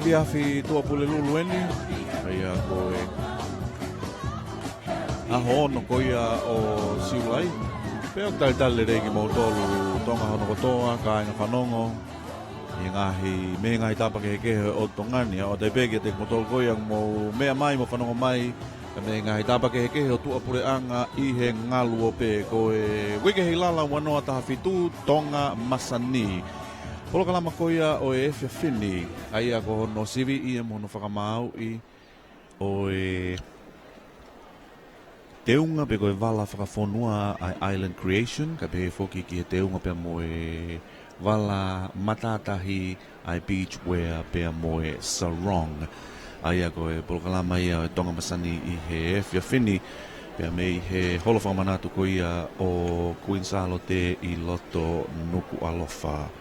viafi tua pule lulueni. Aia koe. Aho ono koia o siulai. Peo tali reiki mo tolu tonga hono kotoa, kainga whanongo. I ngahi, me ngahi tapake kehe o tongani. O te pegi te mo tolu koia mo mea mai mo whanongo mai. Me ngahi tapake kehe o tua pule anga i he ngalu o pe. Koe wike Heilala wanoa taha fitu Tonga Masani. Polo kalama koia o e fia fini. Aia ko hono sivi i e mono whakamau i. O e teunga pe koe wala whakafonua ai Island Creation. Ka pe foki ki he teunga pe mo e wala matatahi ai beachwear pe mo e Sarong. Aia koe polo kalama ia o Tonga Masani i he fia fini. Pe me i he holofa manatu koia o Queen Salote i loto Nuku'alofa.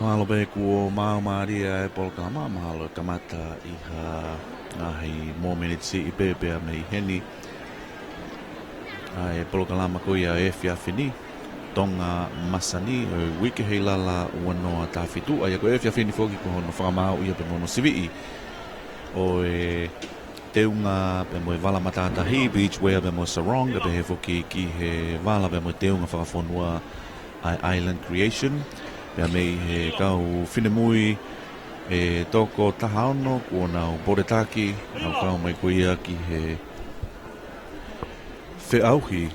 Mahalo pe kuo mau maria e polka mahalo kamata iha ahi momenitsi i pepe me i heni ai polka lama koia e fia fini Tonga Masani o wiki Heilala wanoa tafitu ai ko e fia fini foki ko no whakamau ia pe mono sivi o e teunga pe mo vala matata hi beachwear pe mo Sarong pe he foki ki he vala pe mo teunga whakafonua ai Island Creation. Pea mei he kau whinemui e toko tahaono kua nau boretaki nau kau mai koia ki he whiauhi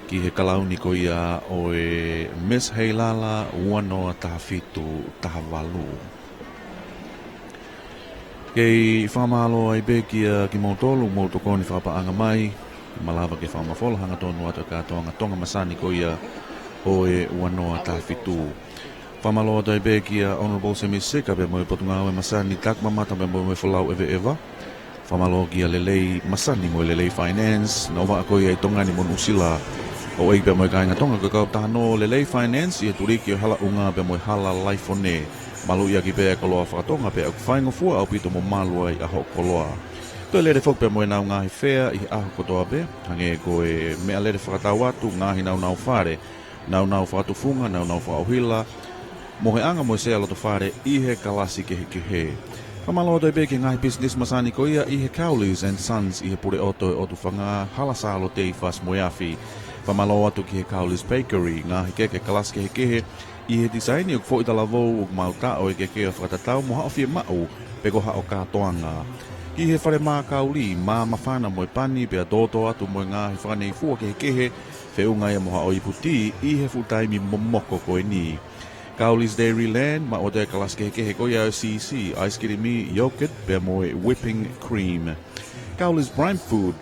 ki he kalauni koia o e Miss Heilala uanoa taha fitu taha walu. Kei whamalo ai bekia ki mautolu mautokoni whapaanga mai malawa ke whamafola hanga tonu atu katoanga Tonga Masani koia o e uanoa tafitu. Whamaloa tai bekia Honorable Semi Sika pe mo e potunga o e Masani tak mamata pe mo e whalau ewe ewa. Whamaloa kia lelei Masani mo e lelei finance. Na owa koia i tonga ni mon usila o eik pe mo e kainga tonga ka kau tahano lelei finance i e turiki o hala unga pe mo e hala laifone. Malu ia ki pe e koloa whakatonga pe aku whainga fua au pito mo malua i aho koloa. Toi lere fok pe mo e nau ngahi whea i aho kotoa pe. Hange ko e mea lere whakatau atu ngahi nau whare. Nau whatufunga, nau whauhila. Mo he anga mo e sea loto whare i he kalasi kehe. Whamaloa toi peke ngahi business masani ko ia i he Cowleys and Sons i he pure oto e otu whanga halasalo te i whas moiafi. Whamaloa atu ki he Cowleys Bakery, ngahi keke kalasi kehe i he designi o kfo i talavou o mauta o e keke o whakatatau mo hao fie mau peko hao katoanga. Ki he whare maa kauli, maa mawhana mo e pani pea toto atu mo e ngahi whanei fua kehe whiunga ia moha o i puti i he futaimi momoko koe ni. Cowleys Dairyland, ma o te kalaske kehe koia o CC, ice kirimi, yogurt, pea moe whipping cream. Cowleys Prime Food,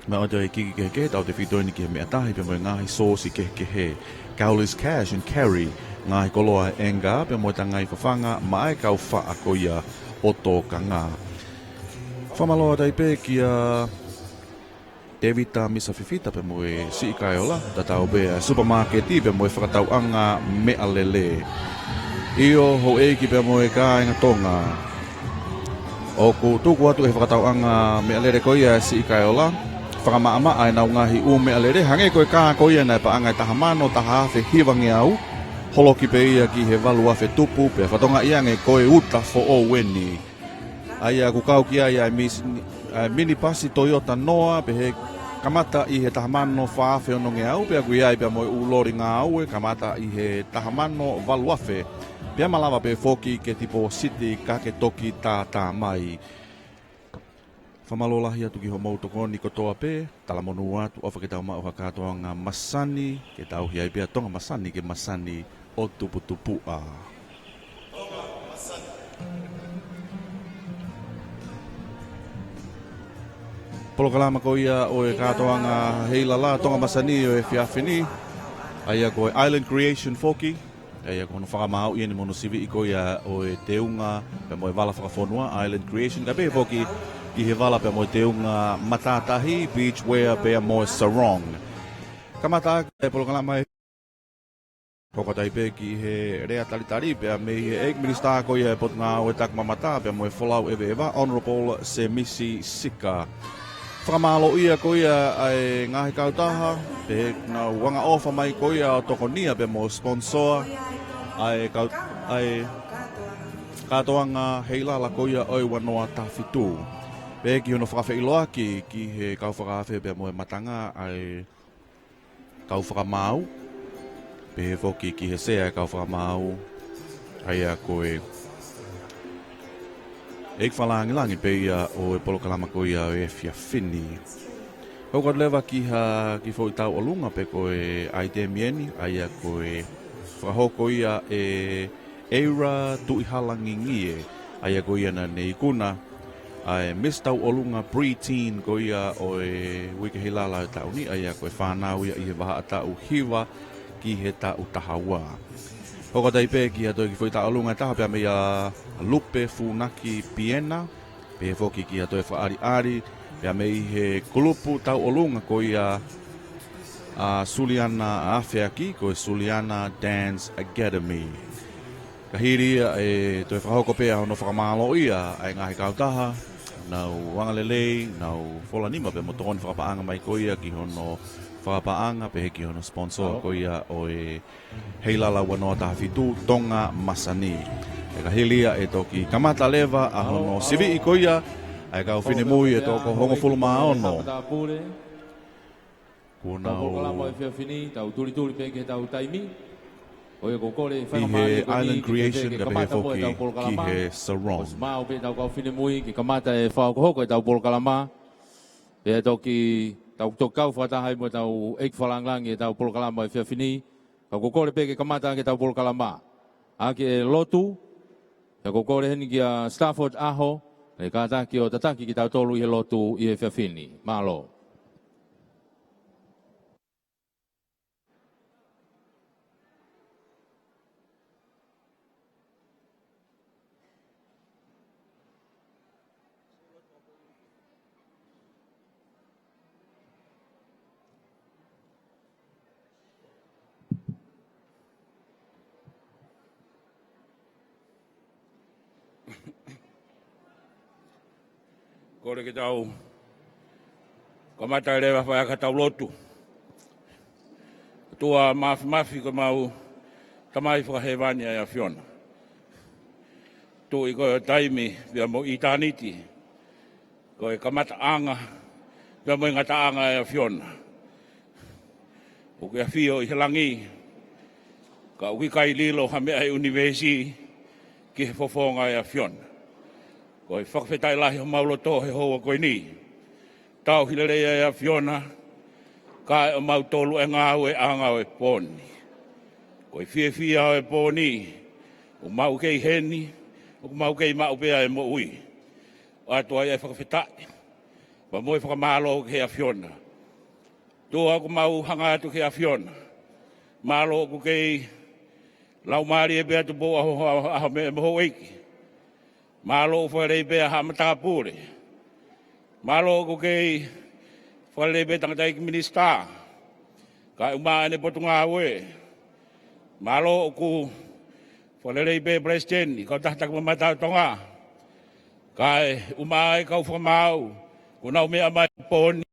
ma o te kiki kehe tau te whitoini ki he mea tahi pea moe ngahi sosi kehe. Cowleys Cash and Carry, ngahi koloa enga, pea moe tangai whawhanga, ma e kau wha koia o tō ka ngā. Whamaloa taipe kia Devita misa fifita pe mo e si ikaiola tatau be supermarket pe mo e whakatau anga mea lele. Io ho eiki pe mo e kāinga tonga. O ku tuku atu e whakatau anga mea lele koia si ikaiola. Whakamaama ai nau ngahi u mea lele. Hange koe kā koia nei pa anga taha mano taha hawhe hiwangi au. Holoki pe ia ki he walu hawhe tupu pe whatonga iange koe uta fo o weni. Aia ku kau ki ai mini pasi Toyota Noah pe he kamata i he tahamano whaafe o nonge au pea kui ai pea mo u lori ngā aue kamata i he tahamano waluafe pea malawa pe foki ke tipo city ka ke toki tā mai. Whamalolahi atu ki ho mautokoni kotoa pe talamonu atu ofa ke tau mau hakatoa ngā Masani ke tau hi ai pea Tonga Masani ke Masani o tuputupua. Polo kalama ko ia o e katoanga Heilala Tonga Masani o e whiawhini. Aia ko e Island Creation foki. Aia ko no whakamau ia ni mono sivi i ko ia o e teunga pe mo e wala whakafonua Island Creation. Ka pe foki ki he wala pe mo e teunga matatahi beachwear pe mo e Sarong. Kamata e polo kalama e kokotai pe ki he rea talitari pe me he eik minista ko ia e potunga o e tak mamata pe mo e wholau ewe ewa Honorable Semisi Sika. whakamalo ia ko ia ai ngahi kautaha, pe na wanga ofa mai ko ia o tokonia pe mo sponsor, ai katoanga Heilala ko ia oi wanoa tawhitu. Pe ki hono whakawhailoaki ki he kau whakawhi pe mo e matanga ai kau whakamau, pe he whoki ki he sea kau whakamau, ai a koe eik whalangi pe ia o e polokalama ko ia o e fia whini. Kau lewa ki fo tau o lunga pe koe ai te mieni, ai a koe whakahoko ia e eira tui halangi ngie, ai a koe ia na neikuna, ai mis tau o lunga pre-teen ko ia o e wike Heilala e tau ni, ai a koe whanau ia i he waha a tau hiwa ki he tau tahawa. Koko tai pe ki ato ki foi ta alunga taha pe me a lupe funaki piena pe foki ki ato e fa ari pe me he kulupu tau olunga ko ia a Suliana afea ki ko Suliana Dance Academy. Kahiri e to e whahoko pe no whakamalo ia ai ngahi kautaha nau wangalelei nau folanima pe motoni whakapaanga mai ko ia ki hono whakapaanga pe heki hono sponsor ko ia o e Heilala wanoa tawhitu Tonga Masani. E ka hilia e toki kamata lewa a hono sivi i ko ia ai ka whine mui e toko hongo fuluma ono. I he Island Creation ka pehe foki ki he Sarong. Mau pe tau kau whine mui ki kamata e whakahoko e tau polokalama. Pe toki tau tokau whatahai mo tau eik whalanglangi e tau polokalama e whiawhini. Kau kokore peke kamata ke tau polokalama. Ake e Latu. Kau kokore heni ki a Stafford Aho. E kātaki o tataki ki tau tolu i he Latu i he whiawhini. Malo. Kore ke tau kamata rewa whai ka tau lotu. Tua mafi ko mau tamai whakahewani ai a whiona. Tu i koe taimi via mo i tāniti. Koe kamata anga via mo i ngata anga ai a whiona. O kia whio i helangi. Ka uki kai lilo hame ai universi ki he fofonga ai a whiona. Koe whakawhetai lahi ho mauloto he hoa koe ni. Tau hilerea e a whiona, ka e mau tolu e ngāu e anga o e pōni. Koe whia o e pōni, o mau kei heni, o mau kei mau pēa e mo ui. O atua e whakawhetai, ma moe whakamalo ke a whiona. Tua ko mau hangatu ke a whiona. Malo ko kei lau maari e pēa tu bō aho me moho eiki. Malo whaerei pēa hamatapure. Malo ko kei whaerei pēa tangatai ki minista. Ka umaane potu ngā ue. Malo ku whaerei pēa presidenti. Kau tahtak mamatau tonga. Ka umae kau whamau. Ko nau mea mai pōni.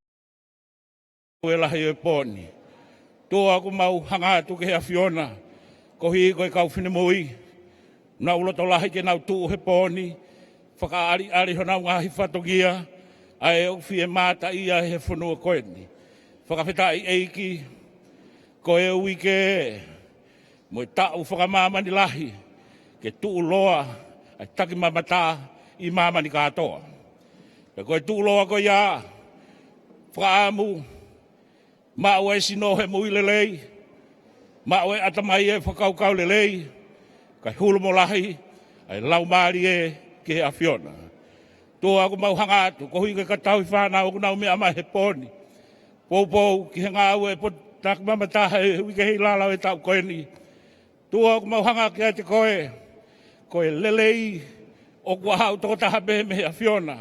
Ue lahi e pōni. Tua ku mau hangatu ke a whiona. Ko hi koe kau whinemui. Nau loto lahi ke nau tuu he pōni, whakaari honau ngahi whatogia, ai au fie mata ia he whanua koeni. Whakawhetai eiki, ko e ui ke, mo i tau whakamamani lahi, ke tuu loa, ai taki mamata i mamani katoa. Ke koe tuu loa ko ia, whakaamu, mau e sino he mui lelei, mau e atamai e whakaukau lelei, kai hulu mo lahi, ai lau maari e ke he a whiona. Tō aku mau hangatu, ko hui ke katau i whanau, ku nau mea mai he pōni. Pou ki he ngāu e pot tak mamataha e hui ke Heilala e tau koeni. Tō aku mau hanga ki a te koe lelei o kua hau toko taha me he a whiona.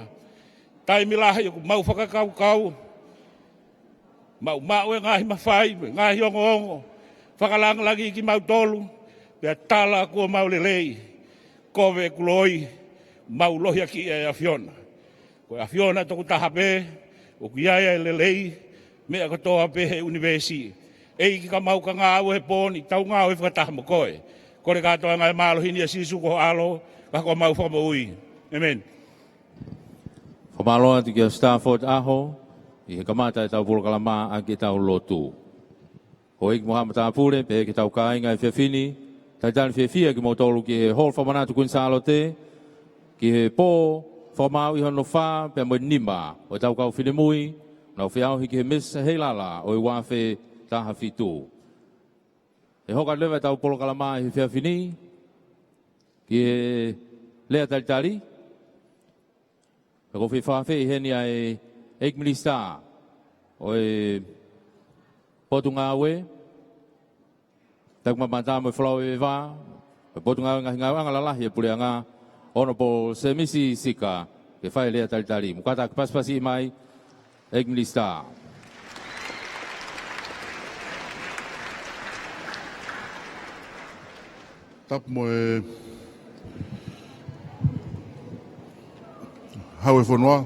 Tai milahi o ku mau whakakau, mau e ngahi mawhai, ngahi ongo, whakalangalagi ki mau tolu, pia tala kua mau lelei, kowe kuloi, mau lohia ki e a whiona. Koe a whiona toku taha pe, O kuiaia le lei, mea katoa pe he universi. Ei ki ka mau ka ngā au he pōni, tau ngā au e whakataha mo koe. Kore katoa ngai mālo hini a sisu ko alo, ka ko mau whama ui. Amen. Whamaloa te kia Stafford aho, i he kamata e tau Polokalama a ki tau Latu. Ho eik Mohamed Apure, pe ki tau kāinga e whiawhini, tai tani whiawhia ki mo tolu ki he hall whamanatu kun Salote, ki he pō, whamau i hono whā, pe mo nima, o tau kau whinemui, nau whiau hi ki he Miss Heilala, o i wāwhe taha whitu. E hoka lewa tau Polokalama i he whiawhini, ki he lea talitari, e ko whawhawhi i heni ai Eik Minista, o e potunga awe, tak mamata mo flow e va, potunga nga hinga anga lalahi e pule anga, Honorable Semisi Sika, ke whai lea talitari. Mukata ke paspasi mai, Eik Minista. Tap mo e hau e whanua,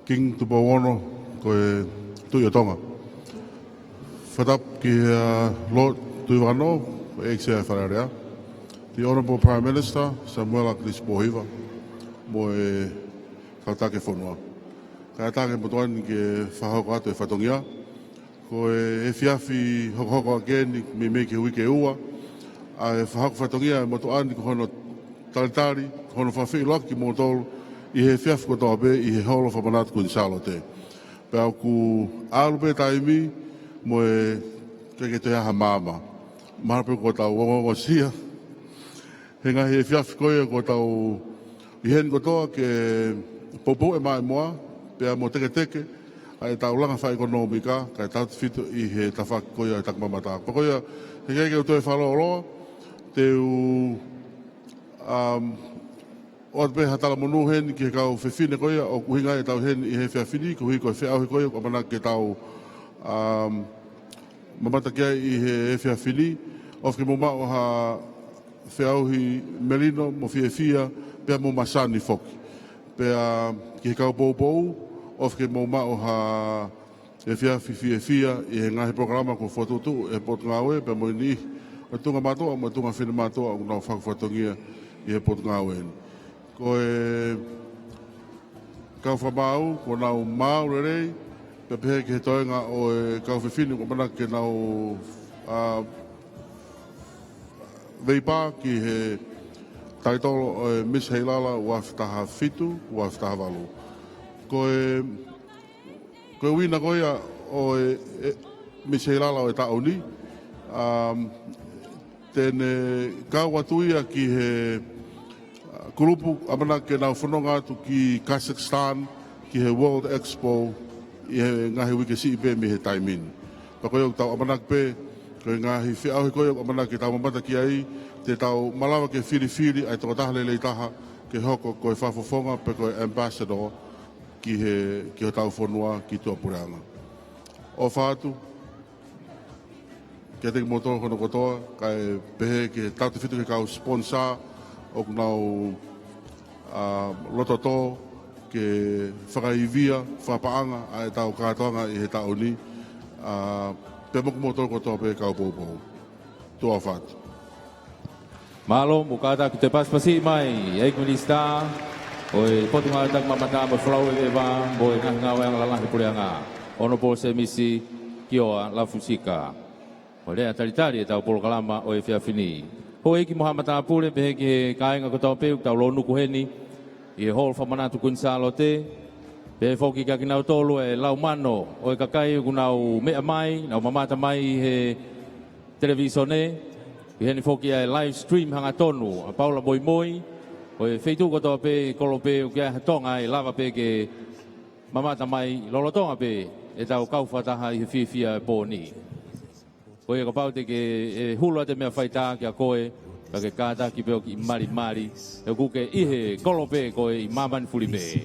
King Tupa Wono, ko e tui o Tonga. Whatap ki Lord Tui Wano, ko e eksea whanarea. The Honourable Prime Minister, Samuela Crispo-Hiva, mo e kautake whanua. Kautake motoani ke whahoko atu e whatongia, ko e whiawhi hoko again, me me ke wike ua, a e whahoko whatongia e motoani ko hono talitari, ko hono whawhi loki mo tolu, i he whiawhi ko toa be, i he holo whamanatu ko ni Salote. Pea ku alu be taimi, mo e keke te aha māma. Marape ko tau wongo sia, he ngahi e whiawhi koe ko tau i hen ko toa ke popo e mai moa, pea mo teke teke, a e tau langa whai ekonomika, ka e tau whitu i he tawhaki koe e takmamata. Pa koe he keke o toi whalo oroa, te u o at beha tala monu hen ki he kau whewhine koe, o kuhinga e tau hen i he whiawhini, kuhi koe whiauhi koe, o mana ke tau mamata kia i he whiawhini, of ke moma o ha whiauhi melino, mo whiawhia, pea mo masani foki. Pea ki he kau pou, of ke moma o ha e whiawhia, i he ngahi programa ko whatutu, e pot ngawe, pea mo ni, o tunga matoa, mo tunga whine matoa, o nau whakawhatongia i he pot ngawe. Ko e kau whamau, ko nau mau rerei, pe pehe ki he toenga o e kau whiwhini, ko mana ke nau veipa ki he taitolo o e Miss Heilala ua whitaha whitu, ua whitaha walu. Ko e wina koia o e Miss Heilala o e taoni, tene kau atuia ki he grupu amana ke nau whanonga atu ki Kazakhstan, ki he World Expo, i he ngahi wike si ipe mi he taimin. Pa koe o tau amana pe, koe ngahi whiauhi koe o amana ke tau mamata ki ai, te tau malawa ke whiri, ai toko taha lelei taha, ke hoko koe whafofonga, pe koe ambassador, ki ho tau whanua ki tua pureanga. O whaatu, kia teki motoa kono kotoa, kai pehe ke tau te whitu ke kau sponsor, o nau lototo ke whakaivia, whapaanga, a e tau kātoanga i he taoni, pe moku motoa kotoa pe kau pou. Tua whātu. Malo, mukata ki te paspasi mai, Eik Minista, o e potunga tak mamata mo flow e va, mo e ngā wang lalahi pureanga, Honorable Semisi Kioa Lafusika. O lea talitari e tau Polokalama o e whiawhini. Ho eiki Mohamed Apure pehe ki he kāinga ko tau peu, tau lo Nuku'alofa, i he hall whamanatu kun Salote, pehe whoki ka ki nau tolu e lau mano, o e kakai ku nau mea mai, nau mamata mai i he televisione, i heni whoki e live stream hanga tonu, a Paula Moimoi, o e wheitu ko tau pe kolo pe u kia tonga e lava pe ke mamata mai lolotonga pe, e tau kauwhataha i he whiwhia e pōni. Ko e kapaute ke e hulua te mea whaita ki a koe, ka ke kāta ki peo ki mari, e kuke ihe kolope koe i mamani furi me.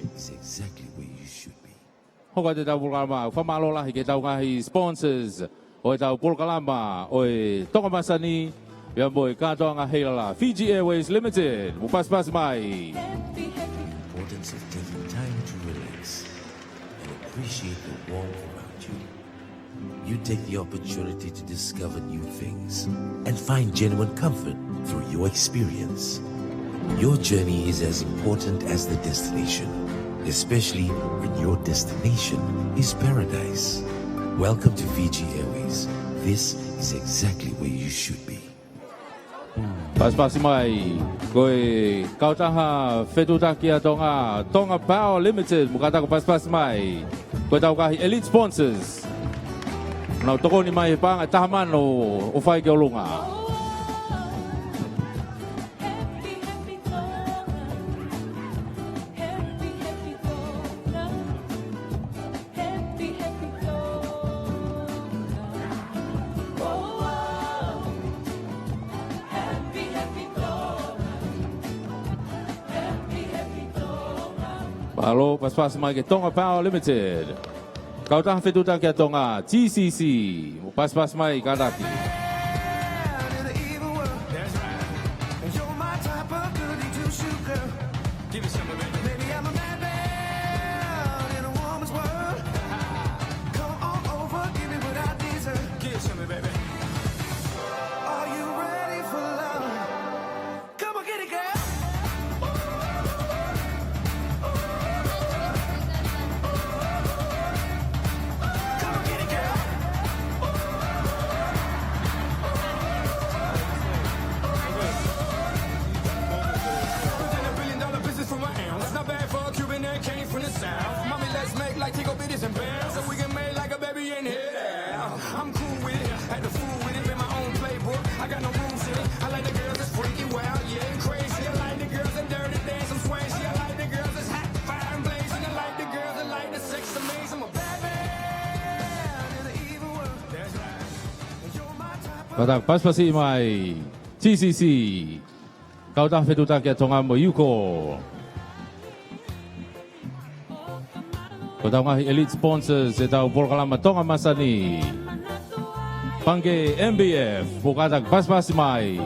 Hoka te tau Polokalama, whamalola hi ke tau ngahi sponsors, o e tau Polokalama, o e Tonga Masani, ia mo e kātoa ngā Heilala, Fiji Airways Limited, mupas mai. Importance of taking time to relax and appreciate the warmth around you. You take the opportunity to discover new things and find genuine comfort through your experience. Your journey is as important as the destination, especially when your destination is paradise. Welcome to Fiji Airways. This is exactly where you should be. Pas mai, koe kautaha whetutakia tonga Tonga Power Limited, mukata ko pas mai. Koe tau kahi elite sponsors. Nau toko ni mai panga tahaman o whai ke olunga. Palo pas mai ke Tonga Power Limited. Kau tahu fetuta ke Tonga TCC. Pas mai kadaki. Kau pas mai TCC. Kau tahu fetuta ke Tonga Moyuko. Kau tahu ngahi elite sponsors etau Polkalama Tonga Masani. Pangge MBF. Bukatak pas mai.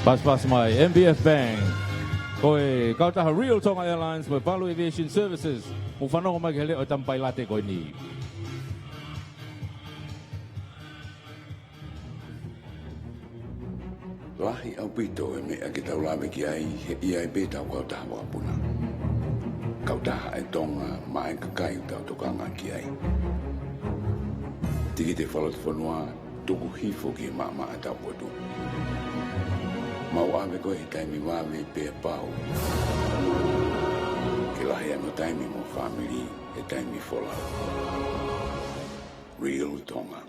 Pas mai MBF Bank. Kau tahu Real Tonga Airlines with Paula Aviation Services. Mufano ko maghili o tampay late ko ni. Wahi au pito e me a ki tau lawe ki ai he ia e betau kau taha wapuna. Kau taha e Tonga ma e kakai tau tokanga ki ai. Tiki te whalot whanua tuku hifo ki mama a tau potu. Mau ave ko he taimi wawe pe pau. Ke lahi ano taimi mo family he taimi fola. Real Tonga.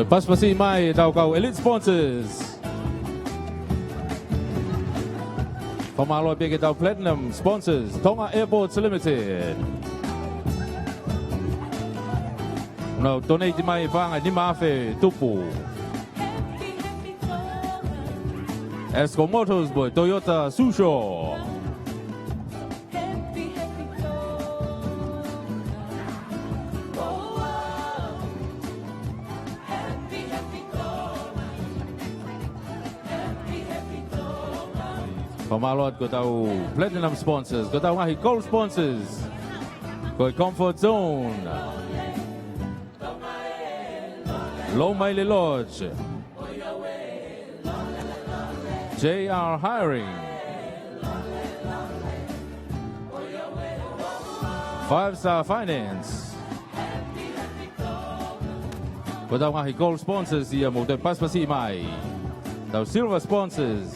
Pas mai tau kau elite sponsors. Pamalo pe tau platinum sponsors Tonga Airports Limited. No, donate mai vanga ni mafe tupu. Esco Motors boy Toyota Susho. Pamalot ko tahu platinum sponsors, ko tahu ngahi gold sponsors. Ko Comfort Zone. Low Maile Lodge, JR Hiring, 5-Star Finance. Kau tahu ngahi gold sponsors dia mau te pas mai. Tahu silver sponsors.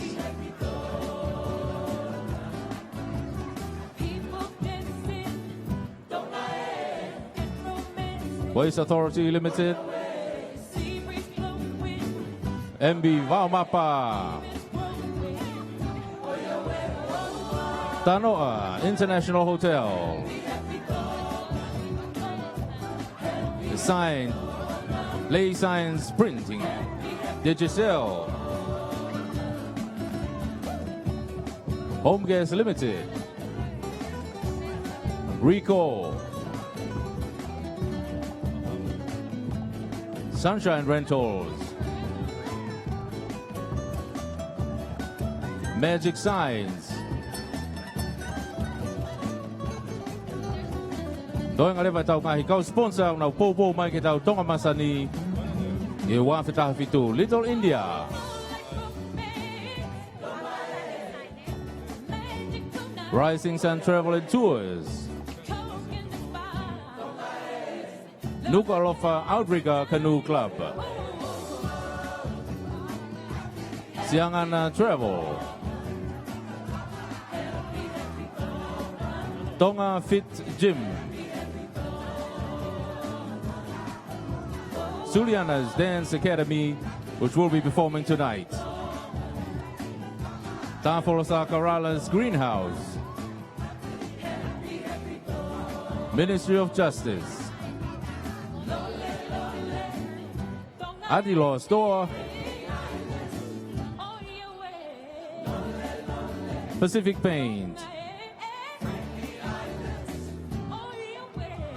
Waste Authority Limited. MB Vaumapa. Tanoa International Hotel. Sign, Lay Signs Printing. Digicel. Home Gas Limited. Rico. Sunshine Rentals. Magic Signs. Doing a level tau kahi kau sponsor na popo mai ke tau Tonga Masani. E wa fita fitu Little India. Rising Sun Travel and Tours. Nuku'alofa Outrigger Canoe Club. Siangana Travel. Tonga Fit Gym. Suliana's Dance Academy, which will be performing tonight. Tafolosa Karala's Greenhouse. Ministry of Justice. Adilaw Store. Pacific Paint.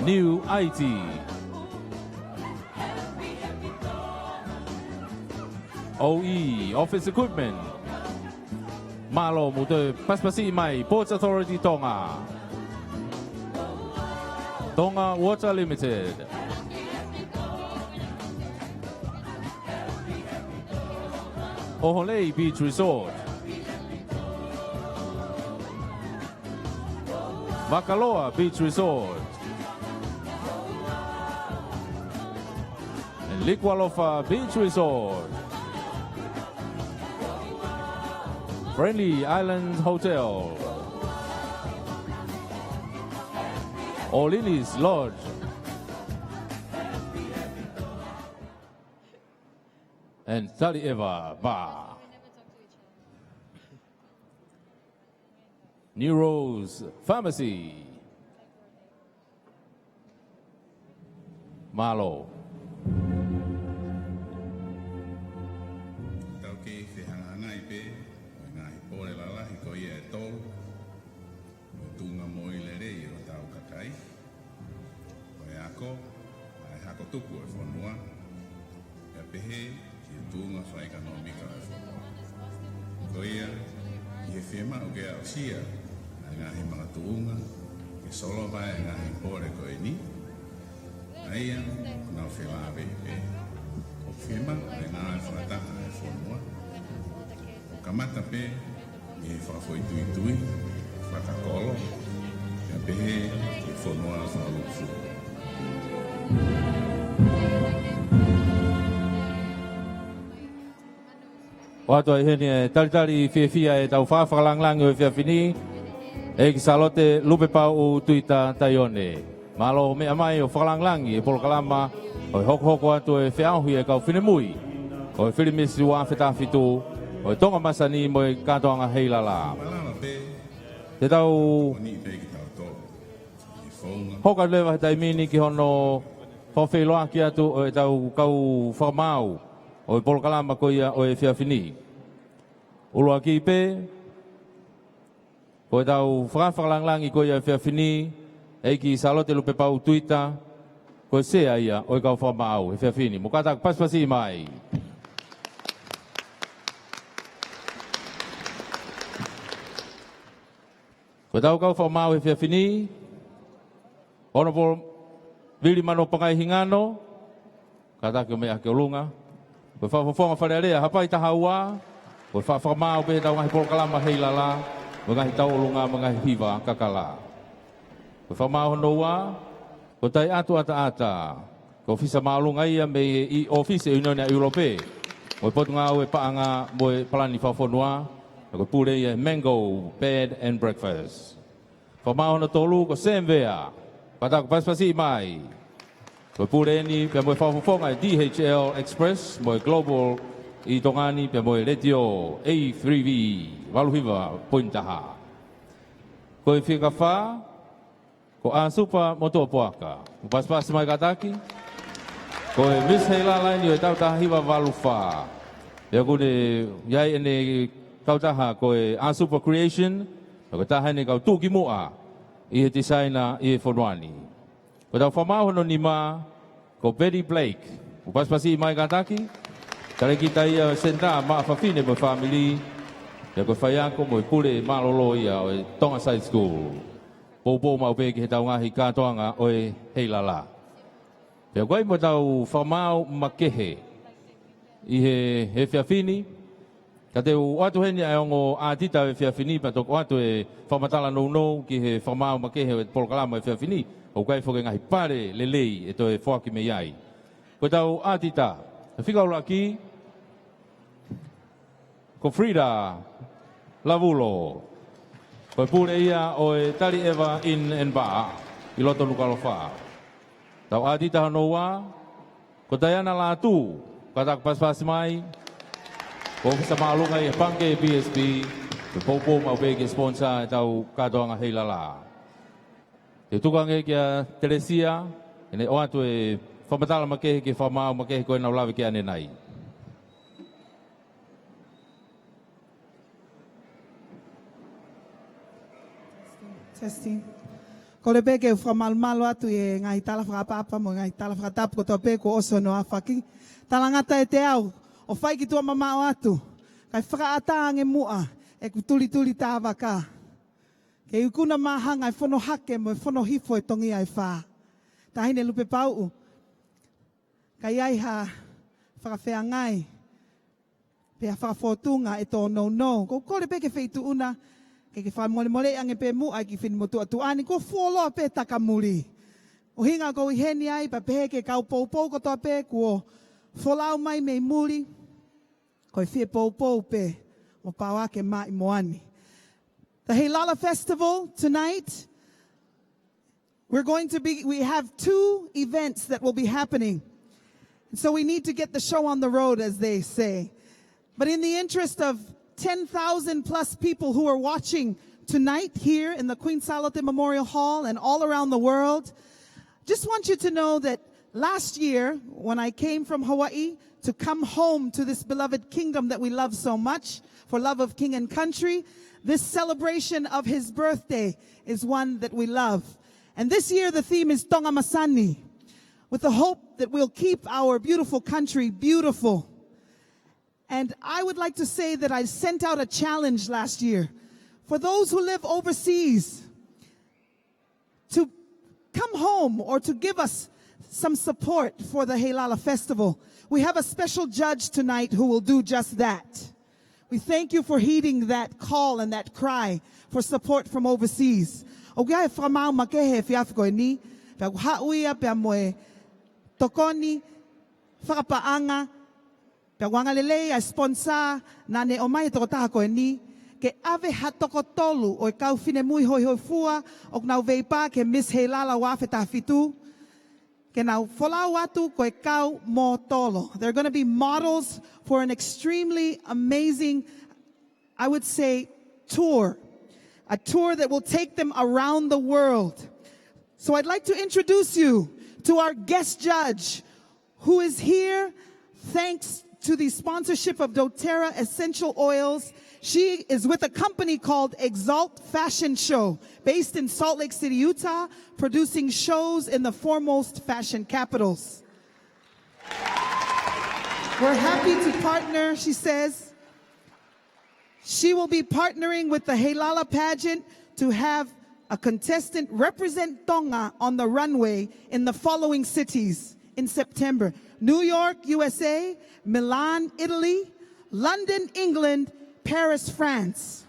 New IT. OE Office Equipment. Malo Mute Paspasi Mai Ports Authority Tonga. Tonga Water Limited. Oholei Beach Resort. Makaloa Beach Resort. And Nuku'alofa Beach Resort. Friendly Island Hotel. Olinis Lodge. And Talieva Bar. New Rose Pharmacy. Malo. Tupu e whanua, e pehe ki tūnga whai economica e whanua. Ko ia, i he whima o ke au sia, a ngahi mga tuunga, ke solo vai a ngahi pōre ko e ni, a ia, nau whilawe e pe. O whima, e ngahi whanataka e whanua. O kamata pe, i he whawhoi tui tui, whakakolo, e pehe ki whanua whalufu. Wato e hene talitali fia e tau whawhakalangalangi o whiawhini e ki Salote lupe pau o tuita taione. Malo mea mai o whakalangalangi e polokalama o e hoko atu e whiauhi e kau whinemui o e whirimisi wa whetawhitu o e Tonga Masani mo e katoanga Heilala. Te tau hoka lewa he taimini ki hono whawhiloa ki atu o e tau kau whakamau o e polokalama ko ia o e whiawhini. Ulua ki pe, ko e tau whakawhakalangalangi ko ia e whiawhini, e ki Salote lupe pau tuita, ko e sea ia o e kau whakamau e whiawhini. Mukata paspasi mai. Ko e tau kau whakamau e whiawhini, Honorable Vili Mano Pangai Hingano, kata ki o mea ke olunga, ko whawhawhonga wharearea, hapai taha ua, ko whawhamau pe tau ngahi polokalama Heilala, mo ngahi tau olunga, mo ngahi hiva kakala. Ko whamau hono ua, ko tai atu ata, ko fisa maulunga ia me i office e Unionia Europe, mo i potu ngau e paanga mo e palani whawhonua, ko pure ia mango bed and breakfast. Whamau hono tolu ko semvea, kata ko paspasi mai, ko pure ni pe mo e whawhawhonga e DHL Express, mo e Global I tongani pe moe letio A3V waluhiwa pointaha. Ko i whika wha, ko a supa motoa poaka. Pas mai kataki. Ko e Miss Heilala ni o tautaha hiwa walu wha. Ia kune iai ene tautaha ko e a super creation. Ko taha ne kau tuki mua. I he designer i he whanwani. Ko tau whamahono ni ma, ko Betty Blake. Pas i mai kataki. Tare kita ia senta maa whawhine mo family. Ia koe whaiako mo i pule malolo ia o e Tonga Side School. Pōpō mau pēki he tau ngahi kātoanga o e Heilala. Ia koe mo tau whamau makehe i he whiawhini. Ka te watu heni ai ongo ātita e whiawhini pa toko atu e whamatala nou ki he whamau makehe o e Polokalama e whiawhini. O kai whoke ngahi pare lelei e to e whaki me iai. Koe tau ātita. E whikaula ki. Ko Frida Lavulo. Ko pule ia o e tari ewa in and ba i loto Nuku'alofa. Tau adita hanoa. Ko Diana Latu. Katak pas mai. Ko sa maalunga i pangke PSB. Ko popo mau peke sponsor tau katoanga Heilala. Te tukang e kia Teresia. Ene o atu e whamatala makehe ke whamau makehe koe nau lawe ke ane nai. Testing. Ko le peke whamalmalo atu e ngai tala whakapapa mo ngai tala whakatapu ko tō peko oso no awhaki. Talangata e te au, o whai ki tua mamao atu. Kai whakaataange mua e kutuli tāwa ka. Ke ukuna mahanga e whono hake mo e whono hifo e tongi ai wha. Tahine lupe pau. Kai ai ha whakawhea ngai. Pea whakafotunga e tō no. Ko le peke wheitu una. Ke wha mole ange pe mu ai ki whini motu atu ani ko fuoloa pe takamuri. O hinga ko i heni ai pa pehe ke kau poupou ko toa pe ko wholau mai mei muri. Ko i whie poupou pe mo paua ke mai moani. The Heilala Festival tonight, we have 2 events that will be happening. And so we need to get the show on the road, as they say. But in the interest of 10,000 plus people who are watching tonight here in the Queen Salote Memorial Hall and all around the world. Just want you to know that last year, when I came from Hawaii to come home to this beloved kingdom that we love so much, for love of king and country, this celebration of his birthday is one that we love. And this year the theme is Tonga Masani, with the hope that we'll keep our beautiful country beautiful. And I would like to say that I sent out a challenge last year for those who live overseas to come home or to give us some support for the Heilala Festival. We have a special judge tonight who will do just that. We thank you for heeding that call and that cry for support from overseas. Ogia e whamau makehe whiawhiko e ni, pia hauia pia moe tokoni, whakapaanga, Pea wanga lelei a sponsor na ne o mai toko taha koe ni ke ave hatoko tolu o kau fine mui hoi fua o nau veipa ke Miss Heilala wafe taha fitu ke nau folau atu koe kau mo tolo. They're going to be models for an extremely amazing, I would say, tour. A tour that will take them around the world. So I'd like to introduce you to our guest judge who is here thanks to the sponsorship of doTERRA Essential Oils. She is with a company called Exalt Fashion Show, based in Salt Lake City, Utah, producing shows in the foremost fashion capitals. We're happy to partner, she says. She will be partnering with the Heilala pageant to have a contestant represent Tonga on the runway in the following cities in September: New York, USA, Milan, Italy, London, England, Paris, France.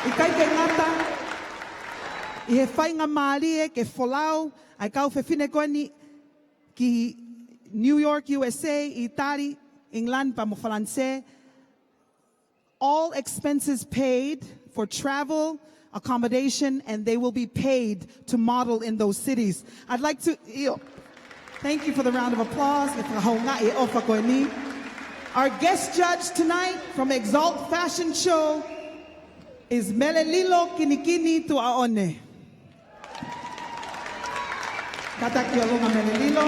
Ikai ke ngata, i he whainga maalie ke wholau, ai kau whewhine koe ni ki New York, USA, Italy, England, pa mo whalanse. All expenses paid for travel, accommodation, and they will be paid to model in those cities. I'd like to... Thank you for the round of applause. Our guest judge tonight from Exalt Fashion Show is Melelilo Kinikini Tuaone. Katakiolunga Melelilo.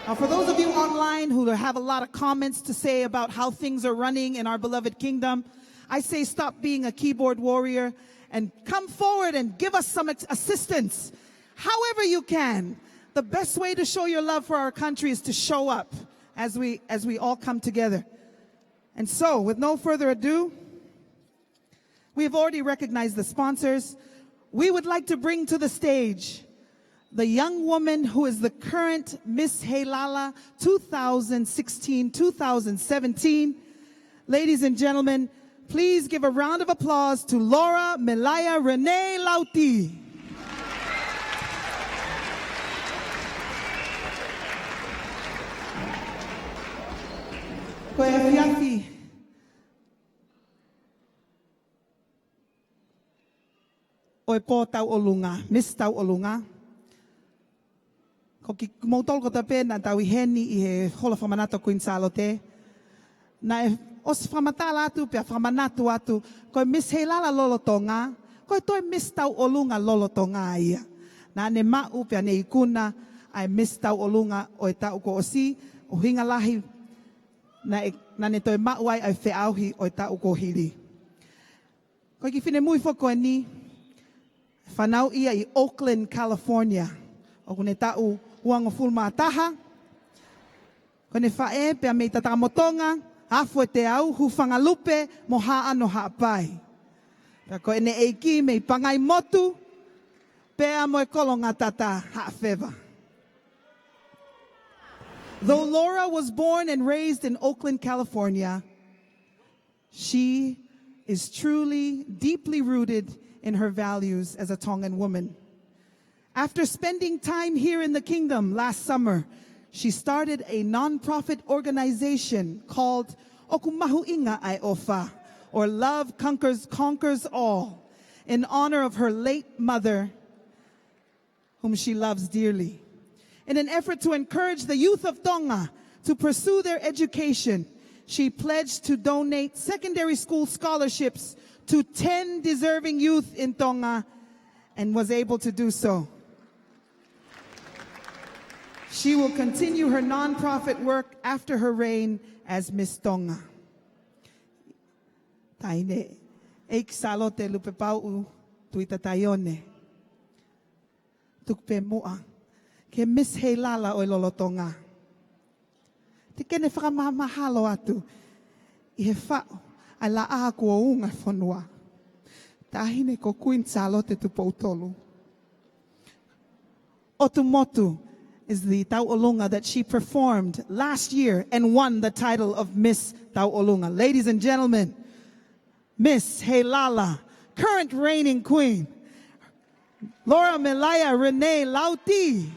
Now, for those of you online who have a lot of comments to say about how things are running in our beloved kingdom, I say stop being a keyboard warrior and come forward and give us some assistance. However you can. The best way to show your love for our country is to show up as we all come together. And so, with no further ado, we have already recognized the sponsors. We would like to bring to the stage the young woman who is the current Miss Heilala 2016-2017. Ladies and gentlemen, please give a round of applause to Laura Melaya Renee Lauti. Koe fiafi. Oe po tau olunga, Miss tau olunga. Ko ki mautol ko tape na tau iheni I he hola whamanato kuin Salote. Na e os whamata Latu pia whamanatu atu. Koe Miss Heilala lolo Tonga. Koe toi Miss tau olunga lolo Tonga ia. Na ne mau pia ne ikuna ai Miss tau olunga oe tau ko osi. O hinga lahi na ne toi mau ai whiauhi oe tau ko hiri. Koe ki whine mui whoko ni. Whanau ia I Oakland, California. O kune tau huanga fulma ataha. Kone whae pia mei tatamotonga. Hafu te au hu whangalupe mo haa no haapai. Pia koe ne eiki mei pangai motu. Pea mo e kolonga tata haafewa. Though Laura was born and raised in Oakland, California, she is truly, deeply rooted in her values as a Tongan woman. After spending time here in the kingdom last summer, she started a nonprofit organization called Okumahuinga Ai Ofa, or Love Conquers All, in honor of her late mother, whom she loves dearly. In an effort to encourage the youth of Tonga to pursue their education, she pledged to donate secondary school scholarships to 10 deserving youth in Tonga and was able to do so. She will continue her nonprofit work after her reign as Miss Tonga. Taine, eik Salote lupe pau tuita taione. Tukpe mua, ke Miss Heilala o lolo Tonga. Te kene whakamahalo atu, I he whao, ai la aha kua unga whanua. Tahine ko Queen Salote tu pautolu. Otumotu is the Tau'olunga that she performed last year and won the title of Miss Tau'olunga. Ladies and gentlemen, Miss Heilala, current reigning queen, Laura Melaya Renee Lauti.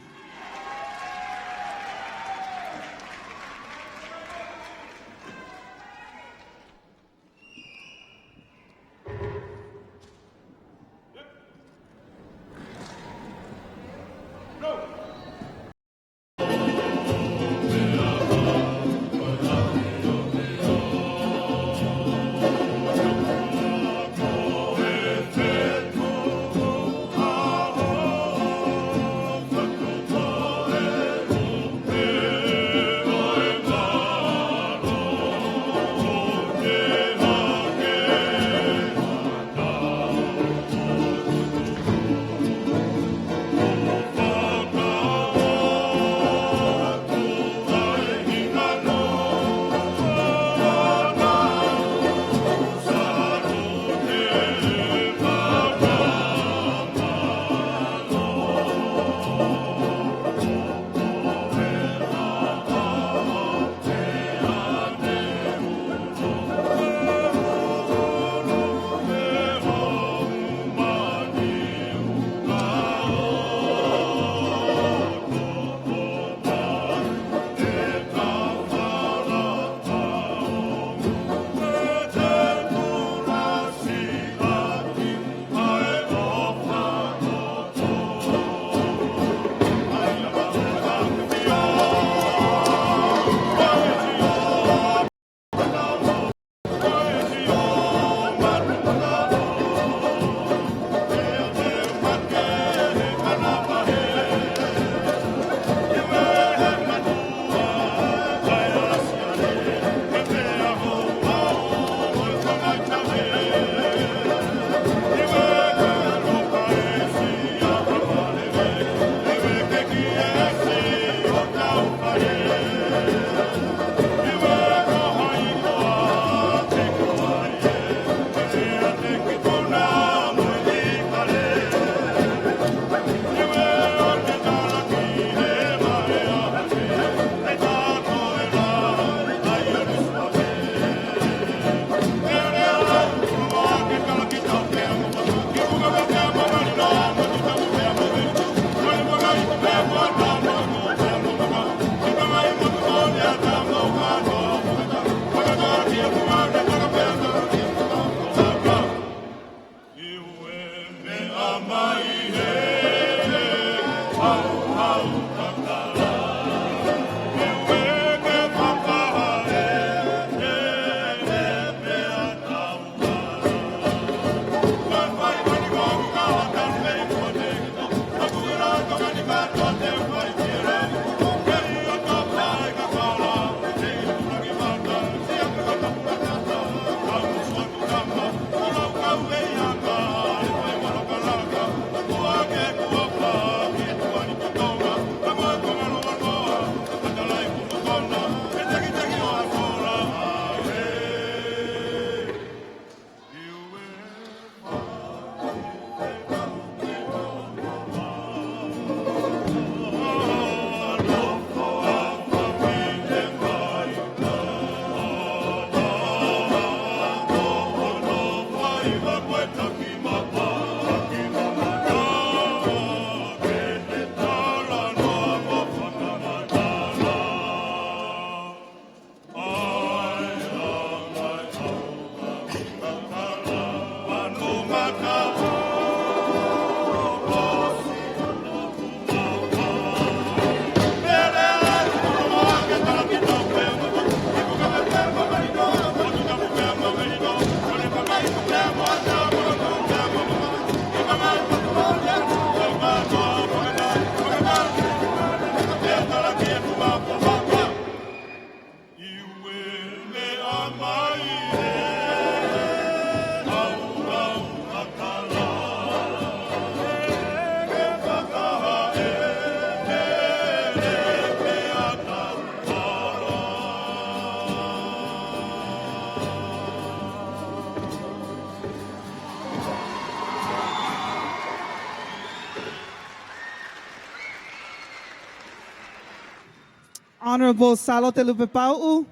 Honorable Salote Lupepau'u,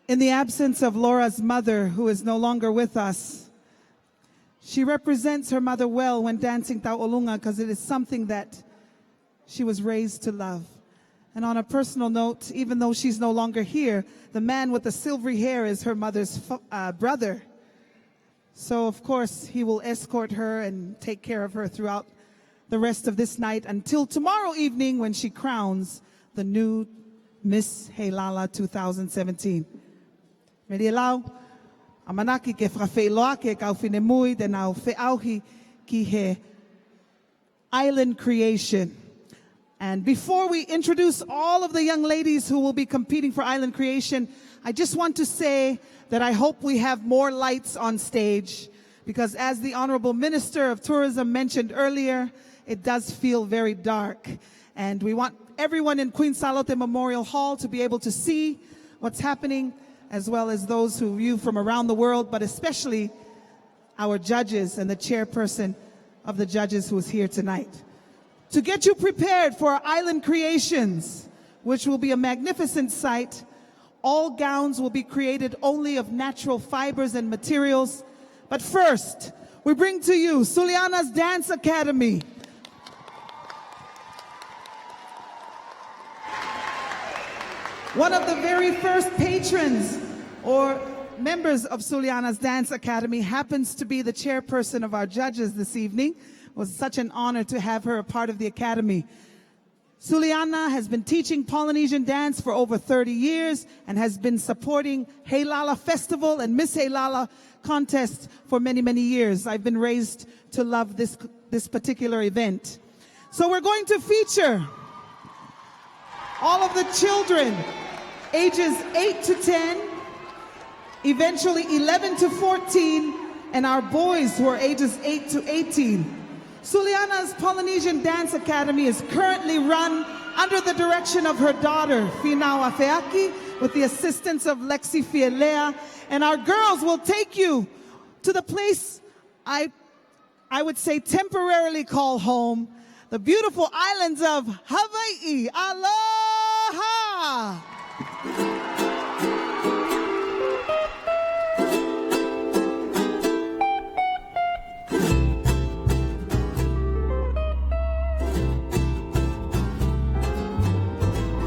in the absence of Laura's mother, who is no longer with us, she represents her mother well when dancing Ta'olunga because it is something that she was raised to love. And on a personal note, even though she's no longer here, the man with the silvery hair is her mother's brother. So, of course, he will escort her and take care of her throughout the rest of this night until tomorrow evening when she crowns the new Miss Heilala 2017. Meri lau, amanaki ke whawhailoa ke kau whinemui te nau whiauhi ki he island creation. And before we introduce all of the young ladies who will be competing for island creation, I just want to say that I hope we have more lights on stage because as the Honorable Minister of Tourism mentioned earlier, it does feel very dark. And we want everyone in Queen Salote Memorial Hall to be able to see what's happening, as well as those who view from around the world, but especially our judges and the chairperson of the judges who is here tonight. To get you prepared for our island creations, which will be a magnificent sight, all gowns will be created only of natural fibers and materials. But first, we bring to you Suliana's Dance Academy. One of the very first patrons or members of Suliana's Dance Academy happens to be the chairperson of our judges this evening. It was such an honor to have her a part of the academy. Suliana has been teaching Polynesian dance for over 30 years and has been supporting Heilala Festival and Miss Heilala contest for many, many years. I've been raised to love this particular event. So we're going to feature all of the children ages 8 to 10, eventually 11 to 14, and our boys who are ages 8 to 18. Suliana's Polynesian Dance Academy is currently run under the direction of her daughter, Finau Afeaki, with the assistance of Lexi Fielea, and our girls will take you to the place I would say temporarily call home, the beautiful islands of Hawaii. Aloha!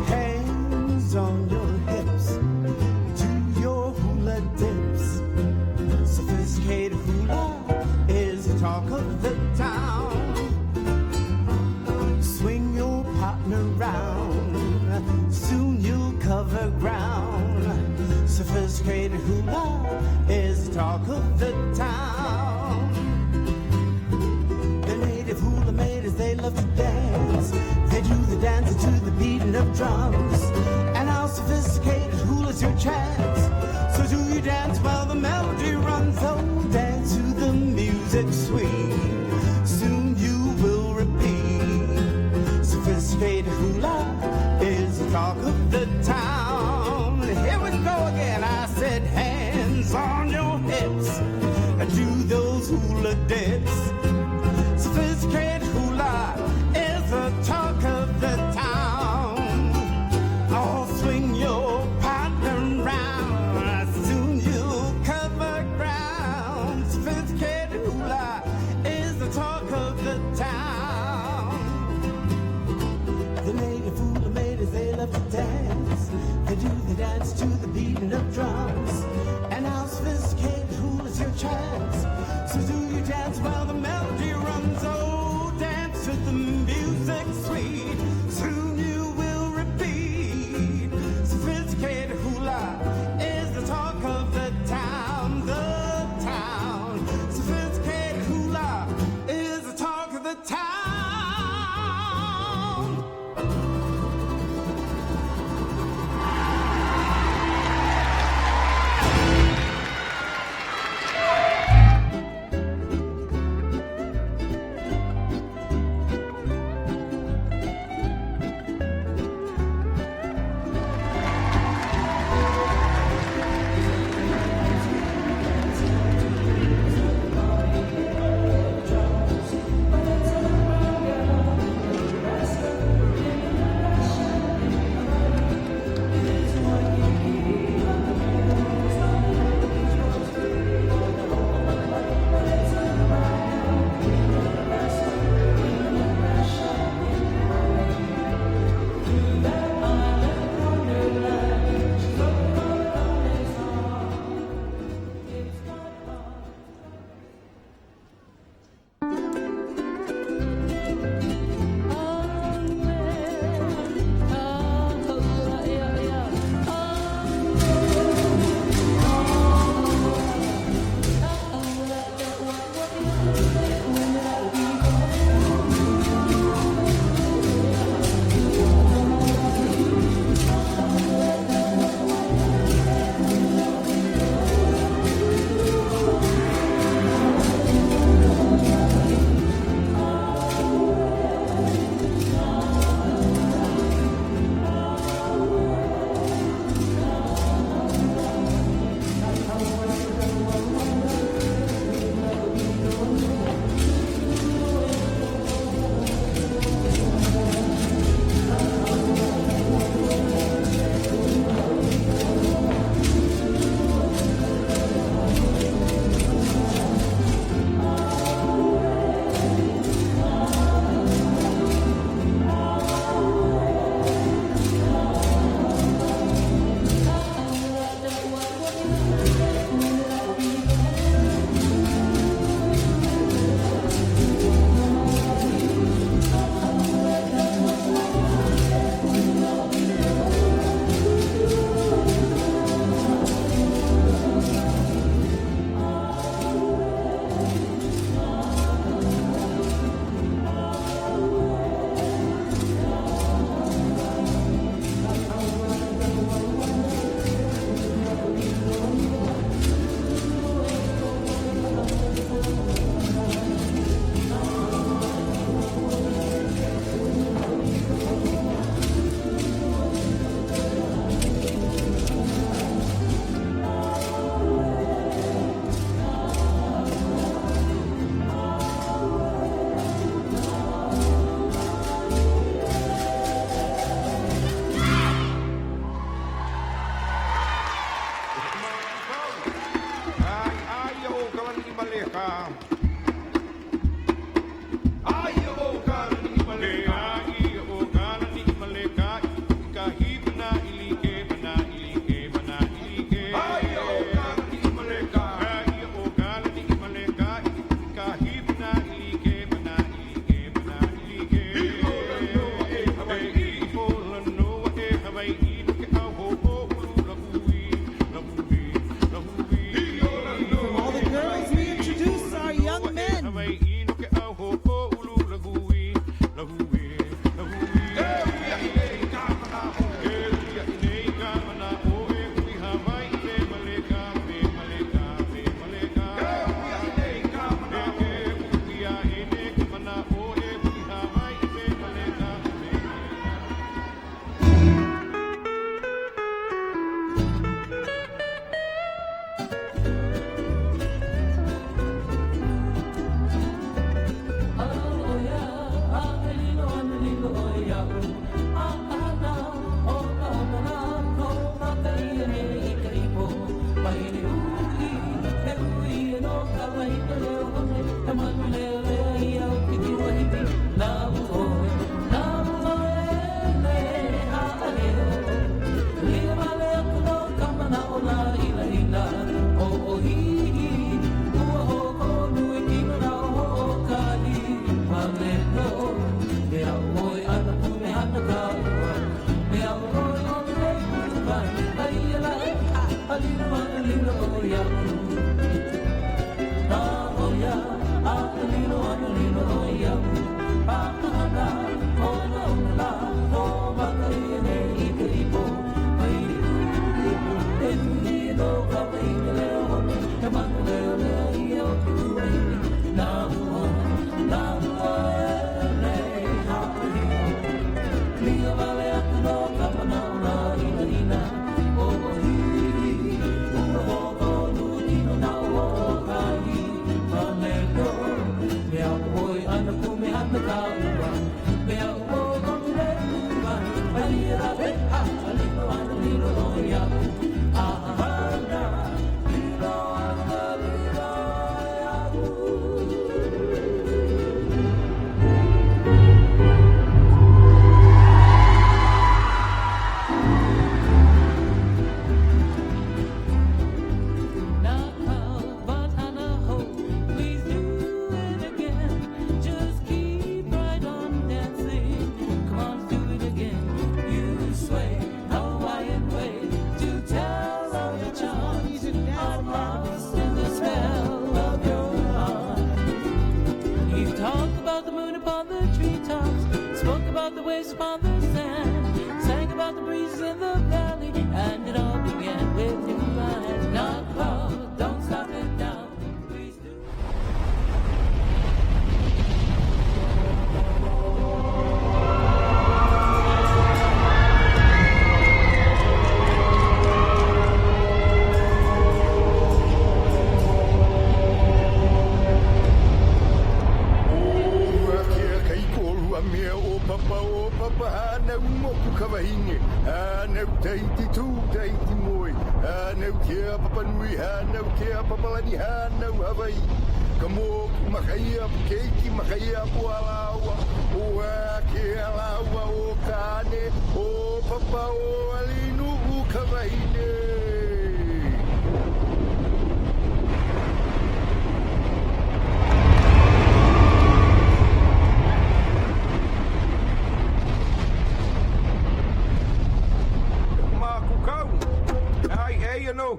Hands on your hips, do your hula dips. Sophisticated hula is of the town. Swing your partner round, soon you'll cover ground. Sophisticated hula is the talk of the town. The native hula maidens, they love to dance. They do the dancing to the beating of drums. And how sophisticated hula's your chance. So do you dance while the melody runs? Oh, dance to the music sweet. Soon you will repeat. Sophisticated hula is the talk of the town. Here we go again. I said hands on your hips and do those hula dips. Sophisticated hula is the talk of the town. Oh, swing your partner round, soon you'll cover ground. Sophisticated hula is the talk of the town. The native hula maidens, they love to dance. They do the dance to the beating of drums. And how sophisticated hula's your chance. So do you dance while the melody runs? Oh, dance to the music sweet. Soon you will repeat. Sophisticated hula is the talk of the town. The town. Sophisticated hula is the talk of the town. Nah,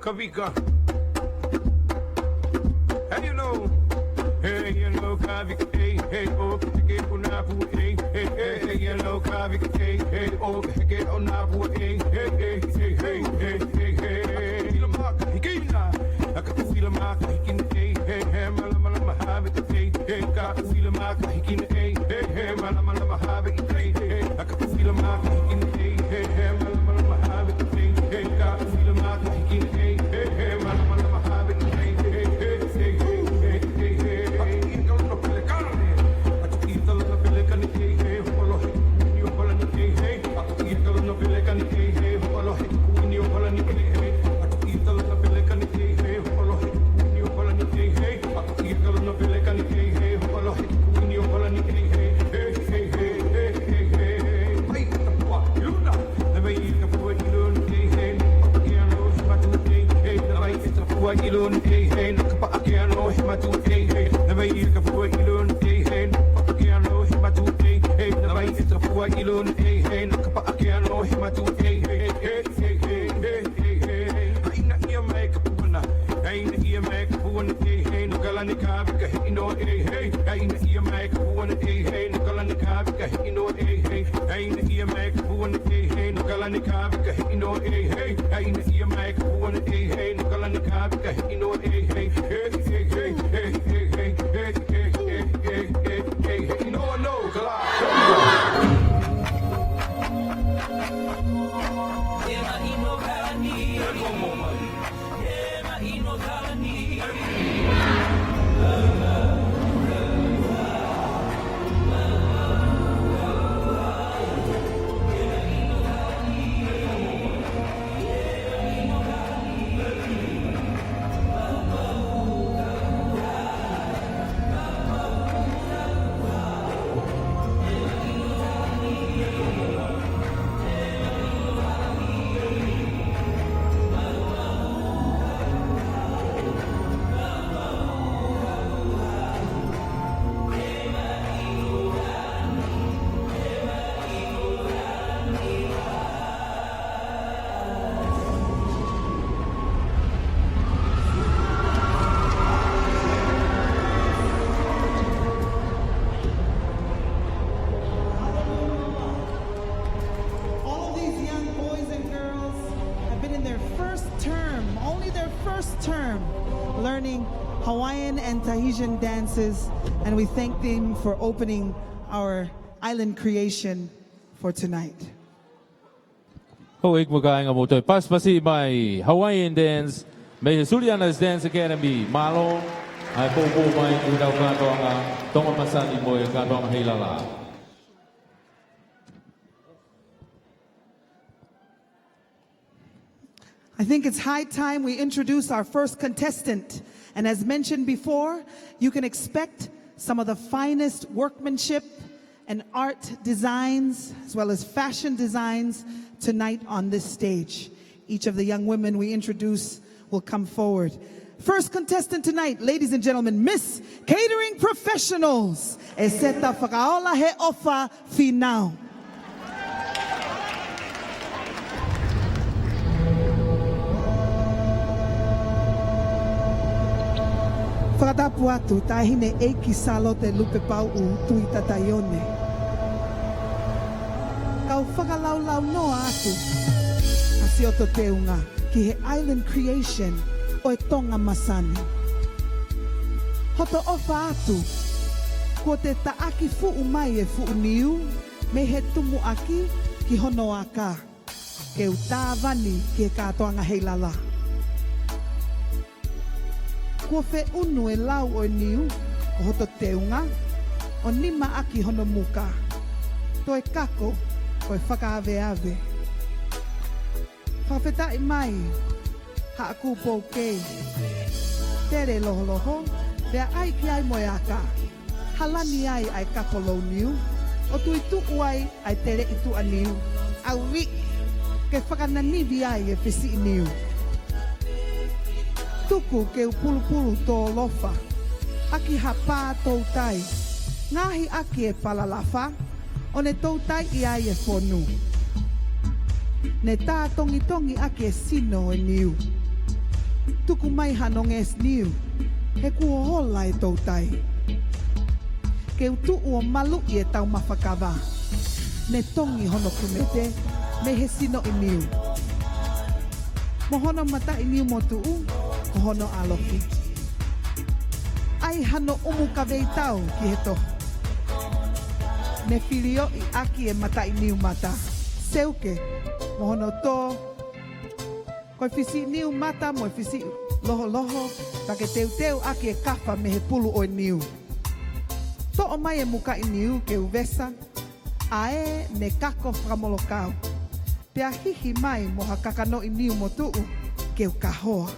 Kavika. Hey, you know, Kavika, hey, oh, get Unapu, hey, you know, Kavika, hey, oh, get Unapu, hey, Filamaka, Hikina, I can feel a mark, Hikin, hey, Malama Habit, hey, got Filamaka, Hikin, hey, Malama Habit, hey, I can feel a mark, Hikin, hey, Malama Habit, hey, got Filamaka, Hikin, hey. Ilun hey nakapaakyano himatu hey nabay kapuwa ilun hey nakapaakyano himatu hey nabay kapuwa ilun hey nakapaakyano himatu hey ay na iya may kapuwa ay na iya may kapuwa hey nukalani kabika ino hey ay na iya may kapuwa hey nukalani kabika ino hey ay na iya may kapuwa hey nukalani kabika ino hey ay na iya may kapuwa hey nukalani kabika ino hey hey hey hey hey hey hey no kala ema ino kalani ema ino kalani Hawaiian and Tahitian dances, and we thank them for opening our island creation for tonight. Ho ik mo kaya nga mo to'y paspasi may Hawaiian Dance, may Suliana's Dance Academy, Malo, ay po may udaw kato ang Tonga Masani mo yung kato ang Heilala. I think it's high time we introduce our first contestant. And as mentioned before, you can expect some of the finest workmanship and art designs, as well as fashion designs, tonight on this stage. Each of the young women we introduce will come forward. First contestant tonight, ladies and gentlemen, Miss Catering Professionals. Eseta Whakaola he ofa finau. Whakatapu atu, tahine eiki Salote lupe pau u tui tataione. Kau whakalaulau noa atu, asioto teunga, ki he island creation o e Tonga Masani. Hoto ofa atu, ko te taaki fuu mai e fuu niu, me he tumu aki ki hono aka, ke utawani ki e katoanga Heilala. Kua fe unu e lau o niu, o hoto teunga, o nima aki hono muka. To e kako, o e whakaawe-awe. Whawhetai mai, haaku pou kei. Tere loho, rea ai ki ai moe aka. Halani ai kako lau niu, o tui tuku ai tere itu a niu. Awi, ke whakananivi ai e whisi niu. Tuku ke upulu tō lofa, aki hapa tautai, ngahi aki e palalafa, o ne tautai i ai e whonu. Ne tā tongi aki e sino e niu. Tuku mai hanong es niu, he kua hola e tautai. Ke utu o malu i e tau mawhakawa, ne tongi hono kumete, me he sino e niu. Mohono mata i niu mo tuu, hono alofi. Ai hano umu ka veitau ki he toho. Ne filio i aki e mata i niu mata. Seuke, mohono tō. Koe fisi niu mata mo e fisi loho, take teu aki e kafa me he pulu o niu. Tō o mai e muka i niu ke uvesa, ae ne kako whamolokau. Pea hihi mai mo ha kakano i niu mo tuu ke ukahoa.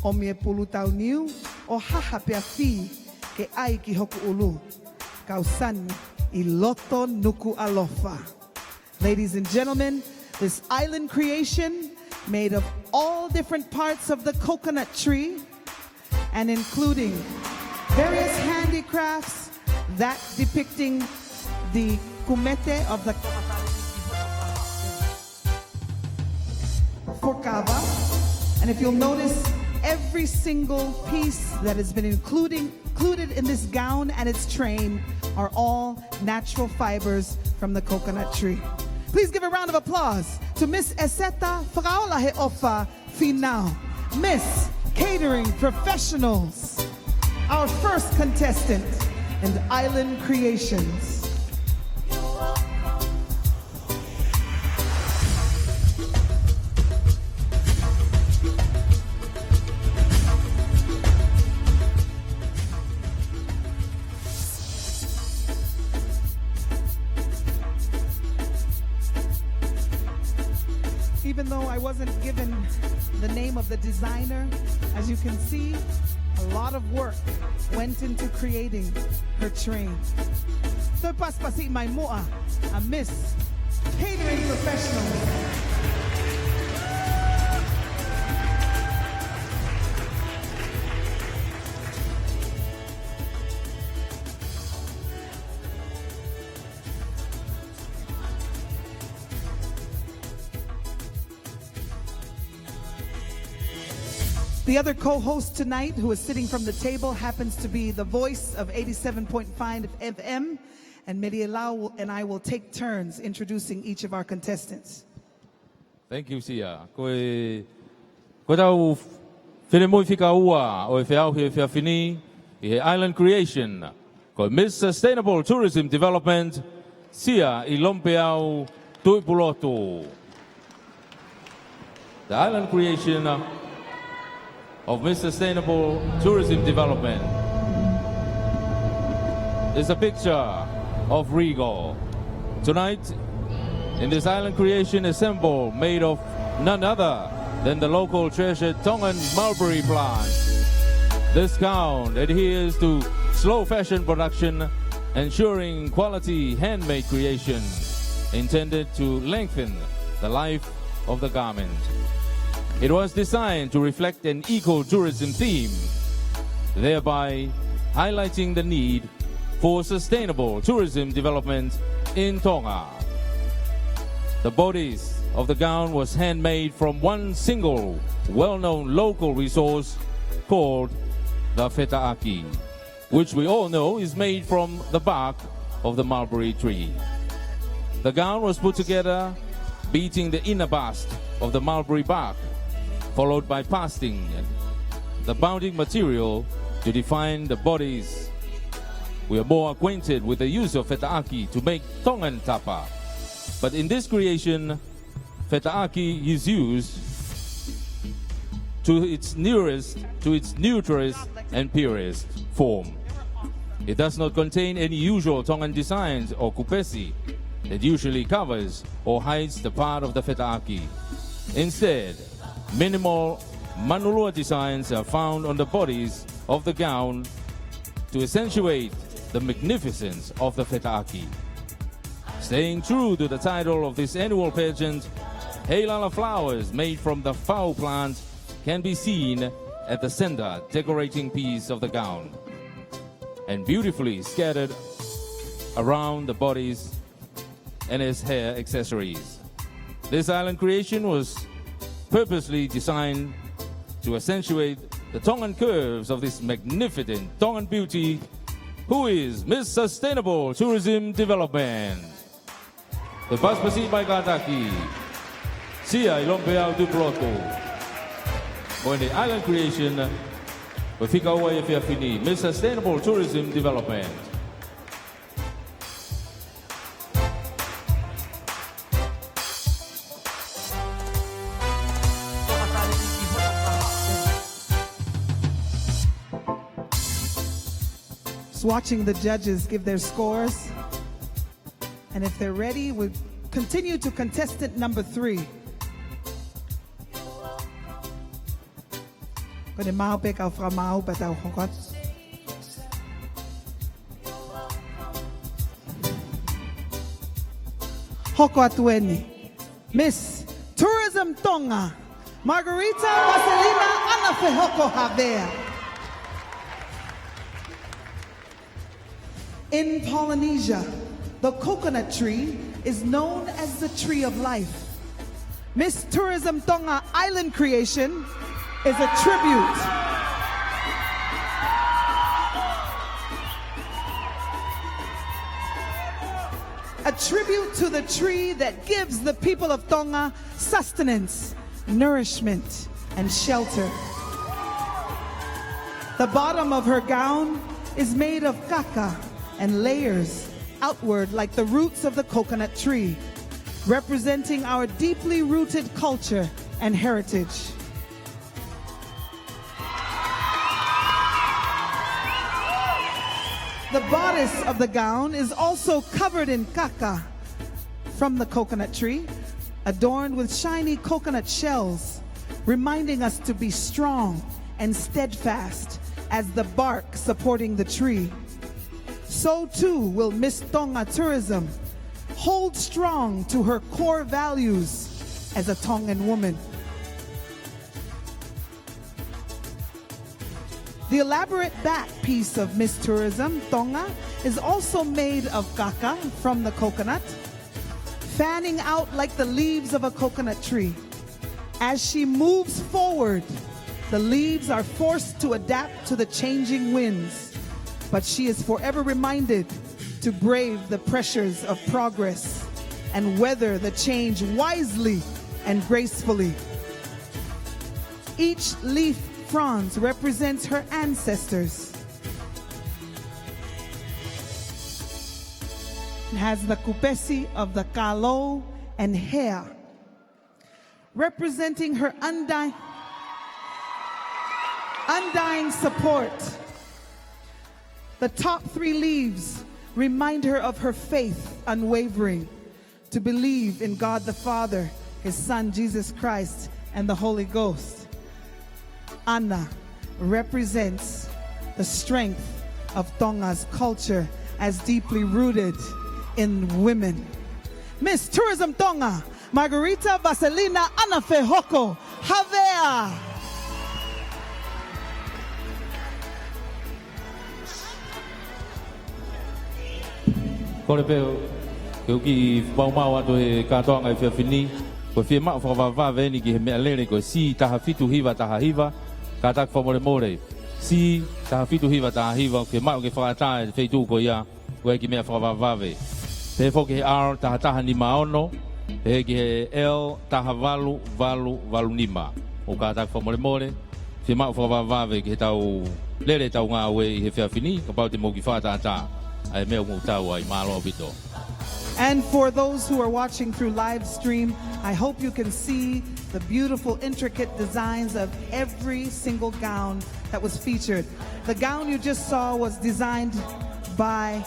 O me pulu tau niu, o haha pea fi ke ai ki hoku ulu. Kausani I loto Nuku'alofa. Ladies and gentlemen, this island creation made of all different parts of the coconut tree and including various handicrafts, that depicting the kumete of the Forkava. And if you'll notice, every single piece that has been included in this gown and its train are all natural fibers from the coconut tree. Please give a round of applause to Miss Eseta Whakaola he ofa finau, Miss Catering Professionals, our first contestant in the Island Creations. Even though I wasn't given the name of the designer, as you can see, a lot of work went into creating her train. So paspasi mai moa, a Miss Catering Professional. The other co-host tonight, who is sitting from the table, happens to be the voice of 87.5 FM, and Heilala and I will take turns introducing each of our contestants. Thank you, Sia. Ko tau Whinemoi whika ua o e whiau he whiawhini I he Island Creation ko Miss Sustainable Tourism Development sia I lompe au tuipulotu. The Island Creation of Miss Sustainable Tourism Development is a picture of Regal. Tonight, in this Island Creation, a symbol made of none other than the local treasured Tongan mulberry plant. This gown adheres to slow fashion production, ensuring quality handmade creation intended to lengthen the life of the garment. It was designed to reflect an eco-tourism theme, thereby highlighting the need for sustainable tourism development in Tonga. The bodice of the gown was handmade from one single well-known local resource called the fetaaki, which we all know is made from the bark of the mulberry tree. The gown was put together beating the inner bast of the mulberry bark, followed by pasting the bounding material to define the bodies. We are more acquainted with the use of fetaaki to make Tongan tapa, but in this creation, fetaaki is used to its neutrest and purest form. It does not contain any usual Tongan designs or kupesi that usually covers or hides the part of the fetaaki. Instead, minimal manulua designs are found on the bodies of the gown to accentuate the magnificence of the fetaaki. Staying true to the title of this annual pageant, Heilala flowers made from the fau plant can be seen at the center decorating piece of the gown and beautifully scattered around the bodies and its hair accessories. This island creation was purposely designed to accentuate the Tongan curves of this magnificent Tongan beauty, who is Miss Sustainable Tourism Development. The Paspasi by Kataki, Sia Ilompeau du Ploto. On the island creation, Wafika Uwa Yafiafini, Miss Sustainable Tourism Development. Just watching the judges give their scores. And if they're ready, we'll continue to contestant number 3. Pwede mahupik au fra mahu patau hokot. Hokot weni. Miss Tourism Tonga, Margarita Marcelina Anafehoko Havea. In Polynesia, the coconut tree is known as the tree of life. Miss Tourism Tonga Island Creation is a tribute. A tribute to the tree that gives the people of Tonga sustenance, nourishment, and shelter. The bottom of her gown is made of kaka and layers outward like the roots of the coconut tree, representing our deeply rooted culture and heritage. The bodice of the gown is also covered in kaka from the coconut tree, adorned with shiny coconut shells, reminding us to be strong and steadfast as the bark supporting the tree. So too will Miss Tonga Tourism hold strong to her core values as a Tongan woman. The elaborate back piece of Miss Tourism Tonga is also made of kaka from the coconut, fanning out like the leaves of a coconut tree. As she moves forward, the leaves are forced to adapt to the changing winds, but she is forever reminded to brave the pressures of progress and weather the change wisely and gracefully. Each leaf fronds represents her ancestors. It has the kupesi of the kalo and hair, representing her undying support. The top 3 leaves remind her of her faith unwavering, to believe in God the Father, His Son Jesus Christ, and the Holy Ghost. Ana represents the strength of Tonga's culture as deeply rooted in women. Miss Tourism Tonga, Margarita Vaselina Anafehoko Havea. Kore peo, ke uki paumau ato he katoanga I whiawhini, ko whia mao whakawawā veni ki he mea lere ko si taha fitu hiva taha hiva, ka tak whamore more. Si taha fitu hiva taha hiva, ke mao ke whakatae whaitu ko ia, ko e ki mea whakawawā ve. Pe whoki he R taha taha ni maono, pe ki he L taha valu nima. O ka tak whamore more, whia mao whakawawā ve ki he tau lere tau ngā ue I he whiawhini, ka pau te mo ki whakatae. And for those who are watching through live stream, I hope you can see the beautiful, intricate designs of every single gown that was featured. The gown you just saw was designed by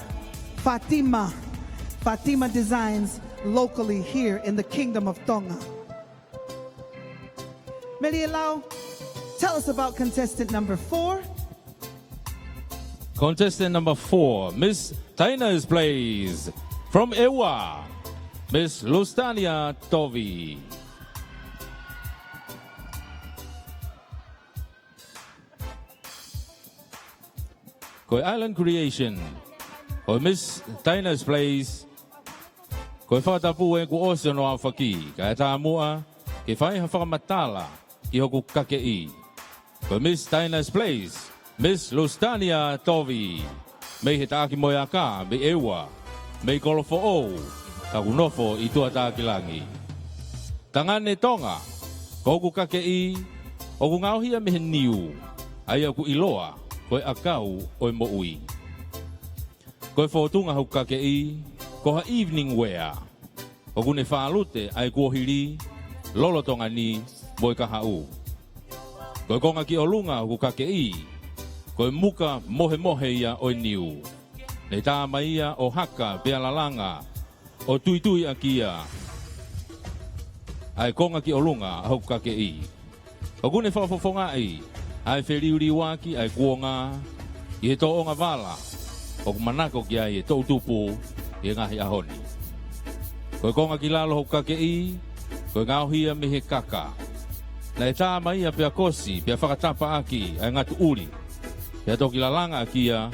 Fatima. Fatima Designs locally here in the Kingdom of Tonga. Melialau, tell us about contestant number 4. Contestant number 4, Miss Taina's Place. From Ewa, Miss Lustania Tovi. Koi Island Creation. Koi Miss Taina's Place. Koi Tongatapu e ku osio no awhaki. Ka e tā mua, ke whai ha whakamatala ki hoku kakei. Koi Miss Taina's Place. Miss Lustania Tovi, me he tāki moe a kā, me ewa, me kolofo o, ka kunofo I tua tāki langi. Tangane Tonga, ko ku kake I, o ku ngauhia me he niu, ai au ku iloa, koe akau o mo ui. Koe whotunga hau kake I, ko ha evening wear, o ku ne whaalute ai kuohiri, lolo tonga ni, moe ka hau. Koe konga ki o lunga hau kake I, koe muka mohe ia o niu. Nei tā maia o haka pea lalanga, o tui a kia. Ai konga ki o lunga hau kake I. O kune whafofonga I, ai whiriuri waki ai kuonga, I he tō onga wala, o kumanako ki ai e tō tupu, I e ngahi ahoni. Koe konga ki lalo hau kake I, koe ngauhia me he kaka. Nei tā maia pea kosi, pea whakatapa aki, ai ngatu uri. Pea toki lalanga kia,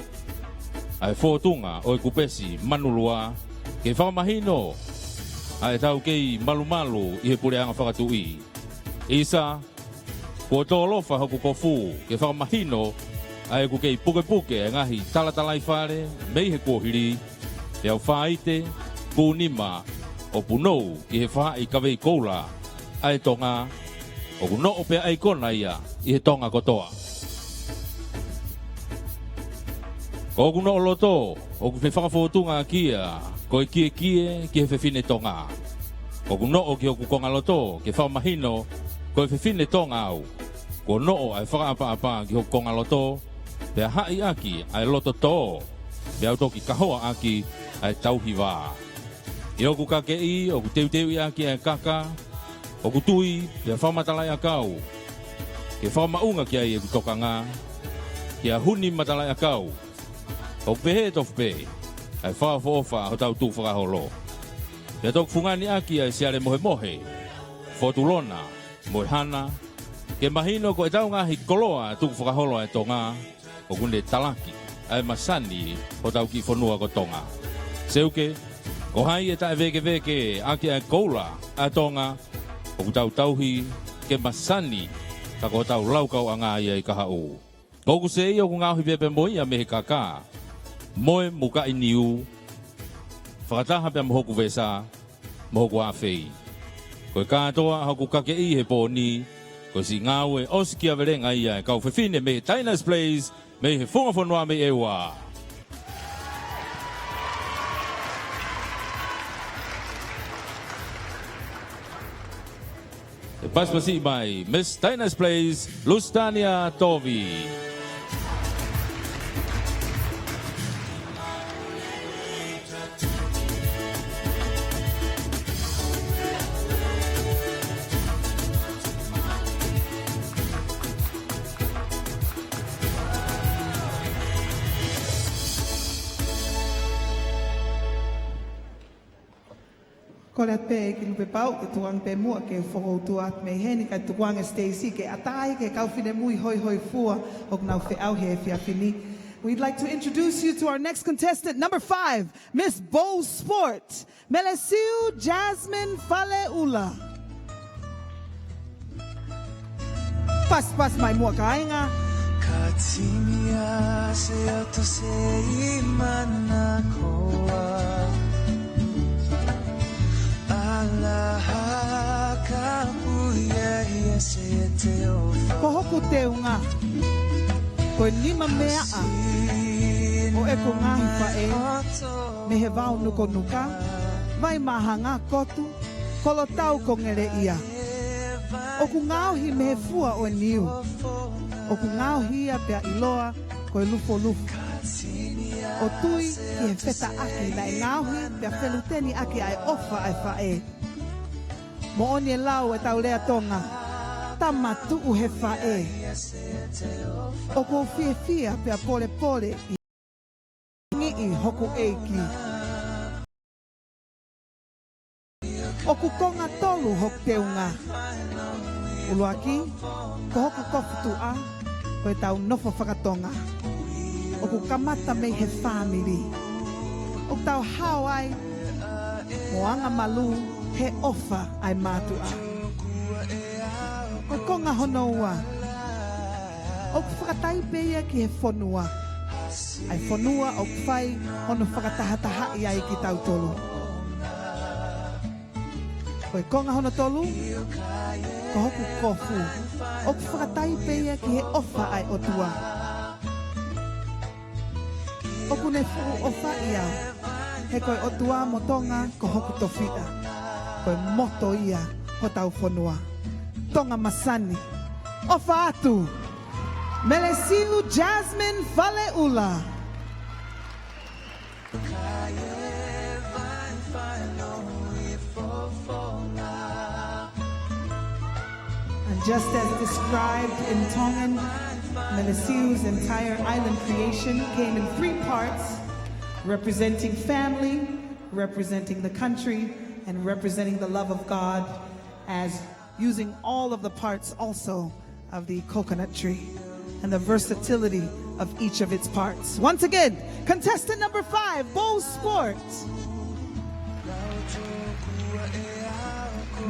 ai whotunga o e kupesi manulua, ke whakamahino, ai tau kei malu I he pureanga whakatui. Isa, ko tōlofa hoku kofu, ke whakamahino, ai ku kei puke e ngahi talatalai whare, mei he kōhiri, te au whaite, pūnima, o punou ki he wha I kawei koula, ai tonga, o kuno o pea ai kona ia, I he tonga kotoa. Ko kuno o loto, o ku whakawhotunga kia, ko I kie ki he whiwhine tonga. Ko kuno o ki o ku konga loto, ke whakamahino, ko I whiwhine tonga au. Ko no ai whakaapa ki o konga loto, pea hai aki ai loto tō, pea autoki kahoa aki ai tauhiwa. I o ku kake I, o ku teu aki ai kaka, o ku tui, pea whamatalai akau. Ke whamaunga ki ai e ku tokanga, ki a huni matalai akau. O pehe tof pe, ai whawhoofa ho tau tū whakaholo. Pea tok fungani aki ai siare mohe, fotulona, moe hana, ke mahino ko e tau ngahi koloa tū whakaholo ai tonga, o kunde talaki, ai masani ho tau ki whanua ko tonga. Seuke, ko hai e tae veke aki ai koula ai tonga, o ku tau tauhi ke masani, ka ko tau laukau anga ia I kahau. Ko ku se I o ku ngauhi pepe moi a mehe kaka, moe muka I niu, whakataha pia mohoku vesa, mohoku a whei. Koe katoa hau ku kake I he pōni, Ko si ngawe oskia verenga ia kau fefine me Tainas Plays me he fonga fonwa me ewa. The pass pasi by Miss Tainas Plays Lustania Tovi. Ko le pe ki lupe pau ke tuang pe mua ke whoko tuat me heni kai tuang Stacy ke atai ke kau whine mui hoi hoi fua o nau whi au he whia whini. We'd like to introduce you to our next contestant, number 5, Miss Bow Sport, Melesiu Jasmine Faleula. Pas mai mua kainga. Katimia se ato se imana koa. Ko hoku te unga, ko nima mea a, o e ko ngahi whae, me he wau nuko nuka, vai mahanga kotu, kolo tau ko ngere ia. O ku ngauhi me he fua o niu, o ku ngauhi a pia iloa ko e lufo lufo. O tui ki he wheta aki na e ngauhi pia wheluteni aki ai ofa ai whae. Mo oni e lau e tau lea tonga, tamatu u he whae. O ko fie fia pia pole pole i ngi i hoku eiki. O ku konga tolu hok teunga. Uluaki, ko hoku kofutu a, ko e tau nofo whakatonga. O ku kamata mei he family. O tau hawai, moanga malu, he ofa ai mātua. Ko konga honoua. O ku whakatai peia ki he whonua. Ai whonua o ku whai hono whakatahataha i ai ki tau tolu. Ko konga hono tolu, ko hoku kofu. O ku whakatai peia ki he ofa ai otua. O ku ne fu ofa ia. He koe otua mo tonga ko hoku tofita. Koe moto ia ho tau whonua. Tonga Masani. Ofa atu. Melesiu Jasmine Faleula. And just as described in Tongan, Melesiu's entire island creation came in 3 parts, representing family, representing the country, and representing the love of God, as using all of the parts also of the coconut tree and the versatility of each of its parts. Once again, contestant number 5, Bow Sport,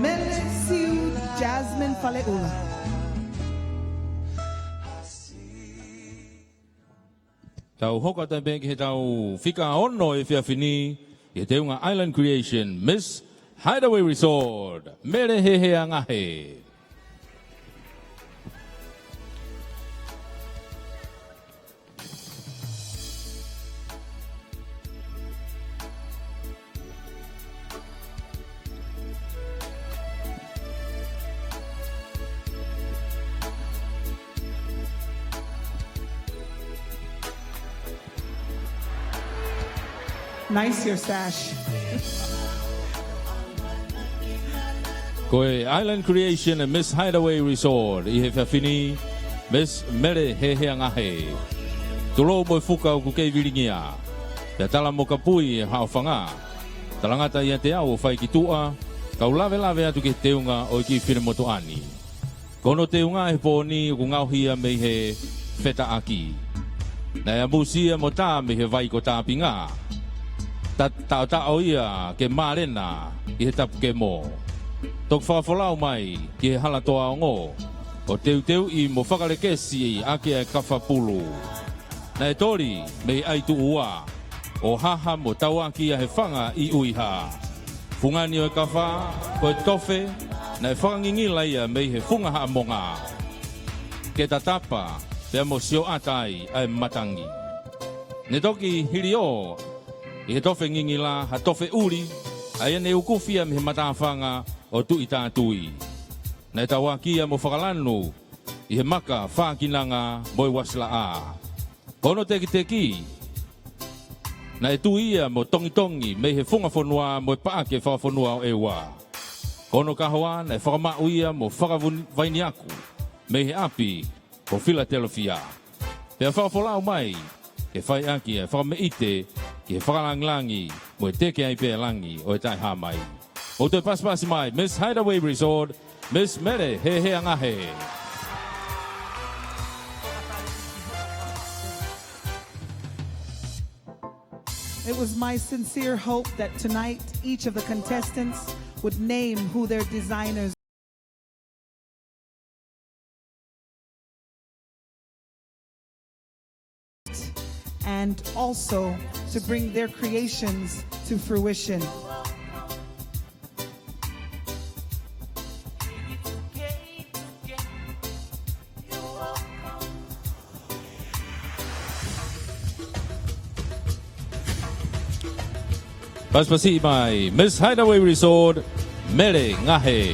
Melesiu Jasmine Faleula. Tau hoka tai benki he tau whika ono e whiawhini i te unga Island Creation Miss Hideaway Resort. Mere he he angahe. Nice your sash. Koe Island Creation and Miss Hideaway Resort. I he whiawhini Miss Mere he he angahe. Tulo mo fuka o kukei viringia. Pea tala mo kapui e hao whanga. Talangata ia te au whai ki tua. Kau lawe lawe atu ki teunga o ki whine moto ani. Kono teunga he pōni o ngauhia mei he wheta aki. Na ia musia mo tā me he vai ko tāpinga. Tau ia ke marena i he tapu ke mō. Tok whawhalau mai ki he halatoa o ngō. O teu i mo whakarekesi ake ai kawhapulu. Na e tori me ai tu ua. O haha mo tauaki a he whanga i uiha. Fungani o e kawha, ko e tofe, na whakangingila ia mei he funga haa monga. Ke tatapa, pe mo sio atai ai matangi. Ne toki hiri o, i he tofe ngingila, ha tofe uri, ai ane ukufia me he matawhanga o tu i tātui. Na e tawakia mo whakalanu, i he maka whakinanga mo i wasla a. Kono teki, na e tu ia mo tongi me he funga whanua mo i paake whawhanua o e wā. Kono kahoa na e whakamau ia mo whakavaini aku me he api o Philadelphia. Pea whakafolau mai, ke whai aki e whakameite ki he whakalanglangi mo e teke ai pēr langi o e tai hamai. O te paspasi mai, Miss Hideaway Resort, Miss Mere he angahe. It was my sincere hope that tonight each of the contestants would name who their designers and also to bring their creations to fruition. Paspasi mai, Miss Hideaway Resort, Mere Ngahe.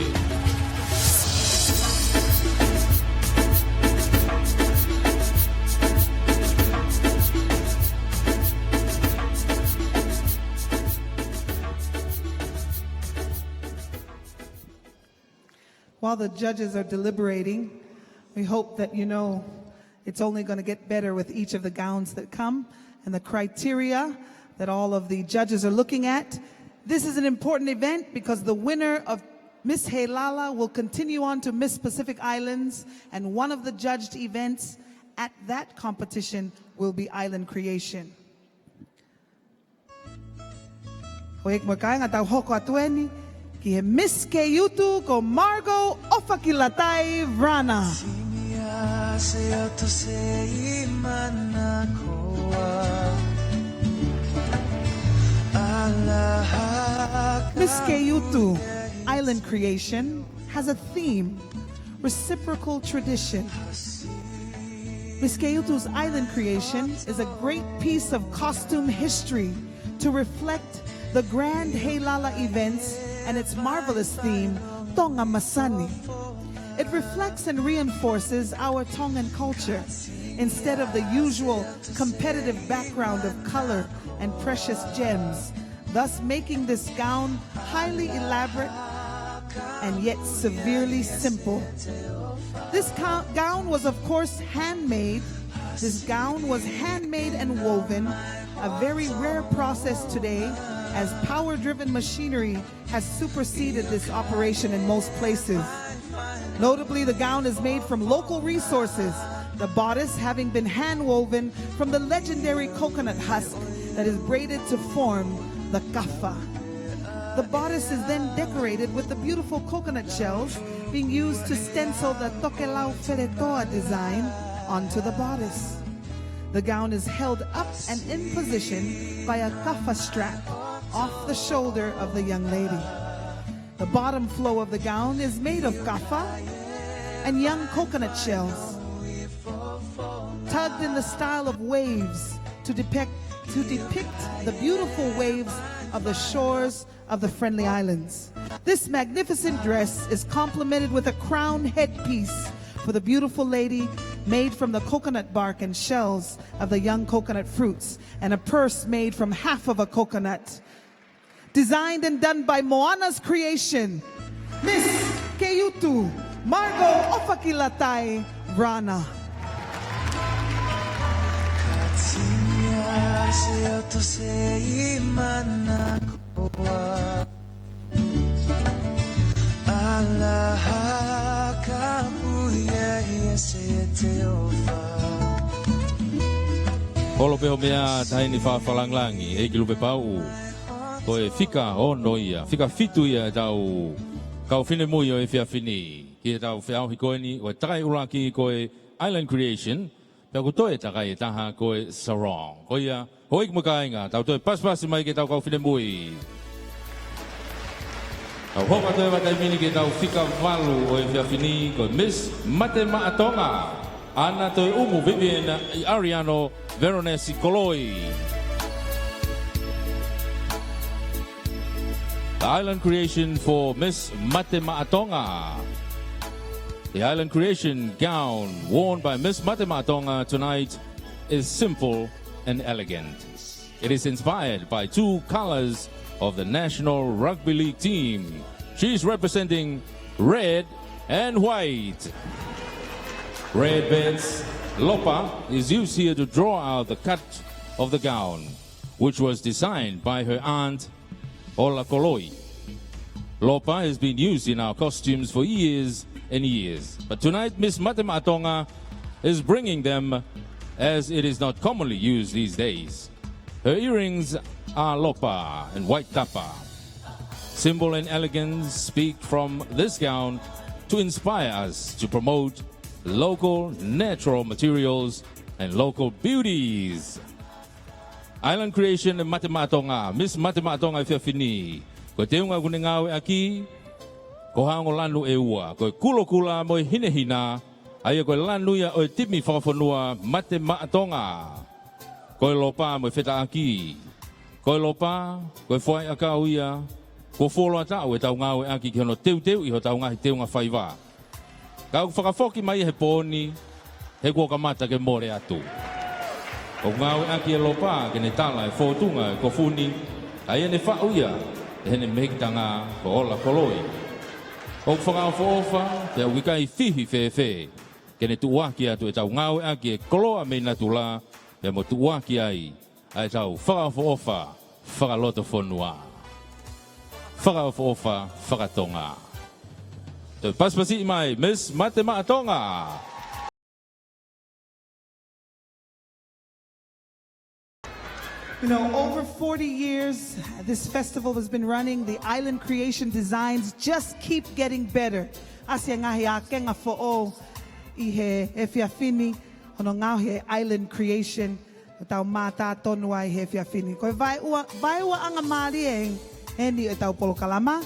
While the judges are deliberating, we hope that you know it's only going to get better with each of the gowns that come and the criteria that all of the judges are looking at. This is an important event because the winner of Miss Heilala will continue on to Miss Pacific Islands, and one of the judged events at that competition will be Island Creation. Hoek makai nga tau hoko atueni ki he Miss Keutu ko Margo Ofakilatai Vrana. Miss Keutu, Island Creation, has a theme, reciprocal tradition. Miss Keutu's Island Creation is a great piece of costume history to reflect the grand Heilala events and its marvelous theme, Tonga Masani. It reflects and reinforces our Tongan culture instead of the usual competitive background of color and precious gems, thus making this gown highly elaborate and yet severely simple. This gown was of course handmade. This gown was handmade and woven, a very rare process today as power-driven machinery has superseded this operation in most places. Notably, the gown is made from local resources, the bodice having been hand-woven from the legendary coconut husk that is braided to form the kafa. The bodice is then decorated with the beautiful coconut shells being used to stencil the tokelau feretoa design onto the bodice. The gown is held up and in position by a kafa strap off the shoulder of the young lady. The bottom flow of the gown is made of kafa and young coconut shells, tugged in the style of waves to depict the beautiful waves of the shores of the Friendly Islands. This magnificent dress is complemented with a crown headpiece for the beautiful lady made from the coconut bark and shells of the young coconut fruits, and a purse made from half of a coconut. Designed and done by Moana's creation, Miss Keutu Margo Ofakilatai Vrana. Polo peo mea taini whawhalanglangi, e kilupe pau. Koe fika ono ia, fika fitu ia tau kau whine mui o e whia whini. Ki e tau whiau hi koe ni, o e takai uraki koe Island Creation, pia ko toe takai e taha koe Sarong. Ko ia, hoik makainga, tau toe paspasi mai ke tau kau whine mui. Au hoka te watai mini ke tau whika walu o e whiawhini ko Miss Mate Maatonga. Ana toi umu Vivian Ariano Veronesi Koloi. The island creation for Miss Mate Maatonga. The island creation gown worn by Miss Mate Maatonga tonight is simple and elegant. It is inspired by two colors of the National Rugby League team. She's representing red and white. Red beds lopa is used here to draw out the cut of the gown, which was designed by her aunt Ola Koloi. Lopa has been used in our costumes for years and years, but tonight Miss Mate Maatonga is bringing them as it is not commonly used these days. Her earrings are lopa and white tapa. Symbol and elegance speak from this gown to inspire us to promote local natural materials and local beauties. Island creation and Mate Maatonga, Miss Mate Maatonga Whiawhini. Ko te unga kune ngawe aki, ko hango lanu e ua, ko kulo kula mo hinehina, aia ko lanu ia o timi whakafonua Mate Maatonga. Ko lopa mo wheta aki, ko lopa, ko whai akau ia, ko wholo ata o e tau ngawe aki ki hono teu i ho tau ngahi teu ngā whaiwa. Kau whakafoki mai he pōni, he kua kamata ke more atu. O ngawe aki e lopa ke ne tala e whotunga e ko funi, aia ne whau ia, e hene mehitanga ko Ola Koloi. O whakaofa, te au wikai whihi whewhe, ke ne tuwaki atu e tau ngawe aki e koloa me natula, e mo tuwaki ai, ai tau whakaofa, whakaloto whonua. Whakaofa, whakatonga. Te paspasi mai, Miss Mate Maatonga. You know, over 40 years, this festival has been running. The island creation designs just keep getting better. Asia ngahi a kenga fo'o I he whiawhini, hono ngau he island creation, tau mata tonua I he whiawhini. Koe vai ua anga maari e ni e tau polo kalama,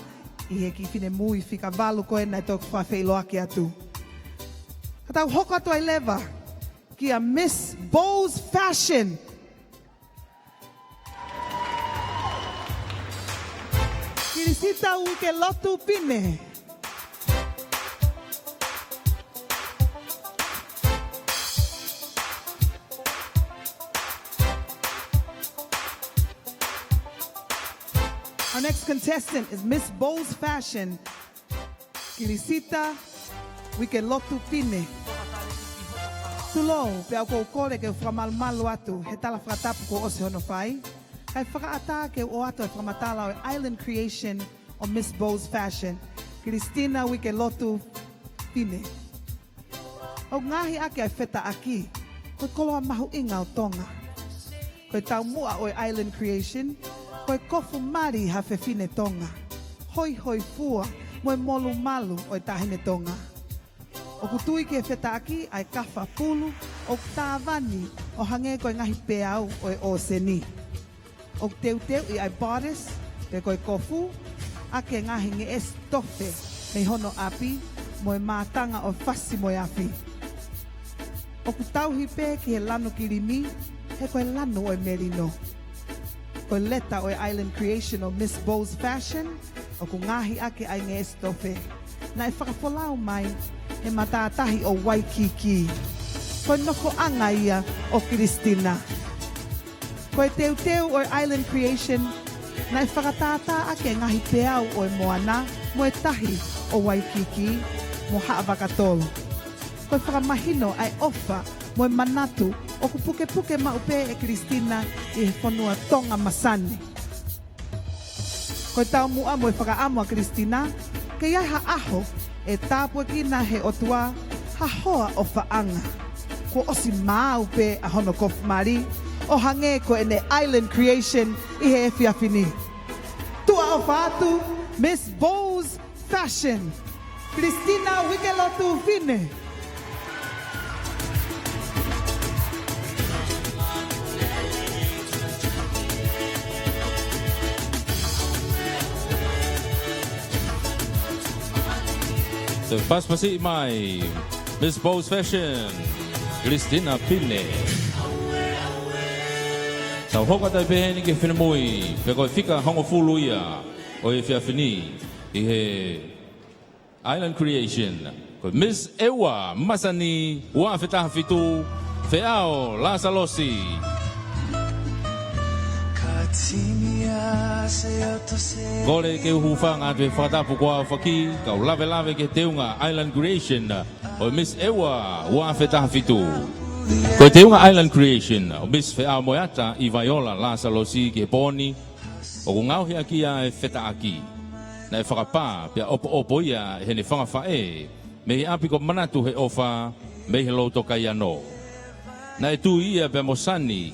I he ki whine mui whika walu koe nai tōku whawheiloaki atu. Tau hoko atu ai lewa, ki a Miss Bowes Fashion. Kirisita uke lotu pine. Our next contestant is Miss Bowes Fashion. Kirisita uke lotu pine. Tulo, pe au ko kore ke whamalumalu atu, he tala whakatapu ko ose hono whai. Kai whakaata ke o ato e whamatala o island creation o Miss Bowes Fashion. Cristina wike lotu pine. O ngahi ake ai wheta aki, koe koloa mahu inga o Tonga. Koe tau mua o island creation, koe kofu mari ha whewhine Tonga. Hoi hoi fua, moe molu malu o tahine Tonga. O kutui ke wheta aki ai kawha pulu, o tāwani o hange koe ngahi peau o e o seni. O teu I ai bodice, pe koe kofu, ake ngahi nge estofe, hei hono api, moe mātanga o whasi moe api. O kutauhi pe ki he lano kirimi, he koe lano o merino. Koe leta o island creation o Miss Bowes Fashion, o ku ngahi ake ai nge estofe. Na e whakafolau mai, he matātahi o Waikiki. Koe noko anga ia o Cristina. Koe teu o island creation, na e whakatata ake ngahi peau o e moana, mo e tahi o Waikiki, mo haawakatolo. Koe whakamahino ai ofa, mo e manatu, o ku puke maupe e Cristina I he whanua Tonga Masani. Koe tau mua mo e whakaamo a Cristina, ke iai ha aho, e tāpua kina he otua, ha hoa o whaanga. Ko osi maupe a hono kofu mari, o hange ko ene island creation I he whiawhini. Tua o whātu, Miss Bowes Fashion. Cristina Wikelotu Fine. So Paspasi Mai, Miss Bose Fashion, Christina Pine. Sa hoka tai peheni ke whenamui, pe koe whika hongo fuluia o e whiawhini i he Island Creation. Koe Miss Ewa Masani, ua whetaha whitu, Feao La Salosi. Kore ke uhufanga te whakatapu kua whaki, kau lawe ke teunga Island Creation o Miss Ewa ua whetaha whitu. Ko teunga Island Creation o Miss Feao Moiata i Viola La Salosi ke poni o ngauhi aki a e wheta aki. Na e whakapā pia opo ia he ne whangawhae me he api ko manatu he ofa me he loto kai ano. Na e tu ia pia Mosani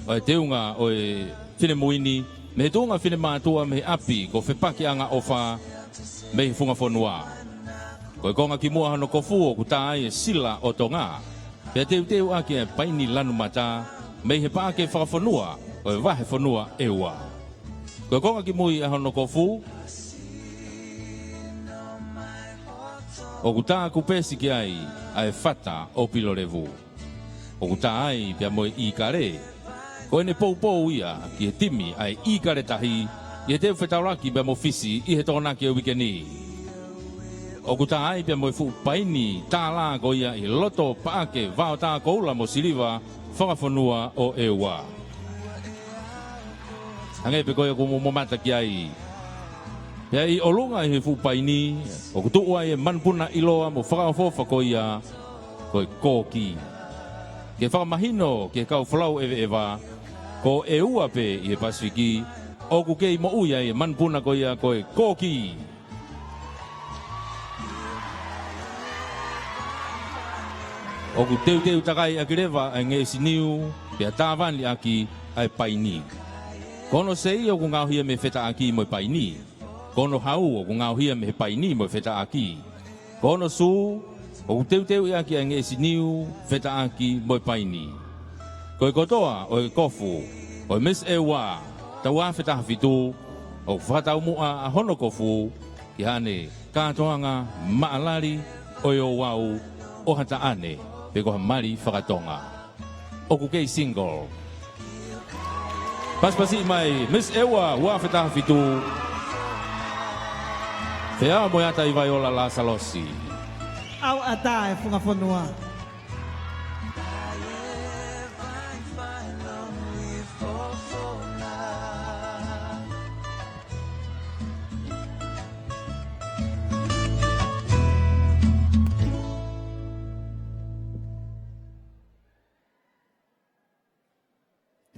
o e teunga o e whine muini me he tuunga whine mātua me he api ko whepaki anga ofa me he whunga whonua. Ko e konga ki mua hano kofu o kuta ai e sila o tonga. Pea teu aki e paini lanu mata me he paake whakawhanua o e wahe whanua ewa. Ko e konga ki mui a hano kofu o kuta kupesi ki ai a e whata o pilo revu. O kuta ai pia moe i kare. Ko ene pou ia ki he timi ai i kare tahi i he teu whetauraki pia mo fisi i he tonaki e wikeni. O kuta ai pia moe fu paini tā la ko ia i loto paake vao tā koula mo siliva whakawhanua o ewa. Hange pe koe kumu momata ki ai. Pea i olunga i he fu paini o kutua e manpuna iloa mo whakafofa ko ia koe kōki. Ke whakamahino ke kau whalau ewa ko e ua pe i he Pasifiki o kukei mo uia i manpuna ko ia koe kōki. O ku teu takai a kirewa a nge siniu pia tāwani aki ai paini. Kono sei o ku ngauhia me wheta aki mo paini. Kono hau o ku ngauhia me paini mo wheta aki. Kono su o ku teu i aki a nge siniu wheta aki mo paini. Koe kotoa o e kofu o Miss Ewa taua wheta hawhitu o whatau mua a hono kofu ki hane kātoanga maalari o i o wau o hata ane. Peko hamari whakatonga. O kei single. Paspasi mai, Miss Ewa, ua whetaha whitu. Whea moiata i Viola La Salosi. Au ata e whunga whanua.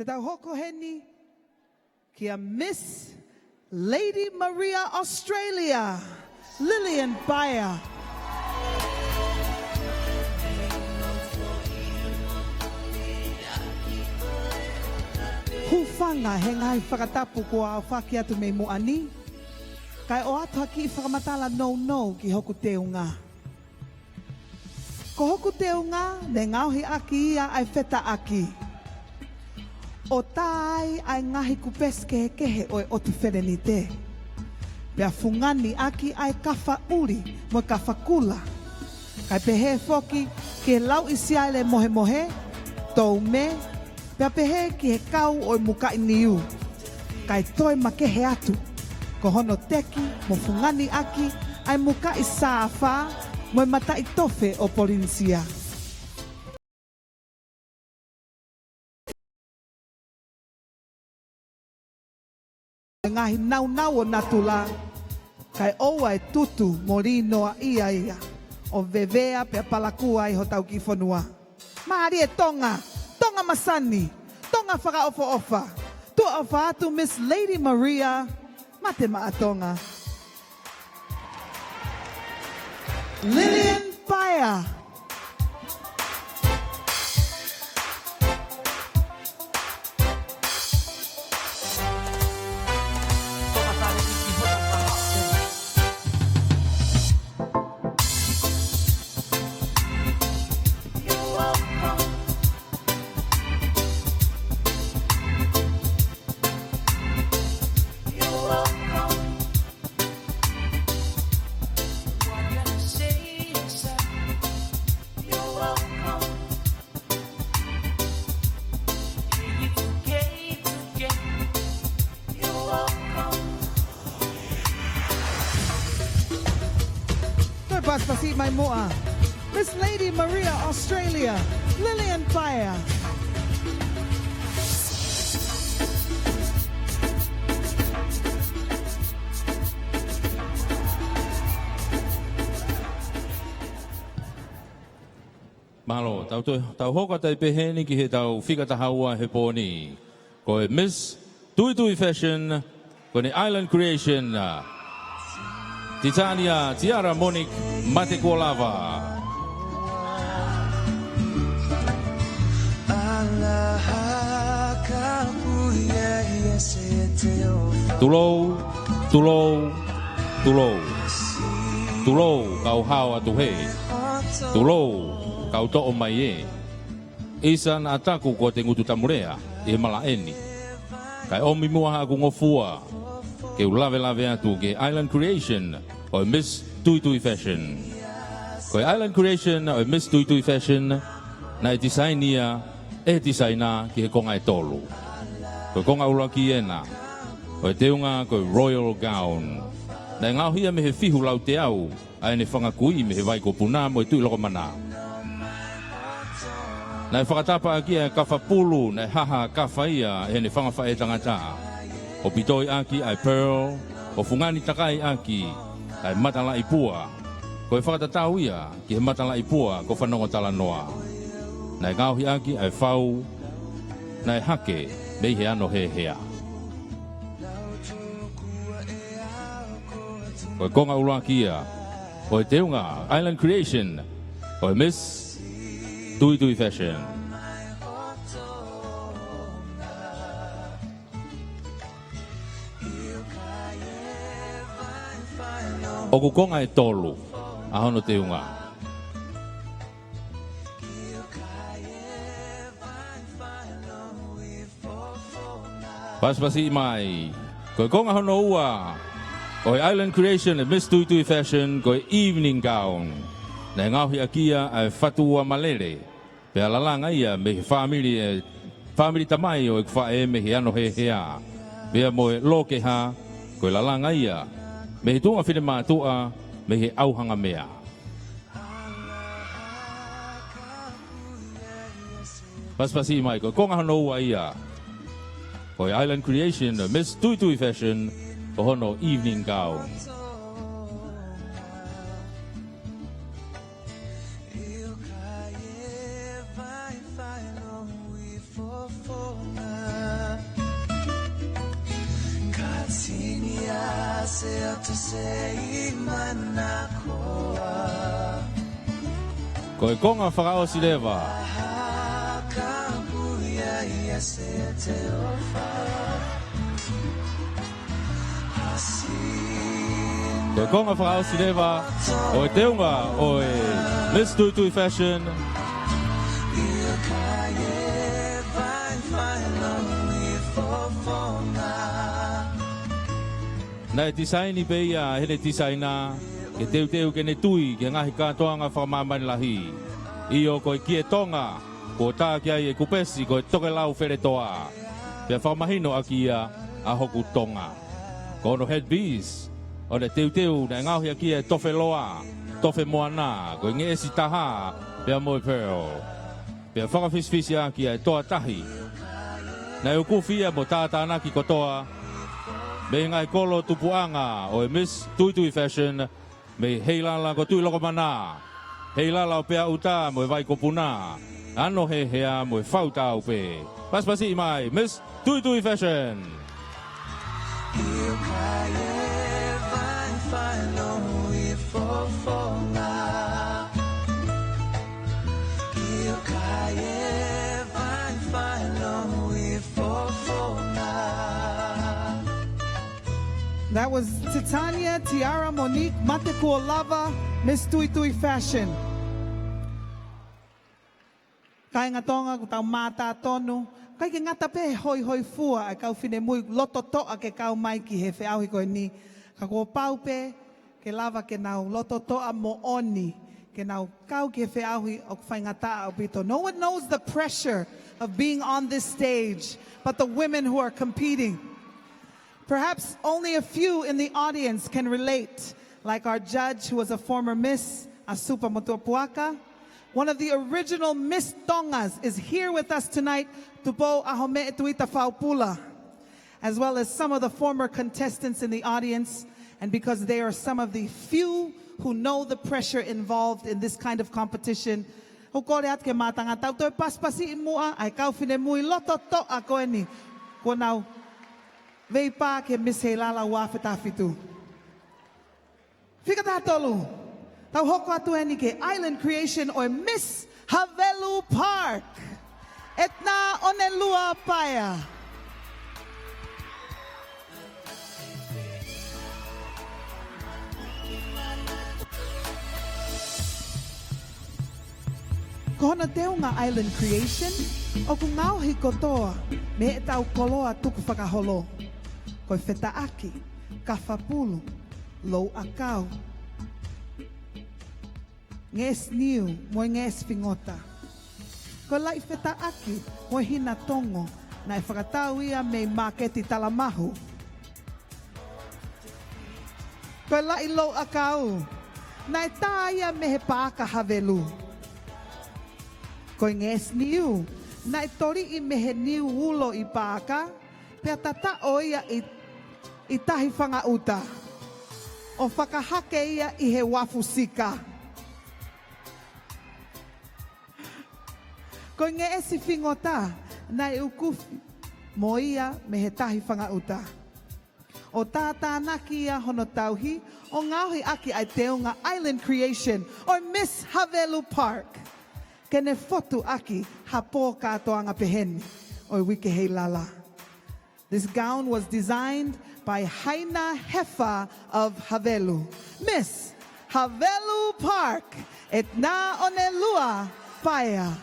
Te tau hoko heni ki a Miss Lady Maria Australia, Lillian Bayer. Hufanga he ngai whakatapu ko a whaki atu me moani. Kai o atu haki i whakamatala no ki hoku teunga. Ko hoku teunga ne ngauhi aki ia ai wheta aki. O tai ai ngahi kupeske kehe o e otu whenenite. Pea fungani aki ai kawha uri mo kawha kula. Kai pehe foki ke lau isiaile mohe mohe, tou me, pea pehe ki he kau o i muka niu. Kai toi ma kehe atu, ko hono teki mo fungani aki ai muka i sāwha mo i mata i tofe o Polinsia. Ngahi nau o natula, kai oua e tutu morinoa ia, o vevea pe palakua i hotau ki whanua. Mahari e Tonga Masani, Tonga whakaofa. Tu ofa atu Miss Lady Maria, mate maa Tonga. Lillian Bayer. Say Paspasi Mai Moa. Miss Lady Maria, Australia. Lillian Fire. Malo, tau hoka tai peheni ki he tau whika tahaua he pōni. Ko e Miss Tui Tui Fashion, ko ne Island Creation, Titania Tiara Monique Nuku'alofa. Tulou, tulou, tulou. Tulou kau hao atu he. Tulou kau to'o mai e. Isa na ataku ko te ngutu tamurea e malaeni. Kai omi mua aku ngofua. Ke ulave atu ke Island Creation o Miss Tui Tui Fashion. Ko Island Creation o Miss Tui Tui Fashion na e designia e designa ki he konga e tolu. Ko konga ulaki ena. O e teunga ko Royal Gown. Na ngauhia me he fihu lau te au, ai ne whangakui me he vai ko puna mo e tui loko mana. Na e whakatapa aki e kawhapulu, na e haha kawhaia e ne whangawha e tangata. O pitoi aki ai pearl, o fungani takai aki, ai matala i pua. Ko e whakatatau ia ki he matala i pua ko whanongo tala noa. Na e ngauhi aki ai whau, na e hake me he ano he hea. O e konga ulaki ia, o e teunga Island Creation, o e Miss Tui Tui Fashion. O ku konga e tolu, a hono teunga. Paspasi mai, ko e konga hono ua, o Island Creation e Miss Tui Tui Fashion ko evening gown. Na ngauhi akia ai fatua malere. Pe alalanga ia me family tamai o e me he ano he hea. Bea mo e loke ha ko lalanga ia. Me he tunga whine mātua me he auhanga mea. Paspasi mai ko konga hono ua ia. Ko Island Creation e Miss Tui Tui Fashion o hono evening gown. Ko e konga whakao si lewa. Ko e konga whakao si lewa, o e teunga o e Miss Tui Tui Fashion. Na e tisaini peia hele tisaina, ke teu ke ne tui ke ngahi katoanga whakamamani lahi. Io ko e kie tonga, ko tā kia e kupesi ko e toke lau where toa. Pea whakamahino aki ia a hoku tonga. Ko ono headpiece. O le teu na ngauhi aki e tofe loa, tofe moana, ko nge esi taha, pea moe pearl. Pea whakafisfisi aki e toa tahi. Na e kufia mo tātāna ki kotoa, me ngai kolo tupuanga o e Miss Tui Tui Fashion, me Heilala ko tui loko mana. Heilala o pea uta mo e vai ko puna, ano he hea mo e whauta o pe. Paspasi mai, Miss Tui Tui Fashion. That was Titania Tiara Monique Nuku'alofa, Miss Tui Tui Fashion. Kai ngā tonga ku tau mātā tonu, kai ke ngata pe hoi fua a kau whine mui loto toa ke kau mai ki he whiauhi koe ni. Ka kua pau pe ke lava ke nau loto toa mo oni, ke nau kau ki he whiauhi o whai ngata au pito. No one knows the pressure of being on this stage, but the women who are competing. Perhaps only a few in the audience can relate like our judge who was a former Miss, Asupa Motuapuaka. One of the original Miss Tongas is here with us tonight, Tupo Ahome Etuita Faupula, as well as some of the former contestants in the audience, and because they are some of the few who know the pressure involved in this kind of competition. Hukore at ke matanga tau to paspasi imua ai kau fine mui loto to ako ni ko nau veipa ke Miss Heilala wa fetafitu. Fika tolu. Tau hoko atu eni ke Island Creation or Miss Havelu Park. Etna onelua paya. Kona teo nga Island Creation, o kung ngau hikotoa, me e tau koloa tuku whakaholo. Koe whetaaki, ka whapulu, lou akau. Nges niu, moi nges fingota. Ko lai whetaaki, moi hina tongo, na e whakatau ia mei maketi talamahu. Ko lai lou akau, na e tā ia me he paaka havelu. Ko nges niu, na e tori I mehe niu ulo I pāka, pia tata o ia I tahi whanga uta. O whakahake ia I he wafu sika. Ko ngesi fingota, na e ukufi, mo ia me he tahi whanga uta. O tātā naki ia hono tauhi, o ngauhi aki ai teunga Island Creation, or Miss Havelu Park. Kene fotu aki hapo katoanga peheni o wike Heilala. This gown was designed by Haina Hefa of Havelu. Miss Havelu Park, etna onelua paya.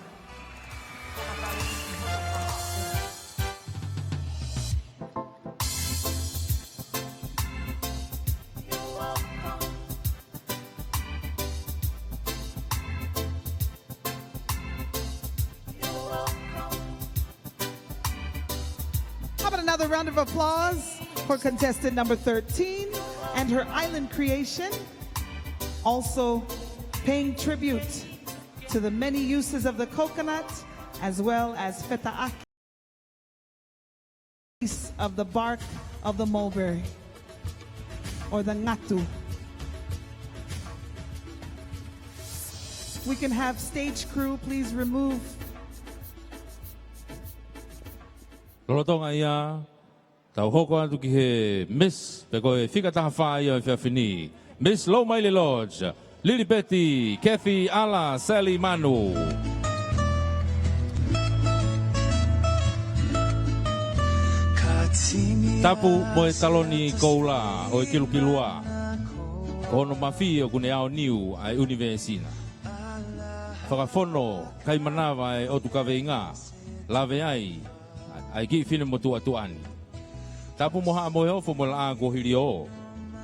Another round of applause for contestant number 13 and her Island Creation, also paying tribute to the many uses of the coconut as well as fetaaki of the bark of the mulberry or the ngatu. We can have stage crew please remove. Lolotonga ia, tau hoko atu ki he Miss, pe koe whika taha whaia e whiawhini. Miss Moimoi Lodge, Lili Betty, Kathy Ala, Sally Manu. Tapu mo e taloni koula o e kilukilua. Kono mawhi o kune ao niu ai universina. Whakafono kai manawa e otu kawe inga, lawe ai, ai ki fine mo tu atuani. Tapu mo haa mo e ofo mo la a gohiri o,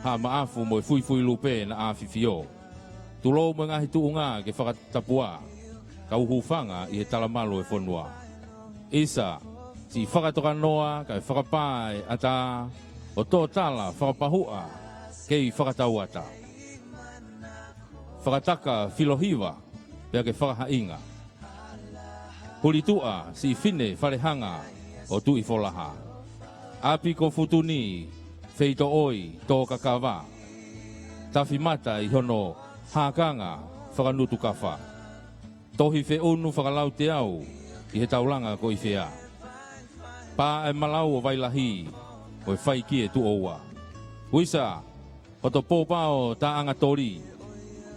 haa maafu mo e fui lupe na a fifio. Tulo mo ngahi tuunga ke whakatapua, ka uhufanga I he talamalo e whonua. Isa, si whakatoka noa kai whakapai ata o tō tala whakapahua kei whakatauata. Whakataka filohiwa pia ke whakahainga. Huritua si fine wharehanga o tui wholaha. Api ko futuni feito oi tō kakawa. Tafi mata I hono hākanga whakanutu kawha. Tohi whe unu whakalau te au I he taulanga ko I whea. Pā e malau o wailahi o e whaiki e tu oua. Uisa, o to pōpao tā angatori,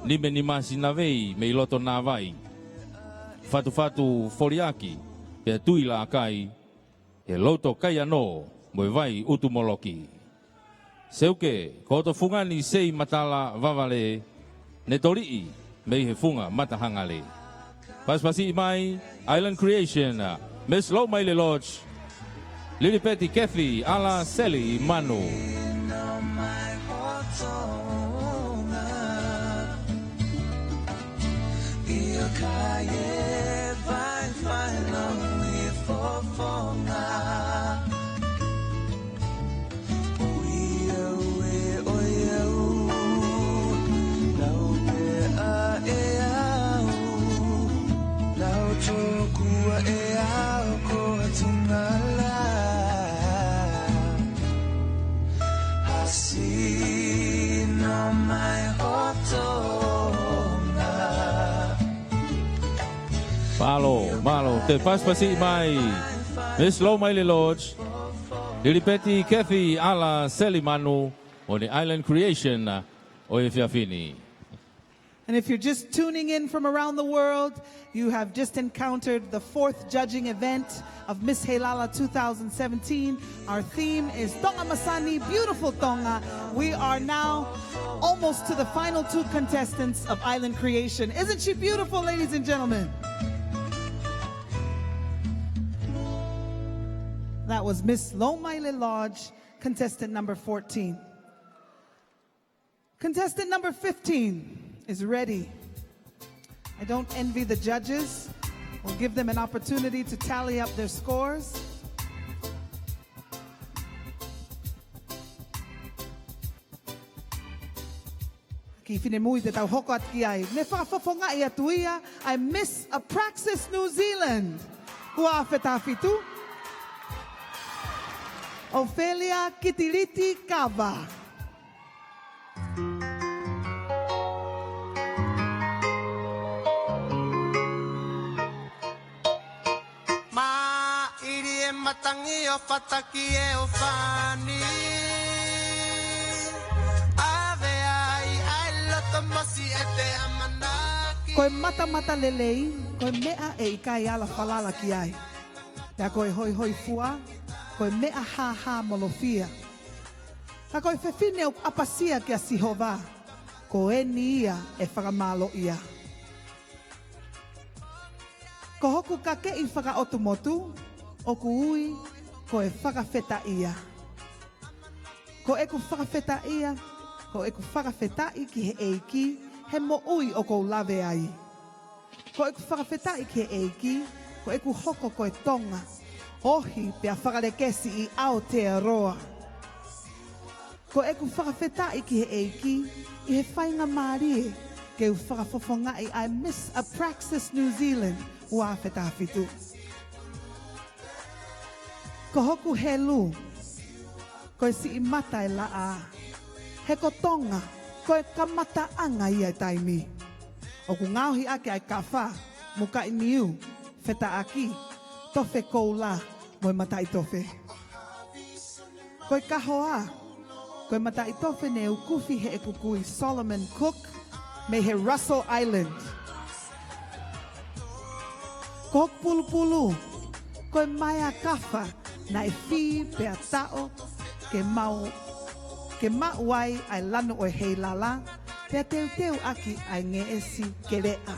nime ni masi na vei me I loto nā vai. Fatu foriaki, pia tui la akai, e loto kai anō mo e vai utu moloki. Seuke, ko to fungani sei matala vavale, ne torii me he funga matahangale. Paspasi mai, Island Creation, Miss Moimoi Lodge, Lili Petty Kathy Ala Sally Manu. Te paspasi mai. Miss Moimoi Lodge. Lilipeti Kefi ala Selimanu on the Island Creation o Fiafini. And if you're just tuning in from around the world, you have just encountered the 4th judging event of Miss Heilala 2017. Our theme is Tonga Masani, beautiful Tonga. We are now almost to the final 2 contestants of Island Creation. Isn't she beautiful, ladies and gentlemen? That was Miss Moimoi Lodge, contestant number 14. Contestant number 15 is ready. I don't envy the judges. We'll give them an opportunity to tally up their scores. I miss a Praxis New Zealand. Huafetafitu. Ophelia Kitiriti Kava. Matangi o fataki e o fani ave ai loto masi e te amanaki koe mata lelei koe mea e ikai ala falala ki ai pea koe hoi fua koe mea ha molofia ka koe fefine o apasia ki a Sihova koe ni ia e whakamalo ia ko hoku kake i whakaotumotu o ku ui ko e whakawheta ia. Ko e ku whakawheta ia, ko e ku whakawheta i ki he eiki, he mo ui o kou lawe ai. Ko e ku whakawheta i ki he eiki, ko e ku hoko ko e tonga, ohi pia whakarekesi i Aotearoa. Ko e ku whakawheta i ki he eiki, i he whainga marie, ke u whakafofonga I miss a Praxis New Zealand, ua whetawhitu. Ko hoku he lu, ko e si I mata e la a. He ko tonga, ko e kamata anga ia taimi. O ku ngauhi ake ai ka wha, muka I miu, wheta aki, tofe kou la, mo e mata I tofe. Ko e kahoa, ko e mata I tofe ne ukufi he e kukui Solomon Cook, me he Russell Island. Ko hoku pulu, ko e maya kafa, na e fi pe a tao ke mauai ai lano o Heilala pe a teu aki ai nge esi ke rea.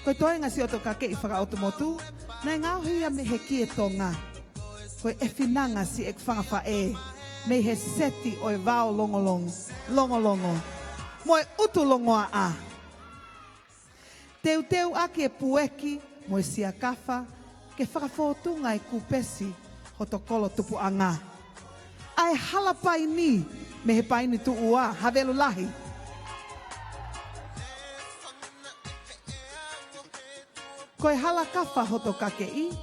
Koe toi ngasi oto kake I whakaotomotu na ngauhi a me he ki e tonga. Koe e finanga si e kwhangawha e me he seti o e vao longolongo. Mo e utu longoa a. Teu aki e pueki mo e siakafa ke whakawhotunga I kupesi hotokolo tupu anga. Ai hala paini me he paini tu ua havelu lahi. Koe hala kafa hotokake I,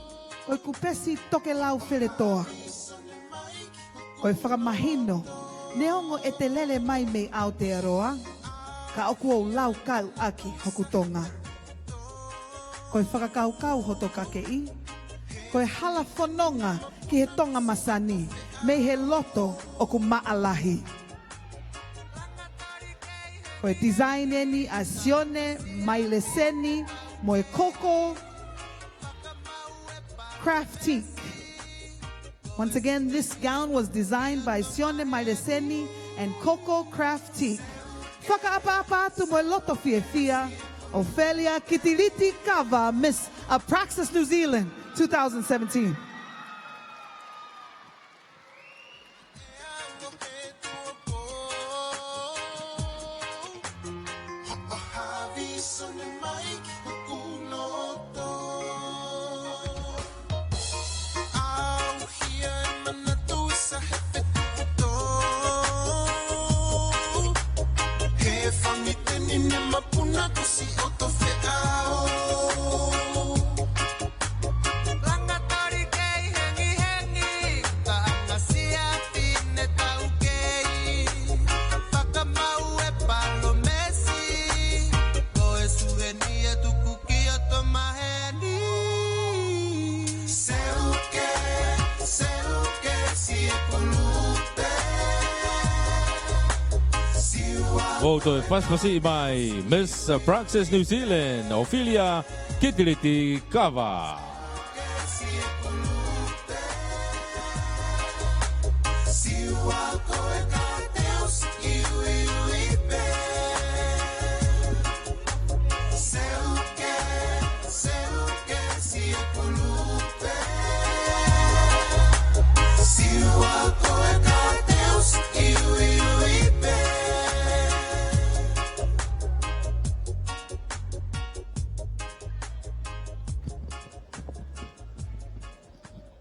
koe kupesi toke lau wheretoa. Koe whakamahino, neongo e te lele mai me Aotearoa, ka oku o lau kau aki hokutonga. Koe whakakaukau hotokake I, koe hala whanonga ki he Tonga Masani, me he loto o ku maalahi. Koe design eni a Sione Maileseni, mo e Koko Craftique. Once again, this gown was designed by Sione Maileseni and Koko Craftique. Whakaapa atu mo e loto fia, Ophelia Kitiriti Kava, Miss Praxis New Zealand 2017. Langa tarike Voto paspasi mai Miss Praxis New Zealand, Ophelia Kitiliti Kava.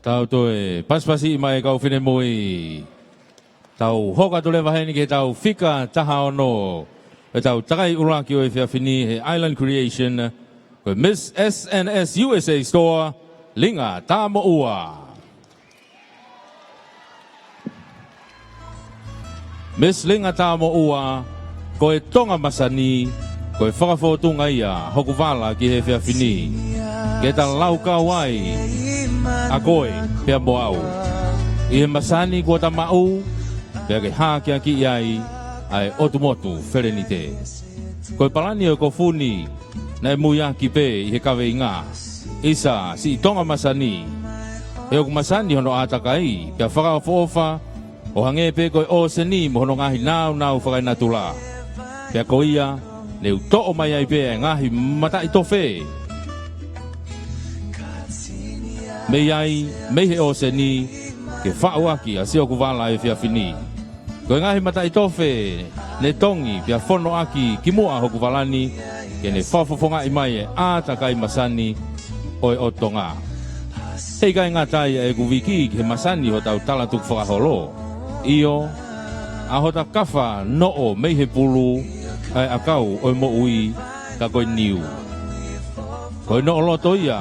Tau toe paspasi mai kau fine moi. Tau hoka tole waheni ke tau fika taha ono. E tau takai uraki o e whiawhini he Island Creation. Ko Miss SNS USA Store. Linga tamo ua. Miss Linga tamo ua. Ko e Tonga Masani. Ko e whakafotunga ia. Hoku wala ki he whiawhini. Ke ta lau kawai. A koe, pia moau. I he masani kua ta mau, pia ke hākia ki iai, ai otumotu wherenite. Koe palani o ko funi, nai muia ki pe i he kawe inga. Isa, si Tonga Masani. He oku masani hono atakai, pia whakaofa, o hange pe koe o seni mo hono ngahi nau whakai natula. Pia ko ia, neu to'o mai ai pe ngahi mata i tofe. Mei ai, mei he o se ni, ke whaawaki a seo kuwala e whiawhini. Koe ngahi mata i tofe, ne tongi, pia whono aki ki mua hoku walani, ke ne whawhawhonga i mai e ātakai masani oi o tonga. Hei kai ngatai e kuwiki ke masani ho tau talatuk whakaholo. Io, a hota kafa noo mei he pulu, ai akau oi mo ui, ka koe niu. Koe noo loto ia,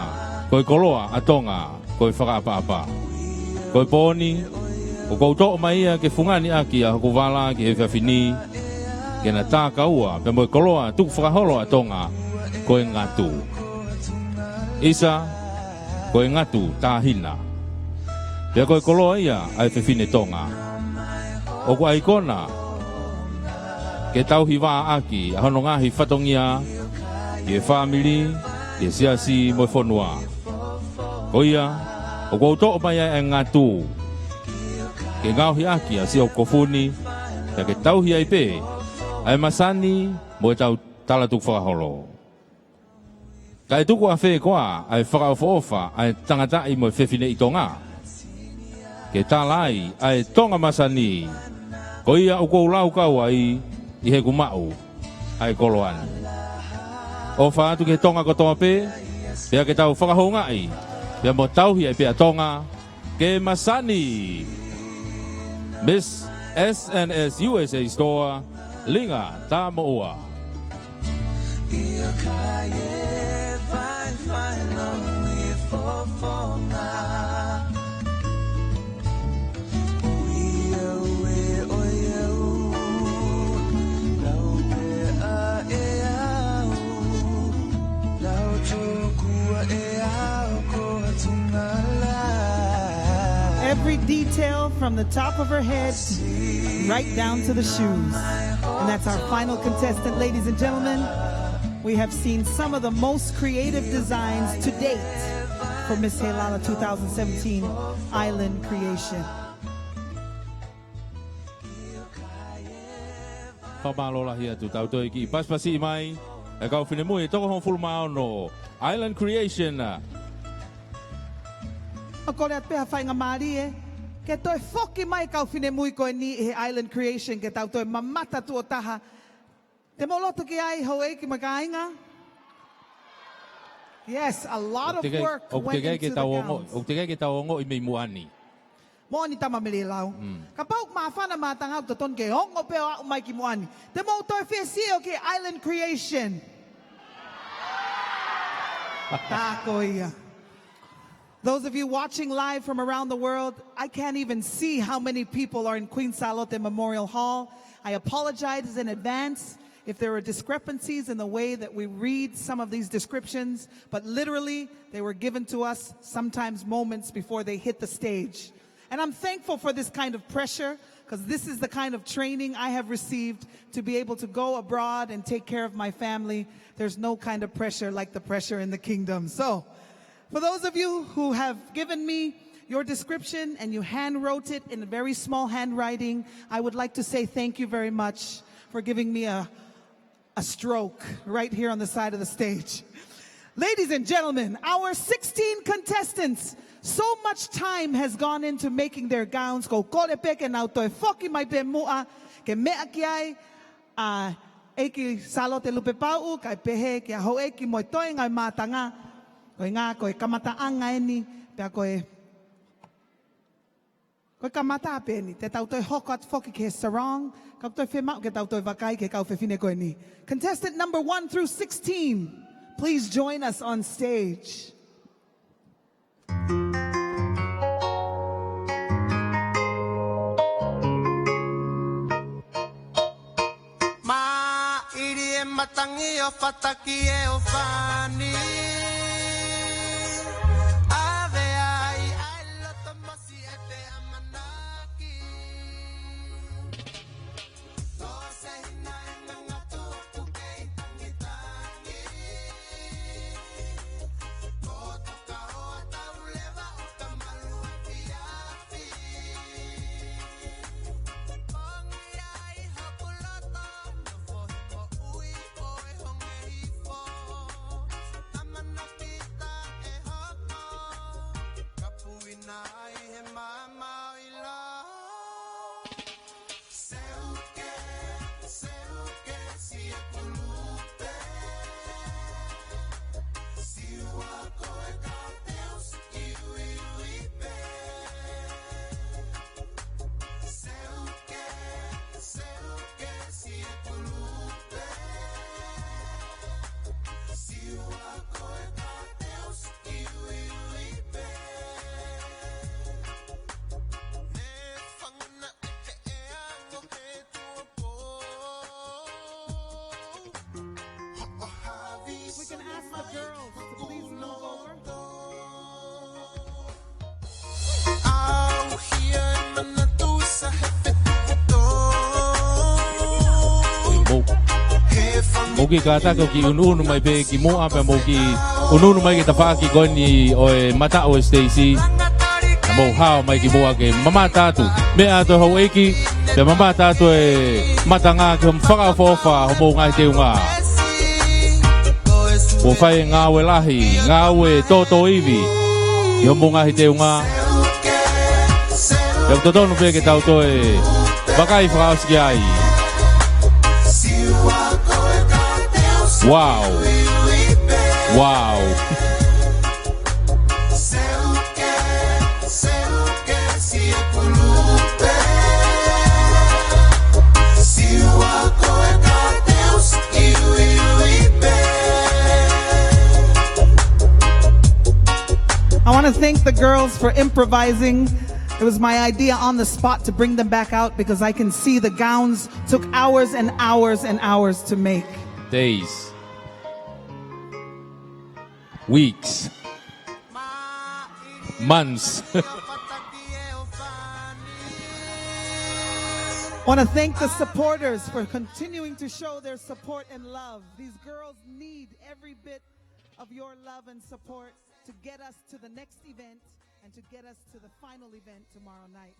koe koloa a tonga, koe whakaapa-apa. Koe pōni, o kouto'o mai ia ke fungani aki a hoku wala ki he whiawhini, ke na tā kaua, pe moe koloa tuku whakaholo a tonga, koe ngatu. Isa, koe ngatu tā hina. Pea koe koloa ia ai whiwhine tonga. O ko aikona, ke tauhi wā aki a hono ngahi whatongia, ki he whamili, ki he siasi moe whonua. Ko ia, o kouto'o mai ai ngatu, ke ngauhi aki a si o kofuni, ya ke tauhi ai pe, ai masani mo e tau talatuk whakaholo. Ka e tuku a whee koa, ai whakaofa ai tangatai mo e whiwhine i tonga. Ke tālai ai Tonga Masani, ko ia o kou lau kau ai i he kumau, ai koloani. O whaatu ke tonga kotoa pe, pia ke tau whakahongai, pia mo tauhi ai pia tonga, ke Masani. Miss SNS USA Store, Linga Tamoa. Every detail from the top of her head right down to the shoes. And that's our final contestant, ladies and gentlemen. We have seen some of the most creative designs to date for Miss Heilala 2017 Island Creation. Whamalola hia tu tau toi ki paspasi mai, e kau whine mui toko hon fulmao no Island Creation. O kore at peha whainga maari e, ke toi whoki mai kau whine mui koe ni he Island Creation, ke tau toi mamata tu o taha. Te moloto ki ai hau e ki makainga? Yes, a lot of work went into the gowns. O te kai ke tau ongo i mei muani. Mo ni tama mele lau. Ka pau mawhana matangau to ton ke hongo peo au mai ki moani. Te mo toi whia sio ke Island Creation. Tako ia. Those of you watching live from around the world, I can't even see how many people are in Queen Salote Memorial Hall. I apologize in advance if there are discrepancies in the way that we read some of these descriptions, but literally they were given to us sometimes moments before they hit the stage. And I'm thankful for this kind of pressure because this is the kind of training I have received to be able to go abroad and take care of my family. There's no kind of pressure like the pressure in the kingdom. So, for those of you who have given me your description and you hand wrote it in a very small handwriting, I would like to say thank you very much for giving me a stroke right here on the side of the stage. Ladies and gentlemen, our 16 contestants, so much time has gone into making their gowns. Ko kore peke nau toi foki mai pe mua ke mea ki ai eki Salote lupe pau kai pehe ki ho eki moi toi ngai matanga ko nga ko kamata anga eni pe ko kamata pe ni te tau toi hokot foki ke Sarong ka toi fe mau ke tau toi vakai ke kau fe fine ko ni. Contestant number 1 through 16, please join us on stage. Matangi o fataki e o fani ave ai loto masi e te amanaki to se hina e ngatu pukei tangi ko toka o tauleva o tamalu afi ongi ai hapuloto Moki ka tako ki unu mai pe ki mo apa moki unu mai ki tafaki koni o mata o Stacy mo how mai ki mo ke mama tatu me ato ho eki pe mama tatu e matanga ki mfaka fofa ho mo ngai te nga o fai nga we lahi nga we toto ivi yo mo ngai te nga yo toto no pe ke tau to e bakai fraus ki ai. Wow. Wow. I want to thank the girls for improvising. It was my idea on the spot to bring them back out because I can see the gowns took hours and hours and hours to make. Days. Weeks. Months. I want to thank the supporters for continuing to show their support and love. These girls need every bit of your love and support to get us to the next event and to get us to the final event tomorrow night.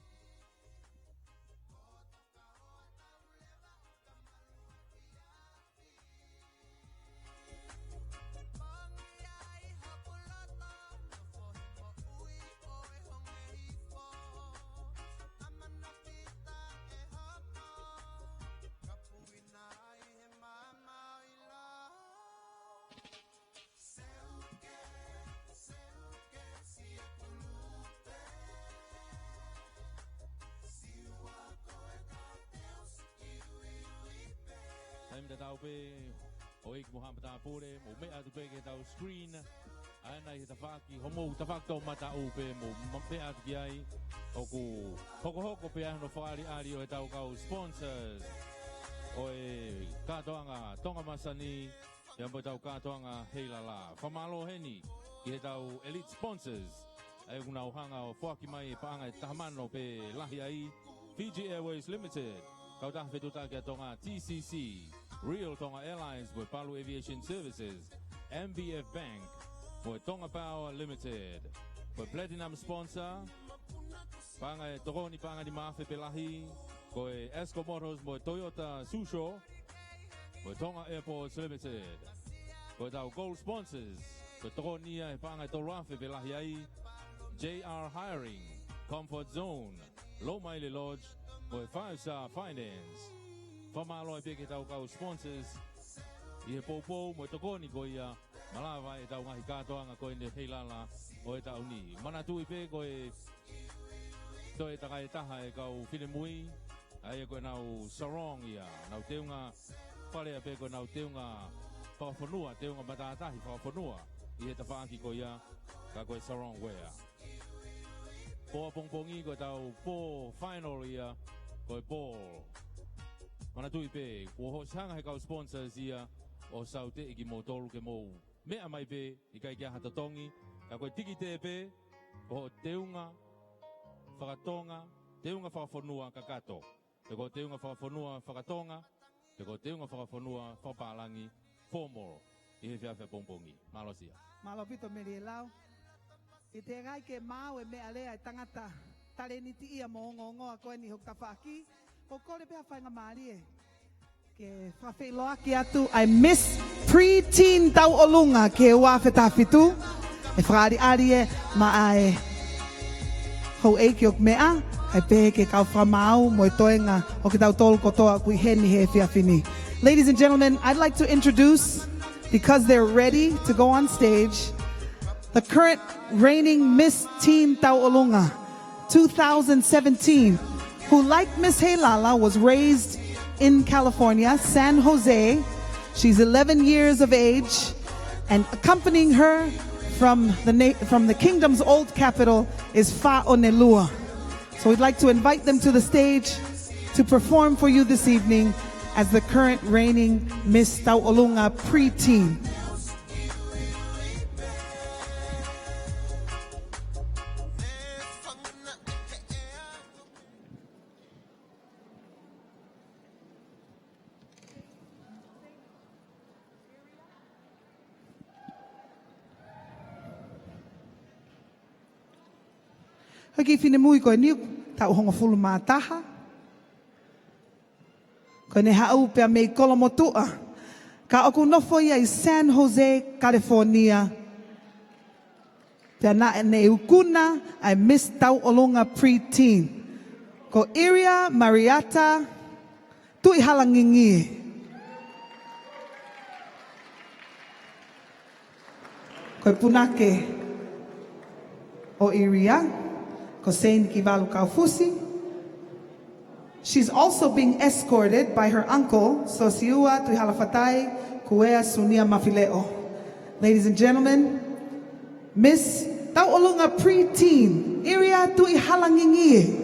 Tau pe o ik Muhammad apure mo me atu pe ke tau screen ana i tafaki homo tafakto mata u pe mo pe atu ai o ku hoko pe ano fari ari o tau kau sponsors o e katoanga Tonga Masani ya mo tau katoanga Heilala famalo heni ki tau elite sponsors ai kuna uhanga o foki mai paanga tahamano pe lahi ai Fiji Airways Limited, Kauta Fetutake Tonga TCC, Real Tonga Airlines with Palu Aviation Services, MBF Bank, with Tonga Power Limited, with Platinum Sponsor, Panga Toroni Panga di Mafe Pelahi, with Esco Motors, with Toyota Susho, with Tonga Airports Limited, with our gold sponsors, with Toronia Panga Torafe Pelahi, JR Hiring, Comfort Zone, Low Mile Lodge, with 5-Star Finance. Famalo Big Tau sponsors, Ye Popo, Motokoni Goya, Malava, Tau Hikato, going to Heilala, or Tauni. Manatu Ipe, Goe, Toe Takaitaha, go Filimui, I go now Sarong, now Teunga, Fale Bego, now Teunga, Fafonua, Teunga Batatahi, Fafonua, Ye Tafaki Goya, Kago Sarong, where. Po Pongpongi go tau po final ia go ball. Mana tui pe ko ho sanga he kau sponsors ia o Salote i mo tolu ke mo me mai pe i kai kia hatatongi ka ko tiki te pe o teunga whakatonga teunga whakafonua kakato te ko teunga whakafonua whakatonga te ko teunga whakafonua whapalangi formal i he whiawhia Pongpongi. Malosia. Malopito Merielau. I te gai ke mau e mea lea e tangata tale ni ti ia mo ngongoa koe ni hok tawhaki o kore pia whainga maari e ke whawhiloa ki atu I miss pre-teen tau olunga ke ua whetawhitu e whakari ari e ma ai hou eiki ok mea ai pe ke kau whamau mo e toenga o ke tau tolu kotoa kui heni he whiawhini. Ladies and gentlemen, I'd like to introduce, because they're ready to go on stage, the current reigning Miss Teen Tau'olunga 2017, who like Miss Heilala was raised in California, San Jose. She's 11 years of age, and accompanying her from the kingdom's old capital is Fa'onelua. So we'd like to invite them to the stage to perform for you this evening as the current reigning Miss Tau'olunga pre-teen. Haki whine mui koe niu, tau honga fulu mātaha. Koe ne hau pia mei kolomotua. Ka oku nofo ia I San Jose, California. Pia na ne ukuna ai Miss Tau'olunga pre-teen. Ko Iria Mariata tui halangingi. Koe punake o Iria. She's also being escorted by her uncle, Sosiua Tuhalafatai Kuea Sunia Mafileo. Ladies and gentlemen, Miss Tau'olunga pre-teen, Iria Tui Halangingi.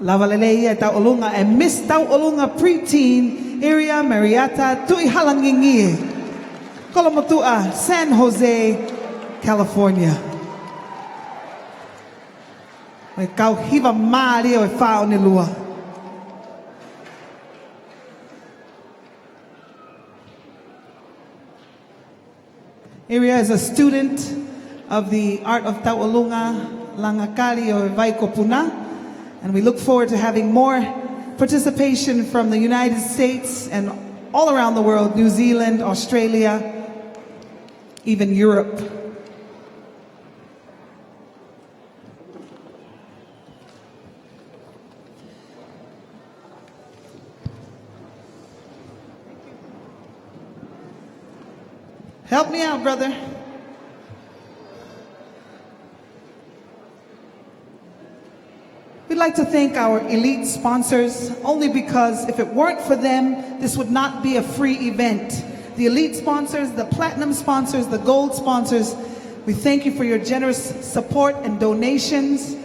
Lavaleleia Tau'olunga and Miss Tau'olunga Preteen Area Marietta Tui Halangingi Kolomotua, San Jose, California. Mai kau hiva mari o whao ni lua. Area is a student of the art of Tau'olunga, Langakari o Vaikopuna, and we look forward to having more participation from the United States and all around the world, New Zealand, Australia, even Europe. Help me out, brother. We'd like to thank our elite sponsors, only because if it weren't for them, this would not be a free event. The elite sponsors, the platinum sponsors, the gold sponsors, we thank you for your generous support and donations,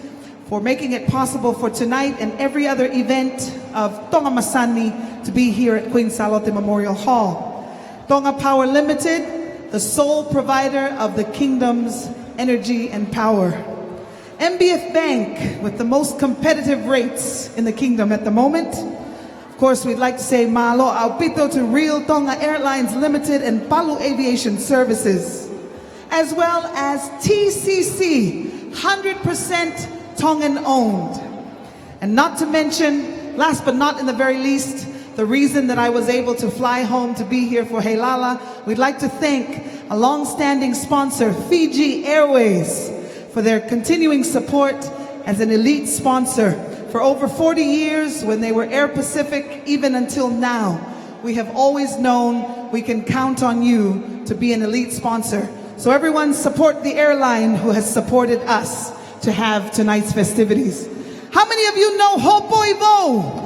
for making it possible for tonight and every other event of Tonga Masani to be here at Queen Salote Memorial Hall. Tonga Power Limited, the sole provider of the kingdom's energy and power. MBF Bank, with the most competitive rates in the kingdom at the moment. Of course, we'd like to say mahalo aupito to Real Tonga Airlines Limited and Palu Aviation Services, as well as TCC, 100% Tongan owned. And not to mention, last but not in the very least, the reason that I was able to fly home to be here for Heilala, we'd like to thank a long-standing sponsor, Fiji Airways, for their continuing support as an elite sponsor. For over 40 years, when they were Air Pacific, even until now, we have always known we can count on you to be an elite sponsor. So everyone support the airline who has supported us to have tonight's festivities. How many of you know Hopoivo?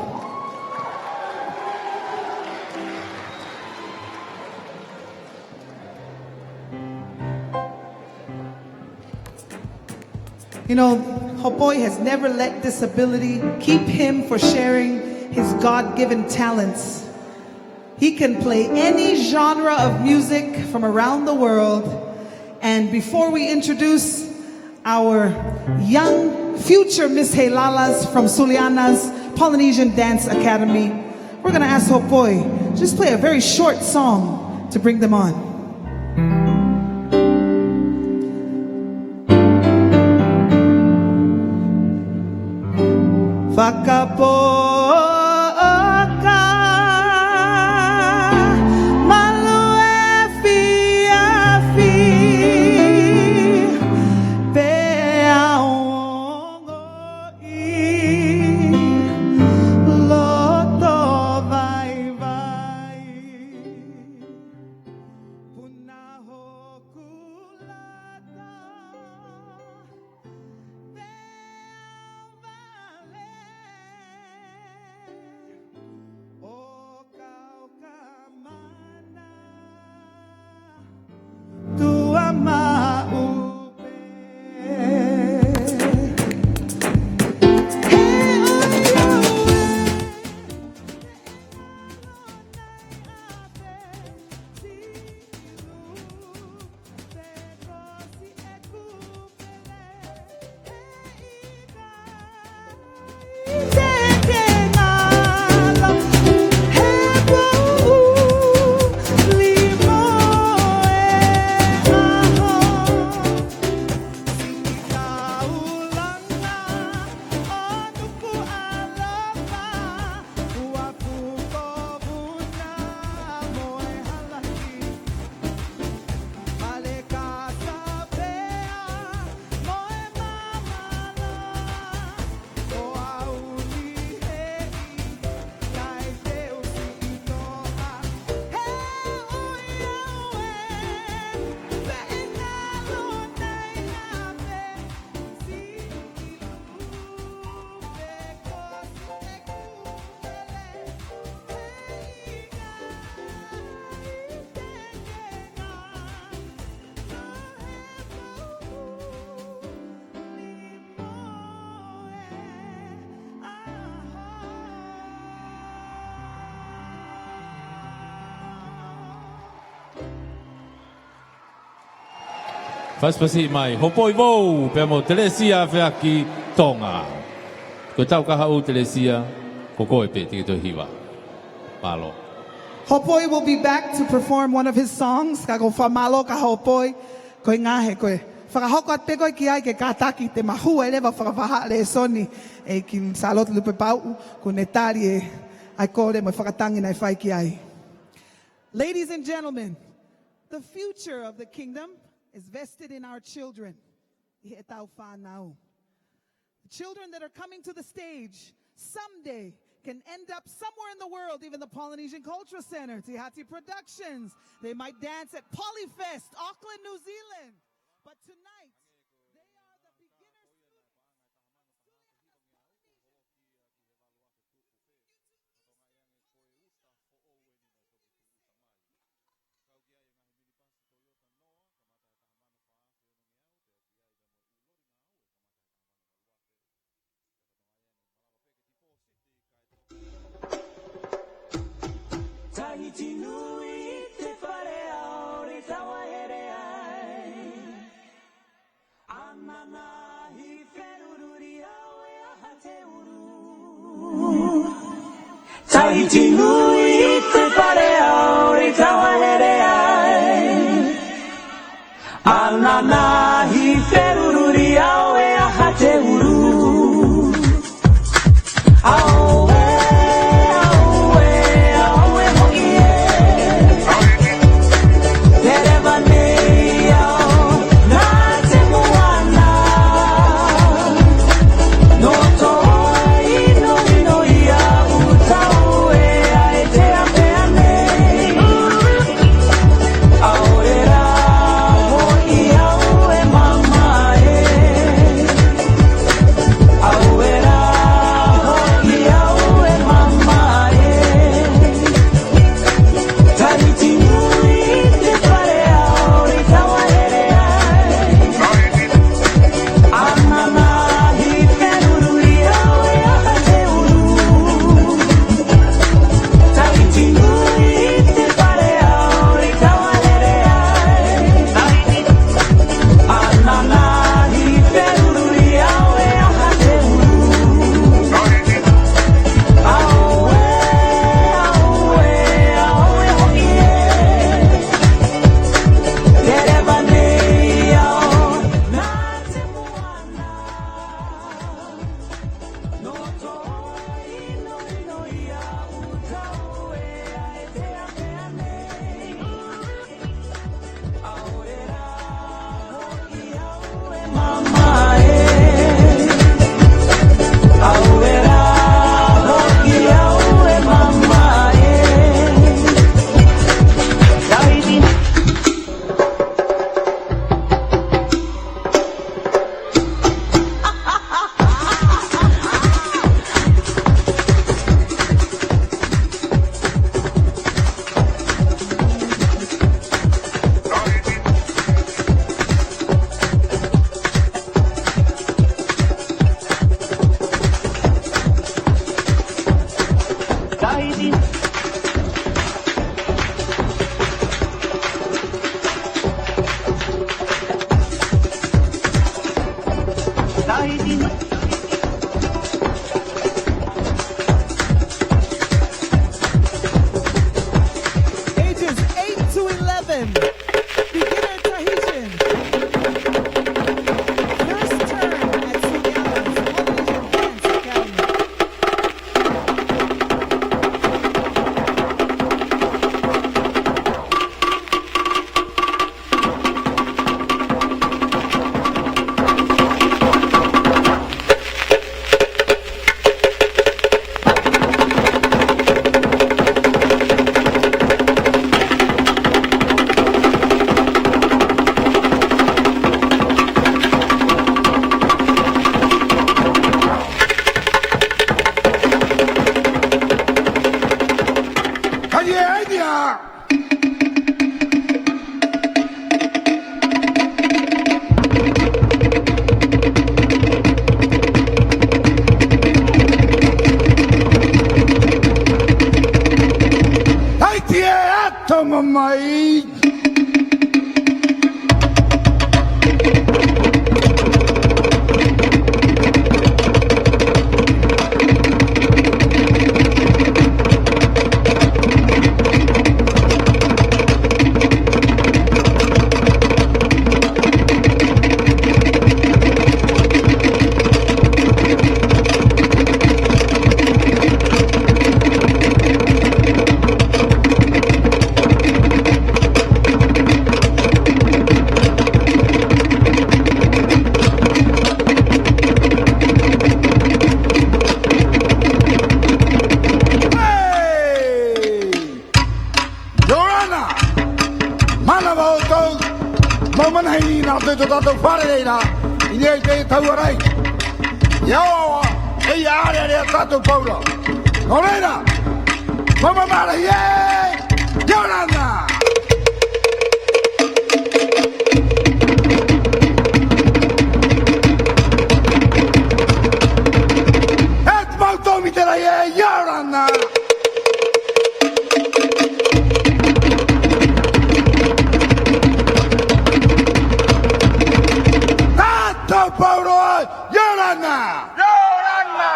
You know, Hopoi has never let disability keep him for sharing his God-given talents. He can play any genre of music from around the world. And before we introduce our young future Miss Heilalas from Suliana's Polynesian Dance Academy, we're going to ask Hopoi just play a very short song to bring them on. Whakapoka malue fiafi pea ongo I loto vai vai puna hokulata Faspasi mai, hopoi vou, pe mo telesia feaki Tonga. Ko tau ka hau telesia, ko koe pe te to hiwa. Palo. Hopoi will be back to perform one of his songs. Ka ko whamalo ka hopoi, koe ngahe koe. Whakahoko at te koe ki ai ke kātaki te mahua e lewa whakawaha le soni e ki Salote lupe pau, ko netari e ai kore mo whakatangi nei whai ki ai. Ladies and gentlemen, the future of the kingdom is vested in our children. The children that are coming to the stage someday can end up somewhere in the world, even the Polynesian Cultural Center, Tihati Productions. They might dance at Polyfest, Auckland, New Zealand. But tonight, they are the beginner students. Tahiti nui te whare au re tawa here ai. Anana hi wherururi au e aha te uru. Tahiti nui te whare au re tawa here ai. Anana hi wherururi au e aha te uru. Au Maman hai na te tato whare na. Ine te tauarai. Iawa, ei are re tato Paula. Noreira. Mama mara ye. Yorana. Et mauto mitera ye Yorana. Tato Paula, Yorana. Yorana.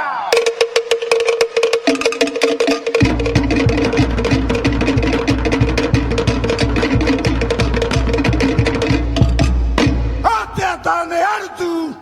Tane Artu.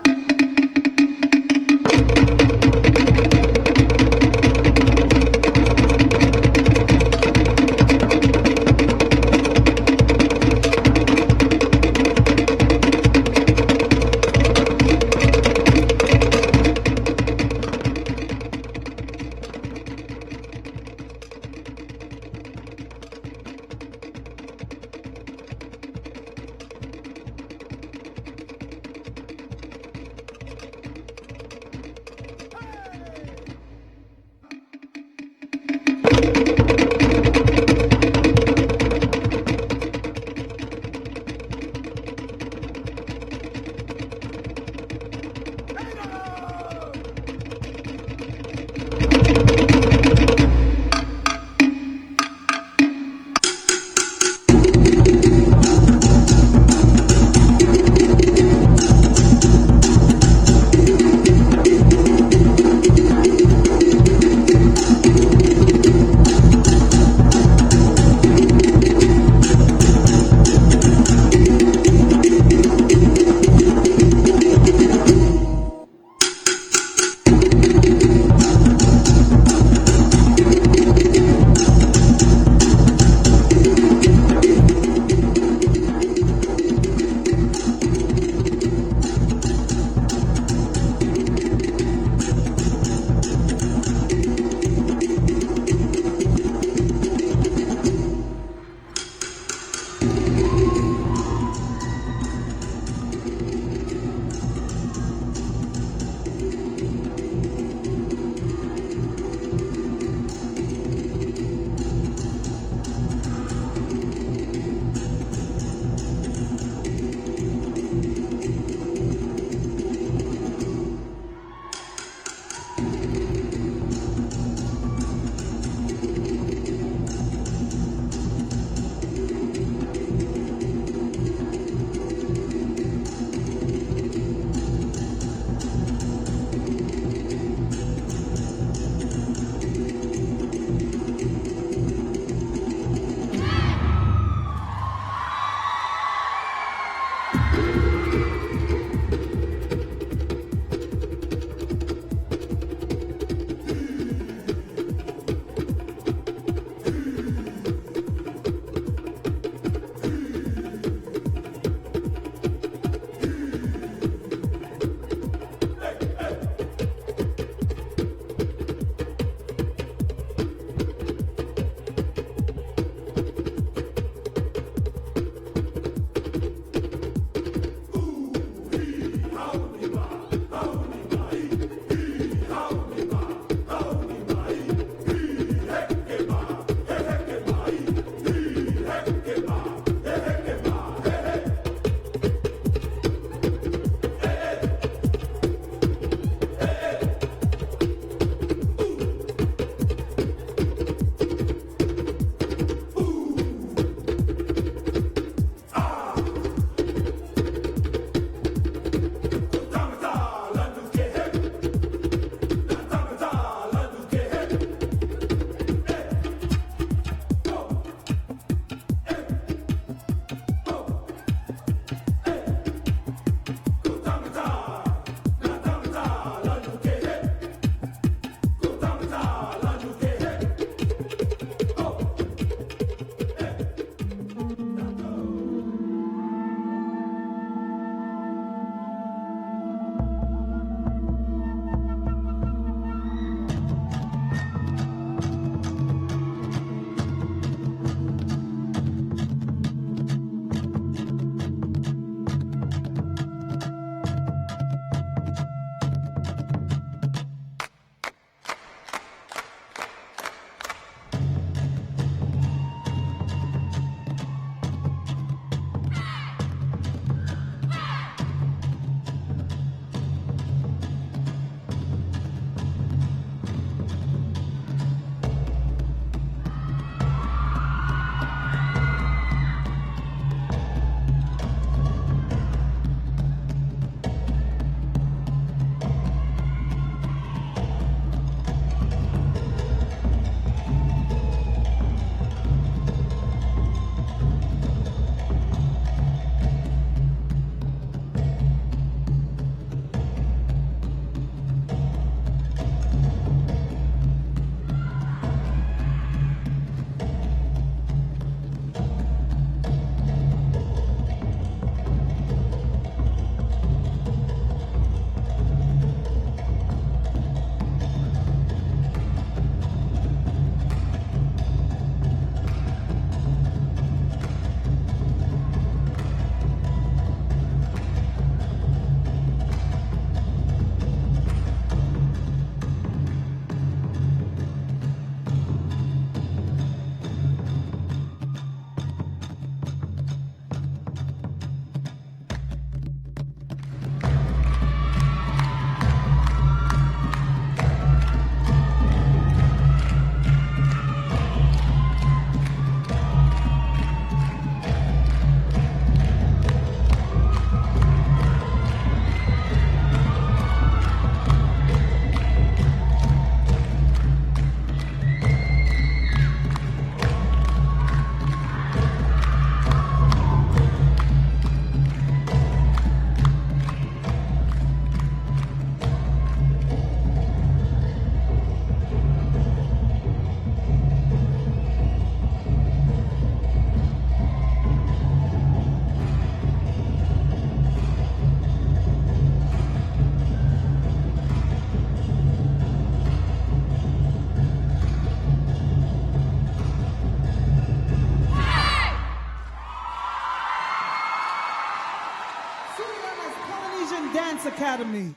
Academy.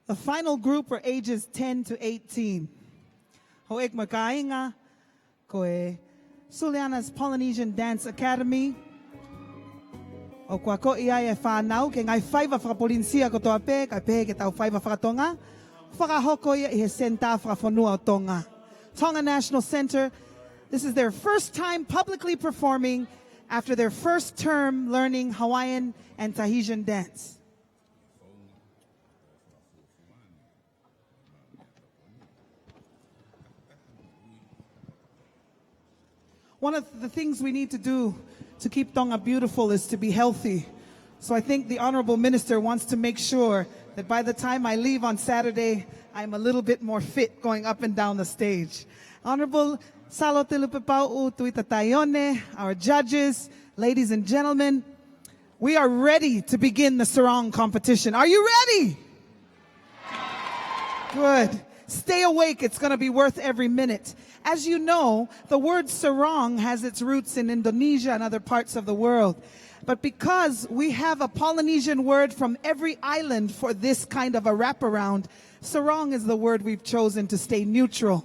The final group are ages 10 to 18. Ho'ek makainga koe Suliana's Polynesian Dance Academy. O kua ko ia e whanau ke ngai whaiva whakapolinsia ko toa pe, kai pe ke tau whaiva whakatonga. Whakahoko ia i he senta whakafonua o Tonga. Tonga National Center, this is their first time publicly performing after their first term learning Hawaiian and Tahitian dance. One of the things we need to do to keep Tonga beautiful is to be healthy. So I think the Honorable Minister wants to make sure that by the time I leave on Saturday, I'm a little bit more fit going up and down the stage. Honorable Salote Lupepau Tuita Taione, our judges, ladies and gentlemen, we are ready to begin the Sarong competition. Are you ready? Good. Stay awake, it's going to be worth every minute. As you know, the word sarong has its roots in Indonesia and other parts of the world. But because we have a Polynesian word from every island for this kind of a wraparound, sarong is the word we've chosen to stay neutral.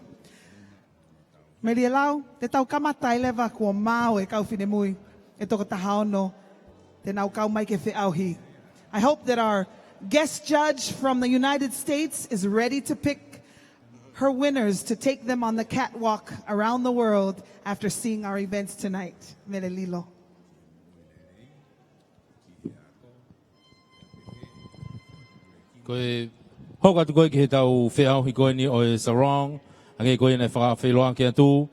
Merialau, te tau kamatai leva kua mau e kau whinemui, e toko tahaono, te nau kau mai ke whiauhi. I hope that our guest judge from the United States is ready to pick her winners to take them on the catwalk around the world after seeing our events tonight. Merelilo. Koe hoka tu koe ki he tau whiau hi koe ni o e Sarong, ange koe nei whakawhiloa ki atu,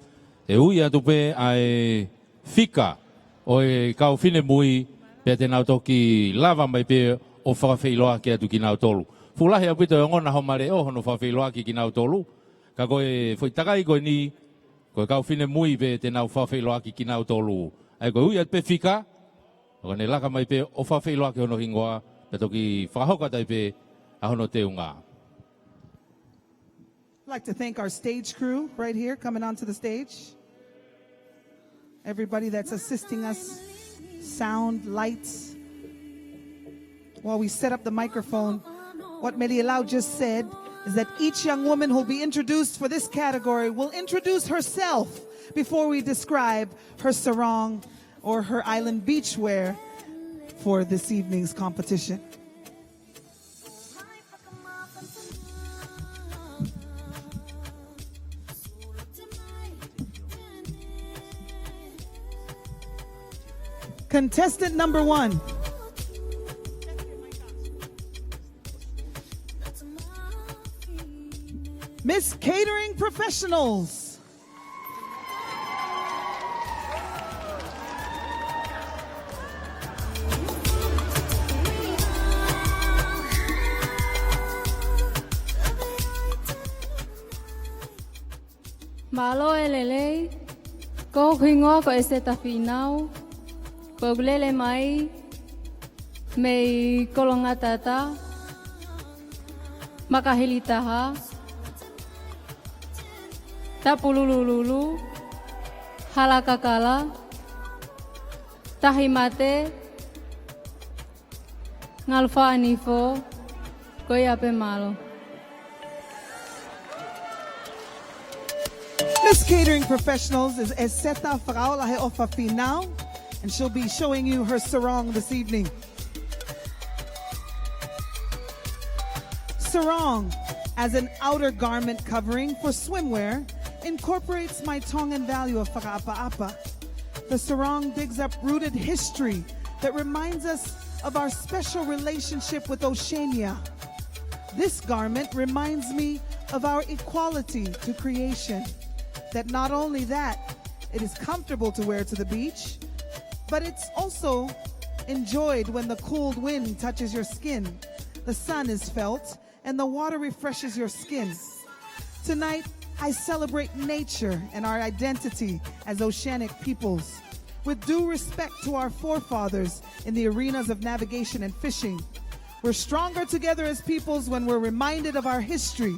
e hui atu pe ai whika o e kau whine mui pe te nau toki lava mai pe o whakawhiloa ki atu ki nau tolu. Fulahi apito e ngona homare o hono whakawhiloa ki nau tolu, ka koe whaitakai koe ni, koe kau whine mui pe te nau whawhiloa ki nau tolu. Ai koe hui atu pe whika, koe ne laka mai pe o whawhiloa ki hono hingoa, pe toki whakahoka tai pe ahono te unga. I'd like to thank our stage crew right here coming onto the stage. Everybody that's assisting us, sound, lights. While we set up the microphone, what Merialau just said is that each young woman who will be introduced for this category will introduce herself before we describe her sarong or her island beach wear for this evening's competition. Contestant number 1. Miss Catering Professionals. Malo elele, ko hingo ko eseta finau, poglele mai, mei kolongatata, makahilitaha, tapulululu, halakakala, tahimate, ngalfa anifo, koyape malo. Miss Catering Professionals is Eseta Paula Ofa Finau, and she'll be showing you her sarong this evening. Sarong, as an outer garment covering for swimwear, incorporates my Tongan value of whakaapa-apa. The sarong digs up rooted history that reminds us of our special relationship with Oceania. This garment reminds me of our equality to creation. That not only that, it is comfortable to wear to the beach, but it's also enjoyed when the cold wind touches your skin, the sun is felt, and the water refreshes your skin. Tonight, I celebrate nature and our identity as oceanic peoples. With due respect to our forefathers in the arenas of navigation and fishing, we're stronger together as peoples when we're reminded of our history.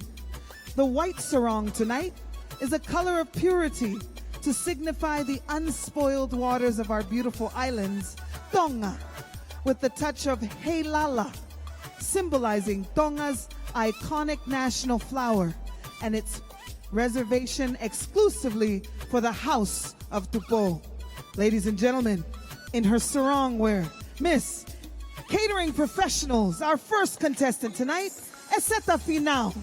The white sarong tonight is a color of purity to signify the unspoiled waters of our beautiful islands, Tonga, with the touch of Heilala, symbolizing Tonga's iconic national flower and its reservation exclusively for the House of Tupou. Ladies and gentlemen, in her sarong wear, Miss Catering Professionals, our first contestant tonight, Eseta Finau.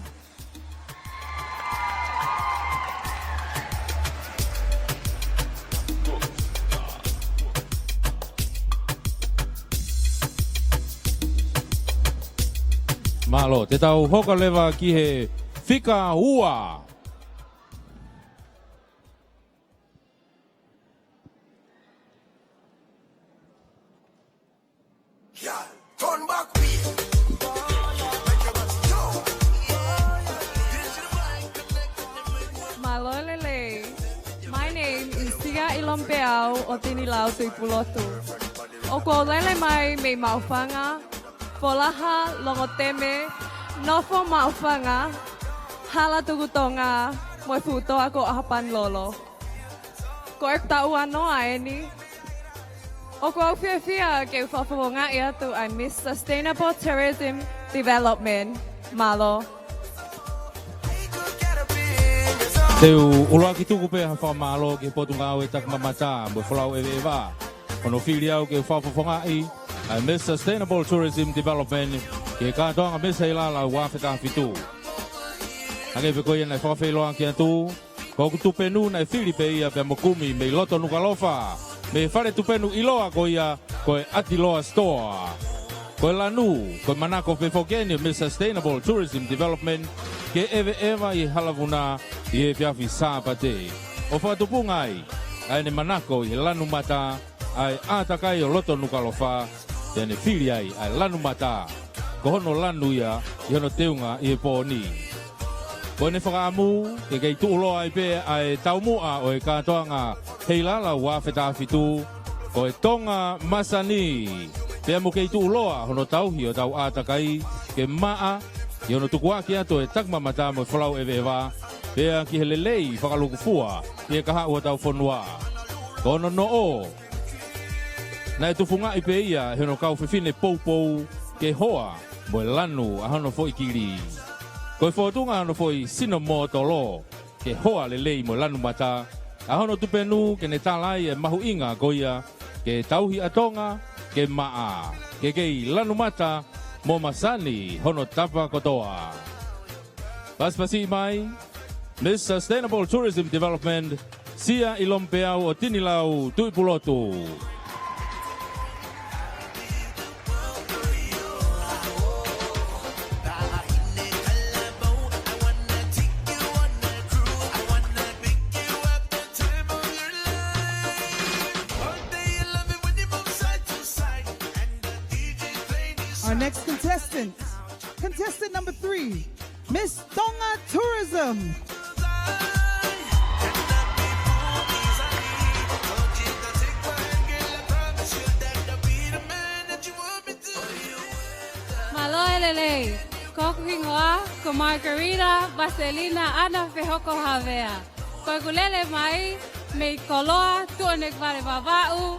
Malo, te tau hoka lewa ki he whika ua. Malo lele. My name is Tia Ilompeau o Tinilau Tuipulotu. O ko lele mai me maufanga. Polaha longoteme nofo maufanga. Hala tugutonga mo futo ako ahapan lolo. Ko ek tauano aeni. O ko fia ke fafonga ia tu I miss Sustainable Tourism Development. Malo. Teu uloa ki tuku pe hawha malo ke potungau e tak mamata mo whalau e wa. Ono whiri au ke whafongai. I miss Sustainable Tourism Development ke kātoanga miss Heilala wāwheta whitu. Ake whikoia nei whawhailoa ki atu, ko ku tupenu nei Filipe ia pe mokumi me loto Nuku'alofa, me whare tupenu iloa ko ia ko e Atiloa Store. Ko e Lanu, ko e manako pe whokeni miss Sustainable Tourism Development ke ewa i halavuna i e piawhi sāpate. O whatupungai, ai ne manako i Lanu mata, ai ātakai o loto Nuku'alofa, tēne whiri ai Lanu mata. Ko hono lanu ia, i hono teunga i e pōni. Ko ne whakaamu, ke kei tuuloa ai pe ai taumua o e kātoanga Heilala wāwheta whitu, ko e Tonga Masani. Pea mo kei tuuloa hono tauhi o tau ātakai, ke maa, i hono tukuaki ato e takmamata mo whalau ewewa, pea ki he lelei whakalukufua, i e kaha ua tau whanua. Ko hono no o, na e tufunga i pe ia, he no kau whiwhine poupou, ke hoa, mo e lanu a hono fo i kiri. Ko e whotunga hono fo i sino mo tolo, ke hoa lelei mo lanu mata, a hono tupenu ke ne talai e mahu inga goia, ke tauhi atonga, ke maa, ke kei lanu mata, mo masani hono tapa kotoa. Paspasi mai, Miss Sustainable Tourism Development, Sia Ilompeau o Tinilau Tuipulotu. Our next contestant number 3, Miss Tonga Tourism. Malo elele, kokuhingoa, ko margarita, vaselina, ana fehoko havea. Ko kulele mai, me koloa, tuonek vale vavau,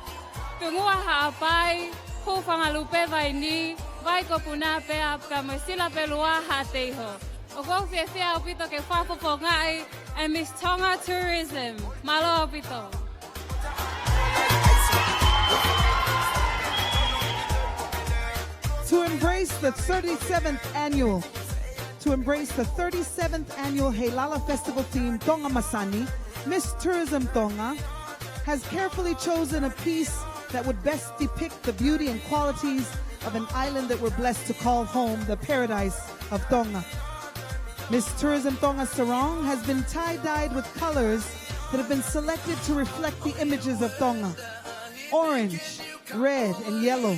tungua haapai, hufangalupe vaini, vai ko puna pea kamasila pelua hateho. O ko fia opito ke whafo ngai and Miss Tonga Tourism. Malo opito. To embrace the 37th annual Heilala Festival theme Tonga Masani, Miss Tourism Tonga has carefully chosen a piece that would best depict the beauty and qualities of an island that we're blessed to call home, the paradise of Tonga. Miss Tourism Tonga Sarong has been tie-dyed with colors that have been selected to reflect the images of Tonga. Orange, red, and yellow,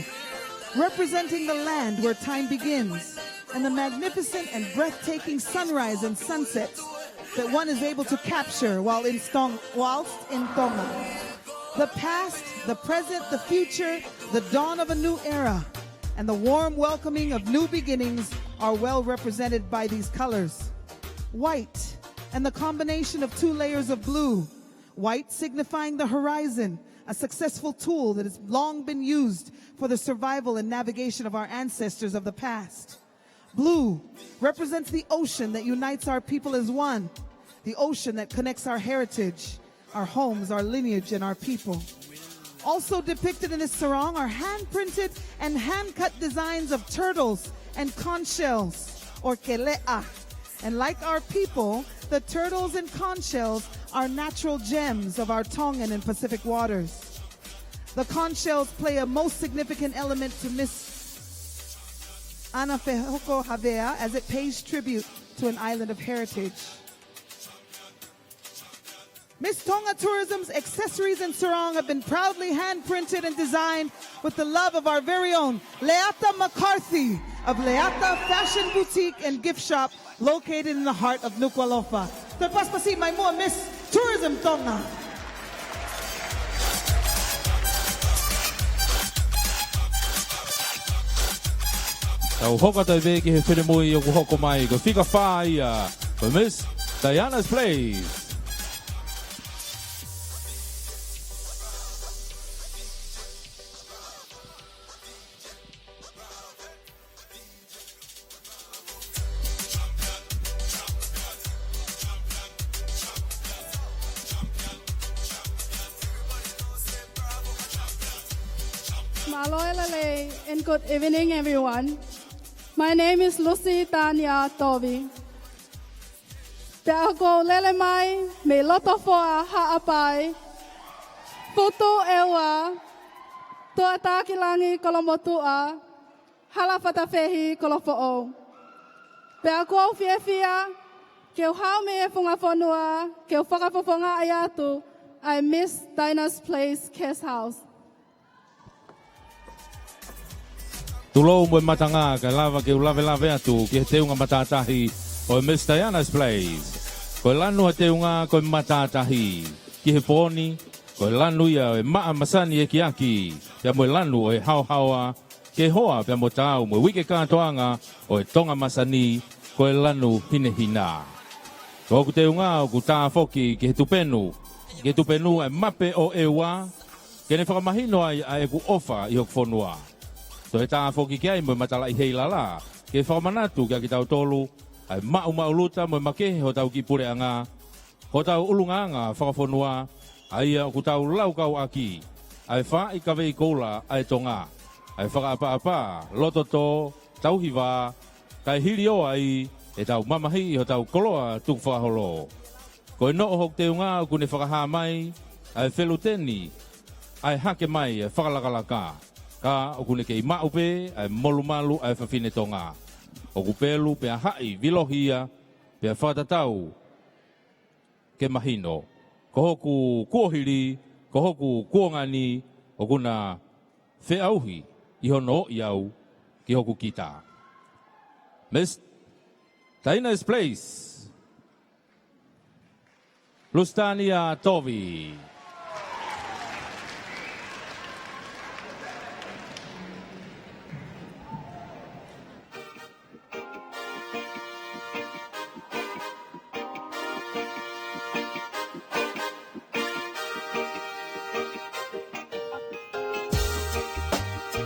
representing the land where time begins, and the magnificent and breathtaking sunrise and sunsets that one is able to capture whilst in Tonga. The past, the present, the future, the dawn of a new era, and the warm welcoming of new beginnings are well represented by these colors. White and the combination of 2 layers of blue White signifying the horizon, a successful tool that has long been used for the survival and navigation of our ancestors of the past. Blue represents the ocean that unites our people as one, the ocean that connects our heritage, our homes, our lineage, and our people. Also depicted in this sarong are hand-printed and hand-cut designs of turtles and conch shells, or kele'a. And like our people, the turtles and conch shells are natural gems of our Tongan and Pacific waters. The conch shells play a most significant element to Miss Ana Fehoko Havea as it pays tribute to an island of heritage. Miss Tonga Tourism's accessories and sarong have been proudly hand-printed and designed with the love of our very own Leata McCarthy of Leata Fashion Boutique and Gift Shop located in the heart of Nuku'alofa. Terpaspasi may mua Miss Tourism Tonga. Tau hoka tai veki he whine mui o ku hoko mai ko whika whaia for Miss Diana's Place. Maloelale and good evening, everyone. My name is Lucy Tanya Tovi. Te ako lele mai me loto foa haapai. Putu ewa. Tua takilangi kolomotua. Hala fatafehi kolofo'o. Pe ako fiefia. Keu hau me e funga fonua. Keu whakafofonga ayatu. I miss Dinah's Place Guest House. Tulo mo matanga ka lava ke lave atu ki te unga matatahi o Miss Diana's Place. Ko lanu te unga ko matatahi ki he poni ko lanu ia e maa masani e kiaki ya mo lanu e hawa ke hoa pe mo tau mo wike katoanga o Tonga Masani ko lanu hinehina. Ko ku te unga ku ta foki ki he tupenu e mape o ewa ke ne whakamahino ai ku ofa I hok fonua. So e tā whoki kia I mo matala I Heilala, ke whakamanatu kia ki tau tolu, ai mauluta mo makehe ho tau ki pureanga, ho tau ulunganga whakawhonua, ai ku tau laukau aki, ai wha I kawei koula ai tonga, ai whakaapa-apa, lototo, tau hiwa, kai hiri o ai, e tau mamahi ho tau koloa tuk whakaholo. Ko e noo hok te unga ku ne whakaha mai, ai wheluteni, ai hake mai e whakalakalaka. Ka o kune kei maupe, ai molumalu, ai whawhine tonga. O kupelu pe a hai vilohia, pe a whatatau ke mahino. Ko hoku kuohiri, ko hoku kuongani, o kuna whiauhi, I hono iau, ki hoku kita. Miss Diana's Place. Lustania Tovi.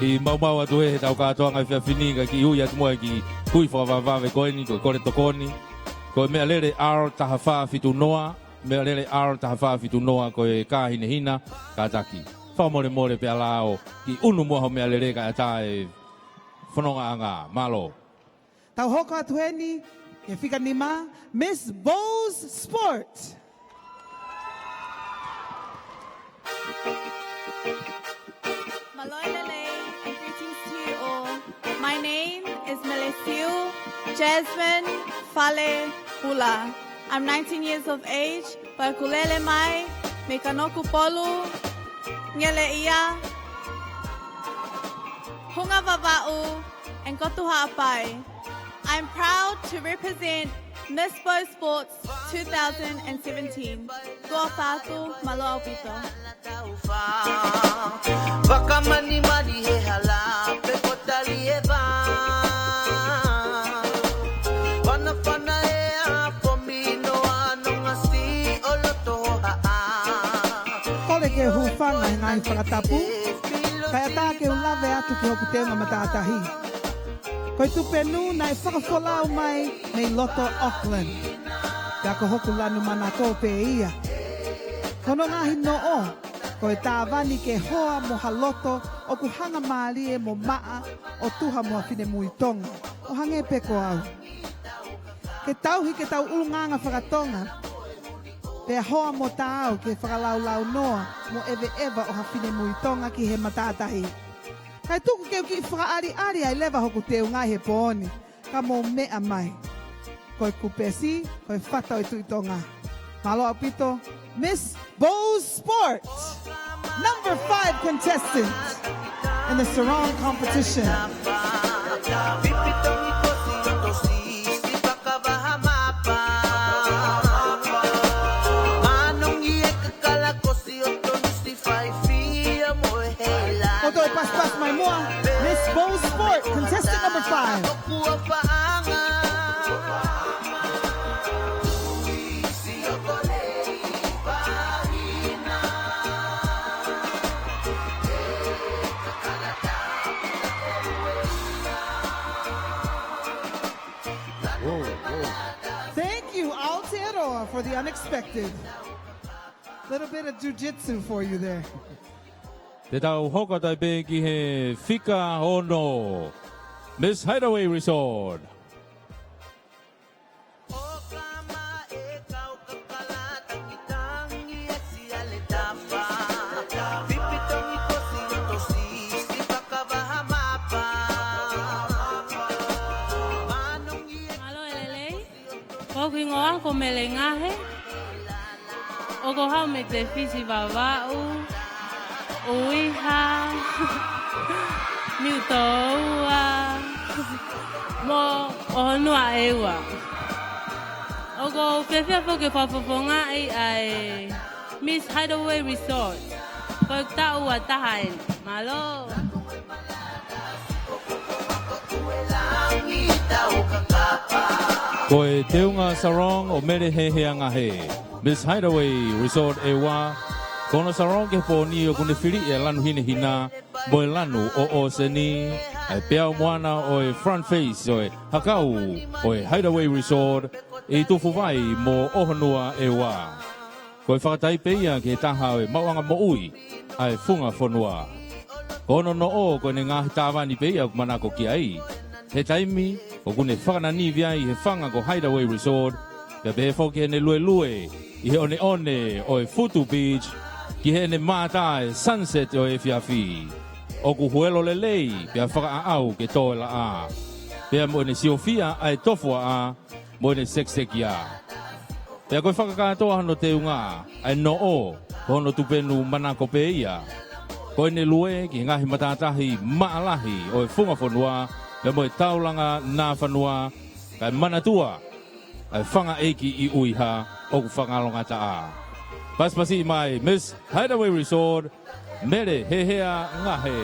Ki mau atu e tau katoa ngai whiawhini ki ui atu moe ki kui whakawawave koe ni, koe kore tokoni. Koe mea lere ar taha wha fitu noa, mea lere ar taha wha fitu noa koe ka hine hina, ka taki. Whamore pe alao ki unu moa ho mea lere ka ata e whanonga anga, malo. Tau hoko atu e ni, ke whika ni ma, Miss Bose Sport. Maloilele and greetings to you all. My name is Melesiu Jasmine Fale Hula. I'm 19 years of age. Parkulele mai, me kanoku polu, ngele ia, hunga vava'u, and kotuha apai. I'm proud to represent Miss Bo Sports 2017. Go Fatu, Malo Albito. Wakamani mani Heilala, pekotali eva. Pana ea for me no anong asi oloto ha. ngai whakatapu. Kai ata ke o lawe atu ki hoku teo ngā mataatahi. Koi tupenu nai whakafolau mai nei Loto Auckland. Kia ko hoku lanu mana tō pe ia. Kono ngahi no o, koe tāwani ke hoa mo haloto o ku hanga maalie mo maa o tuha mo hawhine mui Tonga. O hange peko au. Ke tauhi ke tau ulunganga whakatonga, pe hoa mo tāu ke whakalaulau noa mo ewe ewa o hawhine mui Tonga ki he mataatahi. Kai tuku keu ki whakaari ai lewa hoku teo ngai he pooni, ka mo mea mai. Koe kupesi, koe whata o tui Tonga. Malo apito, Miss Bowes Sport, number 5 contestant in the Sarong competition. Oto pas mai mua, Miss Bowes Sport, contestant number 5. Thank you, Aotearoa, for the unexpected. Little bit of jiu-jitsu for you there. Te tau hoka tai pe ki he whika ono. Miss Hideaway Resort. Koki ngoa ko melengahe. Oko hau me te fisi vavau. Uiha. Miutoua. Mo onua ewa. Oko fefea foke whafafonga ai Miss Hideaway Resort. Ko tau a tahain. Malo. Koe teunga Sarong o mere he heanga he. Miss Hideaway Resort e wā. Kono Sarong ke pōni o kune whiri e lanu hine hina. Moe lanu o seni. Ai peao moana o e front face o e hakau o e Hideaway Resort. E tufu vai mo ohonua e wā. Koe whakatai peia ke taha o e mauanga mo ui. Ai funga whanua. Kono no o koe ne ngahi tāwani peia manako ki ai. He taimi, o kune whakanani viai he whanga ko Hideaway Resort, pe pe whoki hene lue i he one o e Futu Beach, ki hene māta e Sunset o e Fiafi. O ku huelo le lei, pe a whaka au ke toe la a. Pe a mo ene siofia a e tofua a, mo ene sekseki a. Pe a koe whakakatoa hano te unga, a e no o, ko hono tupenu manako pe ia. Ko ene lue ki ngahi matatahi maalahi o e funga whanua, pe mo e taulanga nā whanua, kai manatua, ai whanga eiki i uiha o ku whangalonga ta a. Paspasi mai, Miss Hideaway Resort, mere he hea ngahe.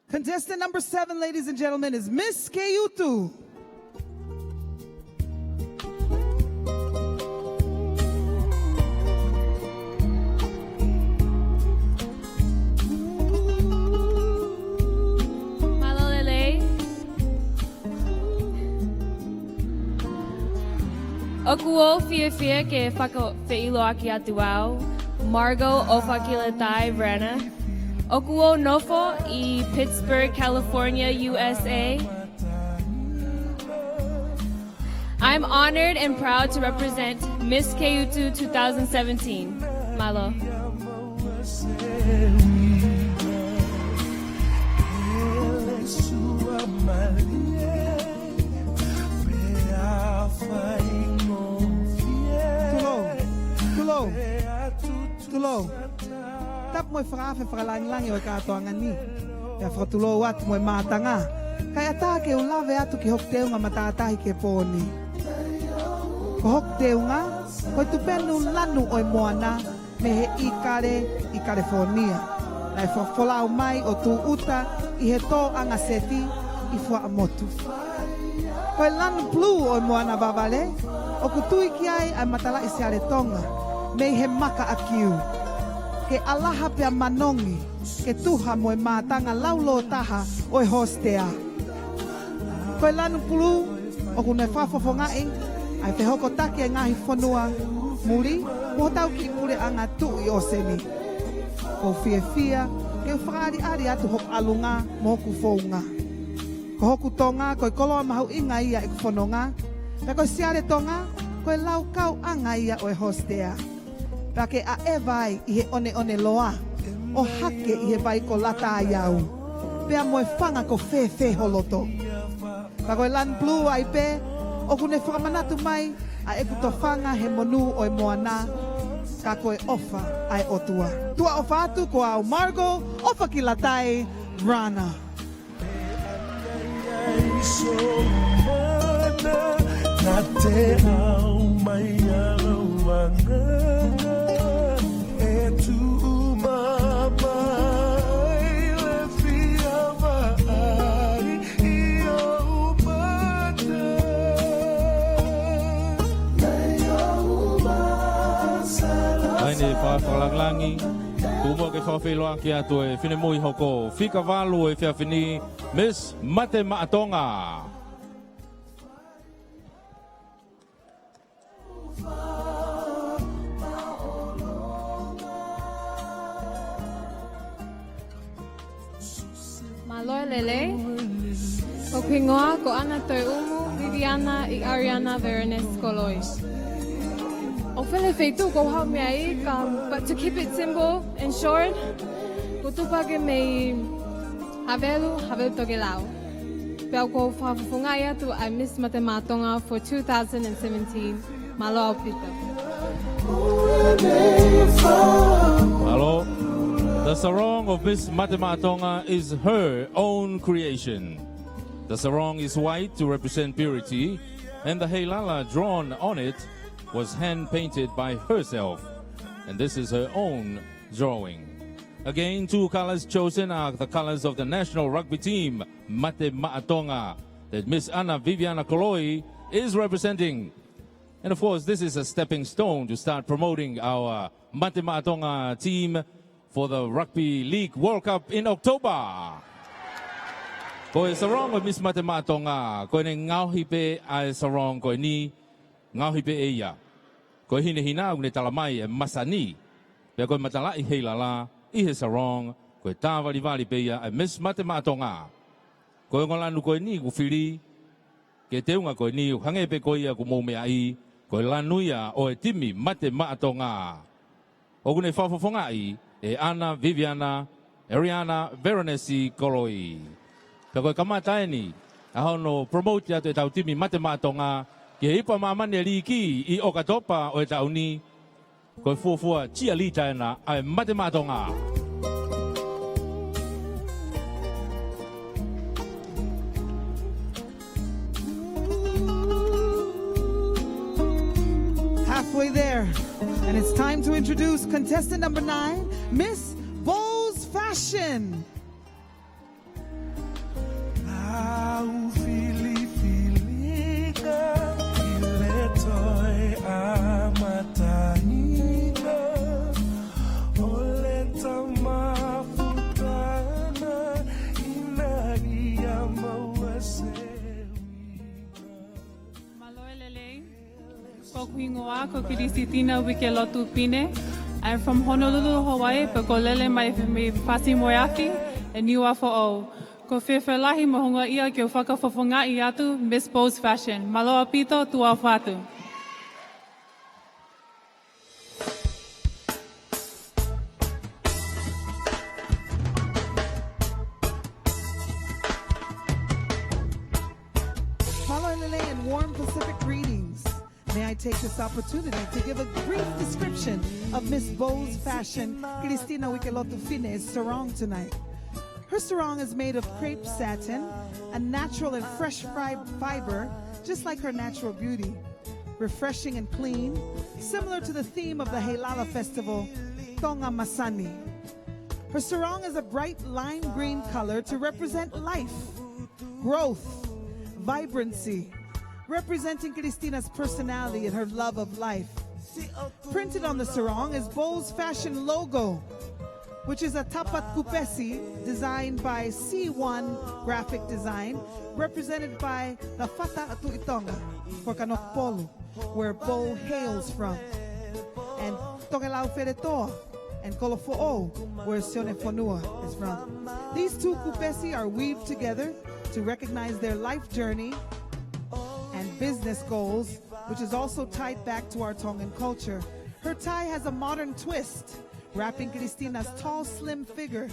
Contestant number 7, ladies and gentlemen, is Miss Keutu. Malolele. Okuo fia ke whaka whiilo aki atu au. Margot Ofakilatai Vrana. Okuo Nofo i Pittsburgh, California, USA. I'm honored and proud to represent Miss Keutu 2017. Malo. Tulo. Tap mo'y whakafe whakalangi o katoanga ni. Kaya whakatulo wat mo'y matanga. Kaya take o lawe atu ki hok teo nga matatahi ke pōni. Ko hok teo nga, ko'y tupenu lanu o'i moana, me he i California. Lai whafolau mai o tū uta i he tō anga seti i whaamotu. Koe lanu blue o moana vavale, o kutui ki ai ai matala i seare Tonga, me he maka a kiu. Ke alaha pia manongi, ke tuha mo e mātanga laulo taha o e hostea. Koe lanu blue, o kune whafofongai, ai te hoko take ngahi whanua, muri, mo tau ki pure anga tu i oseni. Ko fia, ke whaari ari atu hok alunga, mo hoku whaunga. Ko hoku tonga, koe koloa mahu inga ia e kuwhanonga. Pe koe siare tonga, koe lau kau anga ia o e hostea. Pea ke a e vai i he one loa, o hake i he vai ko lata ai au. Pea mo e whanga ko holoto. Pea koe lan blue ai pe, o kune whakamanatu mai, a e kuto whanga he monu o e moana, ka koe ofa ai otua. Tua ofa atu ko au Margo, ofa ki latai, Rana. Aine whawhalanglangi, kumo ke whawhiloa ki atu e whine mui hoko, whika walu e whiawhini, Miss Mate Maatonga. Maloe lele, ko pingoa ko ana toi umu, Viviana I Ariana Verones Koloi. O whele wheitu ko hau mea I, but to keep it simple and short, ko tupake me havelu toke lau. Pea ko whawhungai atu I Miss Mate Maatonga for 2017. Malo pito. Hello. The sarong of Miss Mate Maatonga is her own creation. The sarong is white to represent purity, and the Heilala drawn on it was hand-painted by herself, and this is her own drawing. Again, two colors chosen are the colors of the national rugby team, Mate Maatonga, that Miss Ana Viviana Koloi is representing. And of course, this is a stepping stone to start promoting our Mate Maatonga team for the Rugby League World Cup in October. Ko e sarong o Miss Mate Maatonga, ko e ngauhi pe ai sarong ko ni ngauhi pe e ia. Ko hine hina une talamai e Masani. Pe ko matala I Heilala I he sarong ko e tāwali pe ia e Miss Mate Maatonga. Ko e ngolanu ko ni ku whiri ke teunga ko ni hange pe ko ia ku mou mea I ko e lanuia o e timi Mate Maatonga. O kune whawhawhonga I e Ana Viviana Ariana Veronesi Koloi. Pe koe kamatae ni, a hono promote atu e tau timi Mate Maatonga ki he ipa mamane li ki I Okatopa o e tau ni koe fuafua tia li taena a e Mate Maatonga. Halfway there, and it's time to introduce contestant number 9, Miss Bowles Fashion. Ko Kirisitina wike Latu pine. I'm from Honolulu, Hawaii, but ko lele mai me pasi moiaki e niwa fo'o. Ko whiwhilahi mohonga ia ki o whakawhawhonga I atu Miss Bowles Fashion. Maloa pito tua whatu. Palolele and warm Pacific greetings. May I take this opportunity to give a brief description of Miss Bowles Fashion, Cristina Wikelotu Fine's sarong tonight. Her sarong is made of crepe satin, a natural and fresh fiber, just like her natural beauty. Refreshing and clean, similar to the theme of the Heilala festival, Tonga Masani. Her sarong is a bright lime green color to represent life, growth, vibrancy, representing Christina's personality and her love of life. Printed on the sarong is Bow's fashion logo, which is a tapat kupesi designed by C1 Graphic Design, represented by the Fata Atu Itonga for Kanokpolu, where Bow hails from, and Tongalauferetoa and Kolofo'o, where Sionefonua is from. These two kupesi are weaved together to recognize their life journey and business goals, which is also tied back to our Tongan culture. Her tie has a modern twist, wrapping Christina's tall, slim figure,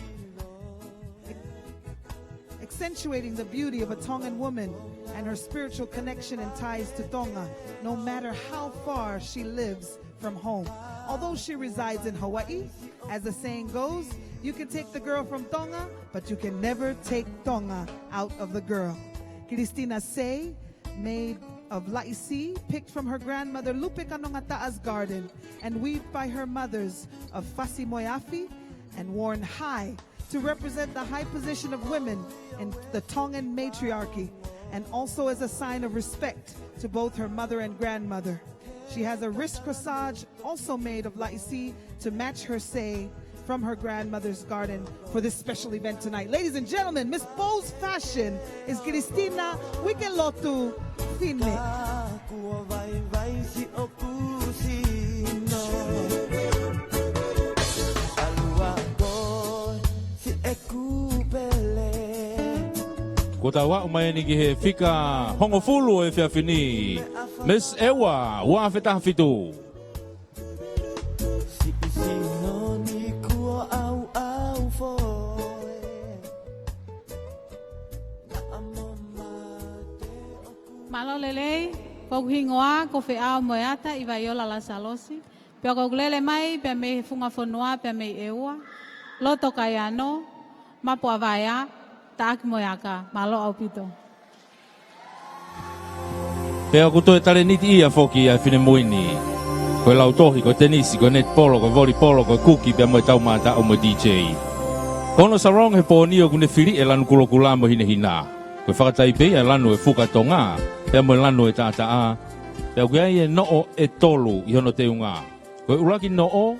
accentuating the beauty of a Tongan woman and her spiritual connection and ties to Tonga, no matter how far she lives from home. Although she resides in Hawaii, as the saying goes, you can take the girl from Tonga, but you can never take Tonga out of the girl. Christina's say, made of laisi, picked from her grandmother Lupe Kanongataa's garden and weaved by her mothers of Fasi Moiafi and worn high to represent the high position of women in the Tongan matriarchy, and also as a sign of respect to both her mother and grandmother. She has a wrist corsage also made of laisi to match her say from her grandmother's garden for this special event tonight. Ladies and gentlemen, Miss Bow's fashion is Christina Wikelotu Fine. Ko tawa umai ni ki he fika hongofulu e fiafini. Miss Ewa, wa feta fitu. Malo lele, ko hingoa ko fe a moyata i vaiola la salosi. Pia ko lele mai pe me funga fonua pe me ewa. Loto kayano, mapo avaya, tak moyaka, malo au pito. Pea ko toe tare niti ia foki a fine muini. Ko lautohi, ko tenisi, ko net polo, ko volleyball, ko kuki pia mo tau mata o mo DJ. Kono Sarong he po nio kune fili e lanu kulo kulamo hine hina. Ko whakatai pe e lanu e fuka tonga, pea mo lanu e tata a. Pea kuia e noo e tolu i hono te unga. Ko uraki noo,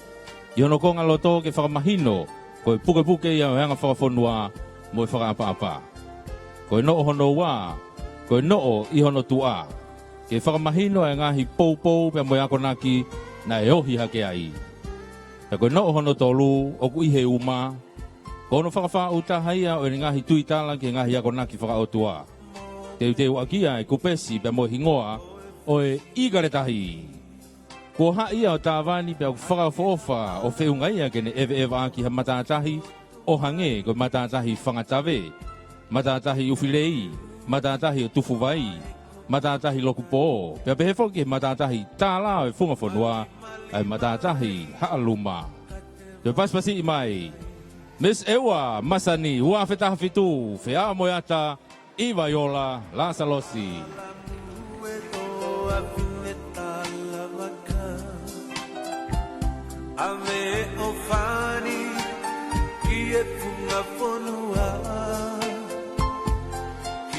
i hono konga loto ke whakamahino, ko puke puke ia hanga whakafonua mo e whakaapa-apa. Ko noo hono wa, ko noo i hono tua. Ke whakamahino e ngahi pou pea mo e ako naki na e ohi hake ai. Pea ko noo hono tolu, oku ihe uma, kono whakawha uta haia o ngahi tuitala ke ngahi ako naki whakaotua. Teu akia e kupesi pia mo hingoa o e igaretahi. Ko haia o tāwani pia whakawhaofa o whiungaia kene ewe aki ha matatahi o hange ko matatahi whangatave, matatahi ufilei, matatahi o tufuwai, matatahi lokupo, pia behefo ke matatahi tāla o e whungafonua ai matatahi haaluma. Pia paspasi imai, Miss Ewa Masani, ua feta fitu, fea moyata, iwa yola, la salosi.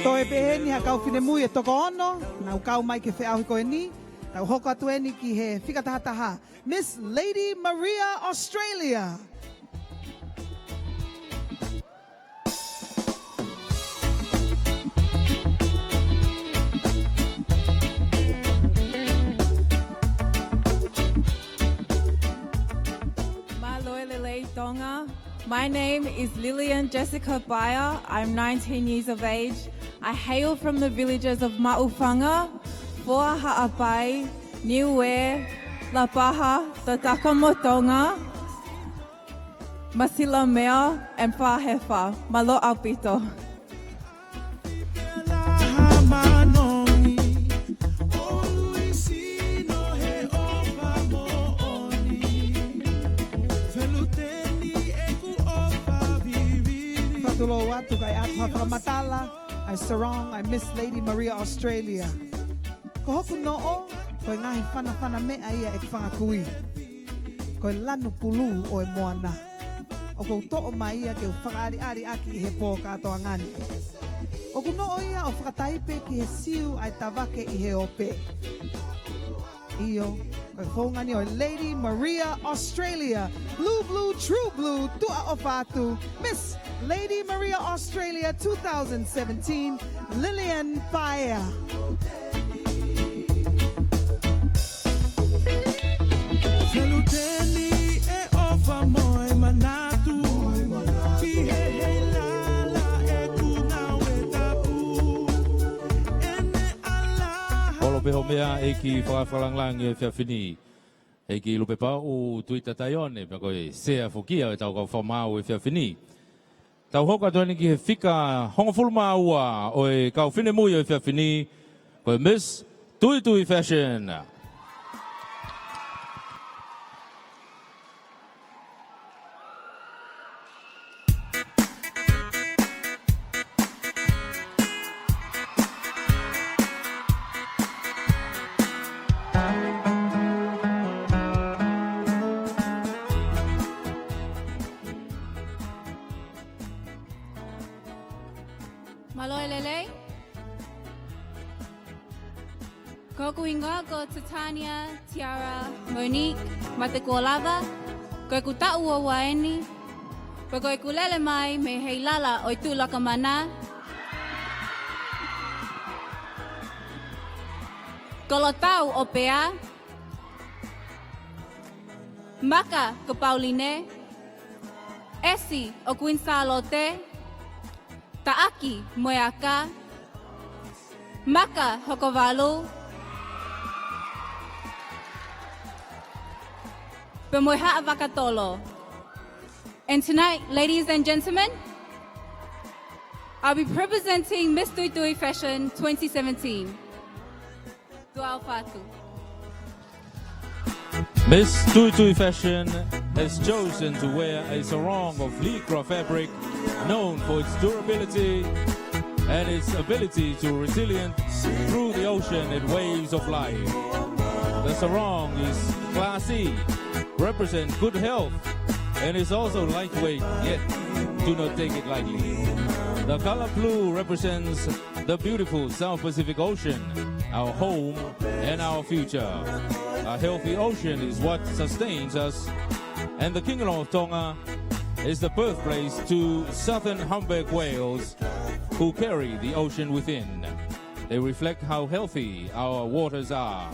Toe peheni ha kau fine mui e toko ono, na ukau mai ke wheahui koe ni, tau hoko atu eni ki he whikatahataha. Miss Lady Maria Australia. Tonga. My name is Lillian Jessica Bayer. I'm 19 years of age. I hail from the villages of Ma'ufanga, Foa Ha'apai, Niue, Lapaha, Tatakamotonga, Masilamea, and Whahefa. Malo Aupito. Watu kay Atma Matala, ay Sarong, ay Miss Lady Maria Australia. Ko hoku noo, ko ngahi whana me ai e whangakui. Koe lanu pulu o e moana. O kou to'o mai ia ke u whakaari aki I he pō katoa ngani. O kuno o ia o whakataipe ki he siu ai tawake I he ope. Iyo, koe whongani o Lady Maria Australia. Blue, blue, true blue, tua o whātu. Miss Lady Maria Australia 2017, Lillian Paia. Saluteni e ofa Moimoi Natu. Ki he Heilala e Tongatapu. Ene ala. Polo peho mea e ki whakawhalangang e whiawhini. E ki lupe pau o tuita taione, pa koe sea fukia e tau kau whamau e whiawhini. Tau hoka tuani ki he whika hongofuluma ua o e kau whine mui e whiawhini, koe Miss Tui Tui Fashion. Kokuinga ko Titania, Tiara, Monique, Nuku'alofa, koe ku ta'u o waeni, koe ku lele mai me Heilala o tu laka mana. Kolo tau o pea, Maka ko Pauline, Esi o kuin Salote, Taaki moeaka, Maka hokovalu, Bemoiha Avakatolo. And tonight, ladies and gentlemen, I'll be representing Miss Tui Tui Fashion 2017. Tuau Fatu. Miss Tui Tui Fashion has chosen to wear a sarong of lycra fabric known for its durability and its ability to resilient through the ocean and waves of life. The sarong is classy, represents good health, and is also lightweight, yet do not take it lightly. The color blue represents the beautiful South Pacific Ocean, our home and our future. A healthy ocean is what sustains us, and the Kingdom of Tonga is the birthplace to southern humpback whales who carry the ocean within. They reflect how healthy our waters are.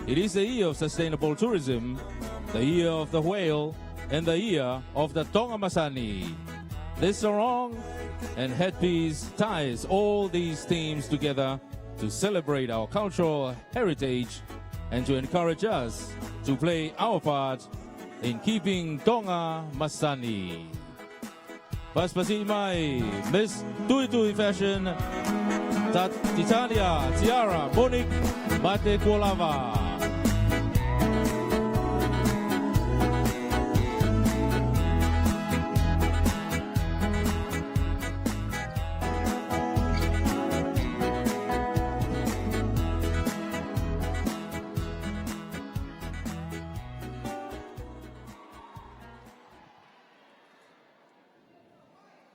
It is the year of sustainable tourism, the year of the whale, and the year of the Tonga Masani. This sarong and headpiece ties all these themes together to celebrate our cultural heritage and to encourage us to play our part in keeping Tonga Masani. Paspasi mai, Miss Tui Tui Fashion, Titania, Tiara, Monique, Nuku'alofa.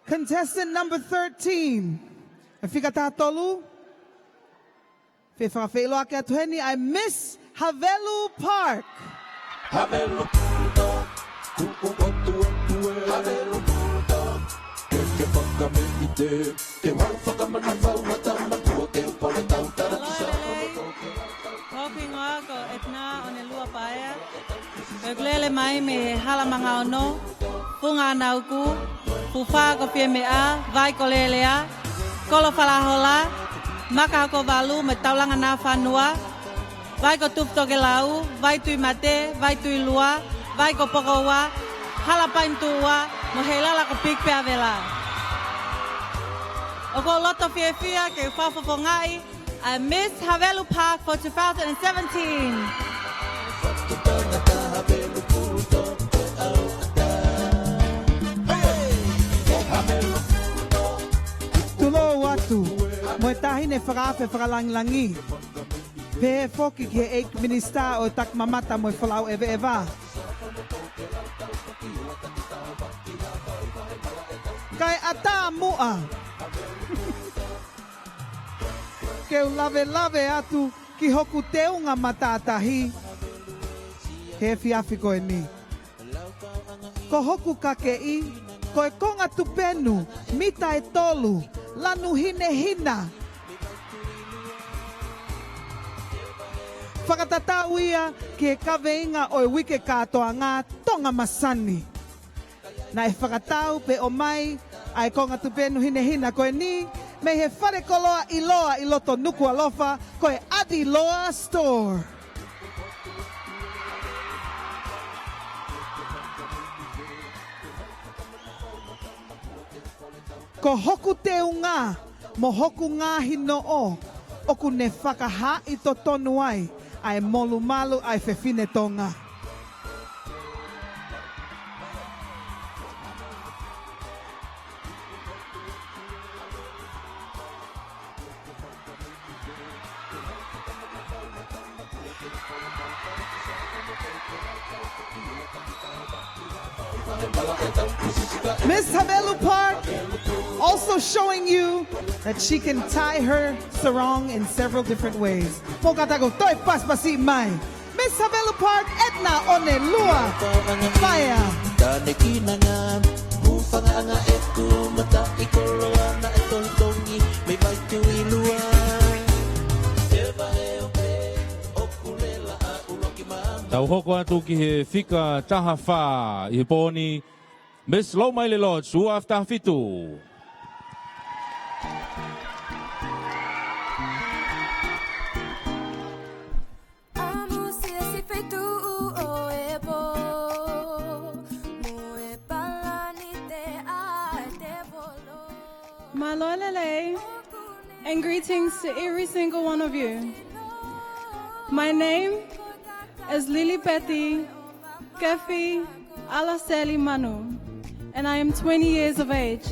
Contestant number 13. Fikata tolu. Fefa felo ake atuheni I Miss Havelu Park. Havelu puto, Havelu puto, que foca me ite, que mal foca me nafau matama tua que pole tau tarakisa. Hokingoa ko etna onelua paia. Koglele mai me halamanga ono, funga nauku. Pufa ko pie mea, vai ko lelea, kolo falahola, maka ko valu me taulanga na fanua, vai ko tupto ke lau, vai tui mate, vai tui lua, vai ko pokowa, halapain tua, mo Heilala ko pikpe avela. O ko loto fie fia ke fafofongai, I Miss Havelu Park for 2017. Mo tahine whakape whakalanglangi. Pe foki ke eik minista o tak mamata mo whalau ewe ewa. Kai ata mua. Keu lave atu ki hoku teunga matatahi. He fiafi koe ni. Ko hoku kakei, ko e konga tupenu, mita e tolu, lanu hine hina. Whakatatau ia ki e kaweinga o e wike katoa ngā Tonga Masani. Na e whakatau pe o mai, ai konga tupenu hine hina koe ni, me he whare koloa I loa I loto Nuku'alofa, ko e Adi Loa Store. Ko hoku te unga, mo hoku ngahi no o, oku ne whakaha I to tonu ai, ai molu malu ai whewhine tonga. Miss Heilala Park also showing you that she can tie her sarong in several different ways. Pokatago toi paspasi mai. Miss Heilala Park Edna One Lua Maya. Tau hoko atu ki he whika taha whā I he pōni Miss Lomaile Lodge, ua after fitu. Malolele, and greetings to every single one of you. My name is Lili Betty Kefi Alaseli Manu, and I am 20 years of age.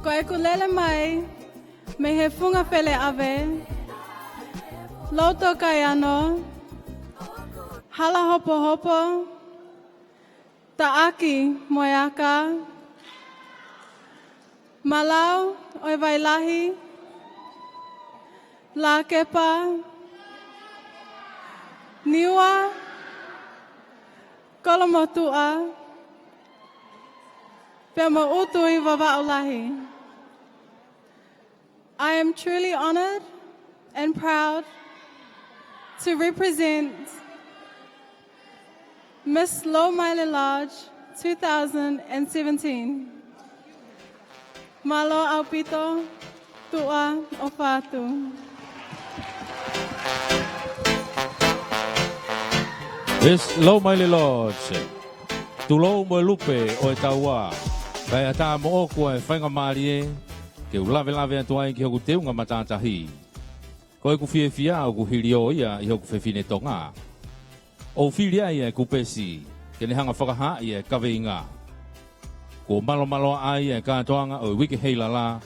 Ko e kulele mai, me he funga pele ave, loto kaiano, hala hopo hopo, taaki moyaka, malau oi vailahi, la kepa, niwa, kolomotua, pema utui vavaulahi. I am truly honored and proud to represent Miss Lomaile Lodge 2017. Malo aupito tua ofatu. Miss Lomaile Lodge, tulou mo lupe o e taua, kai ata mo oku e whainga marie, ke ulawe atu ai ki hoku teunga matatahi. Ko e ku fia o ku hiri o ia I hoku whewhine tonga. O whiria ia e kupesi, ke ne hanga whakaha ia e kawe inga. Ko malo ai e kātoanga o wiki Heilala,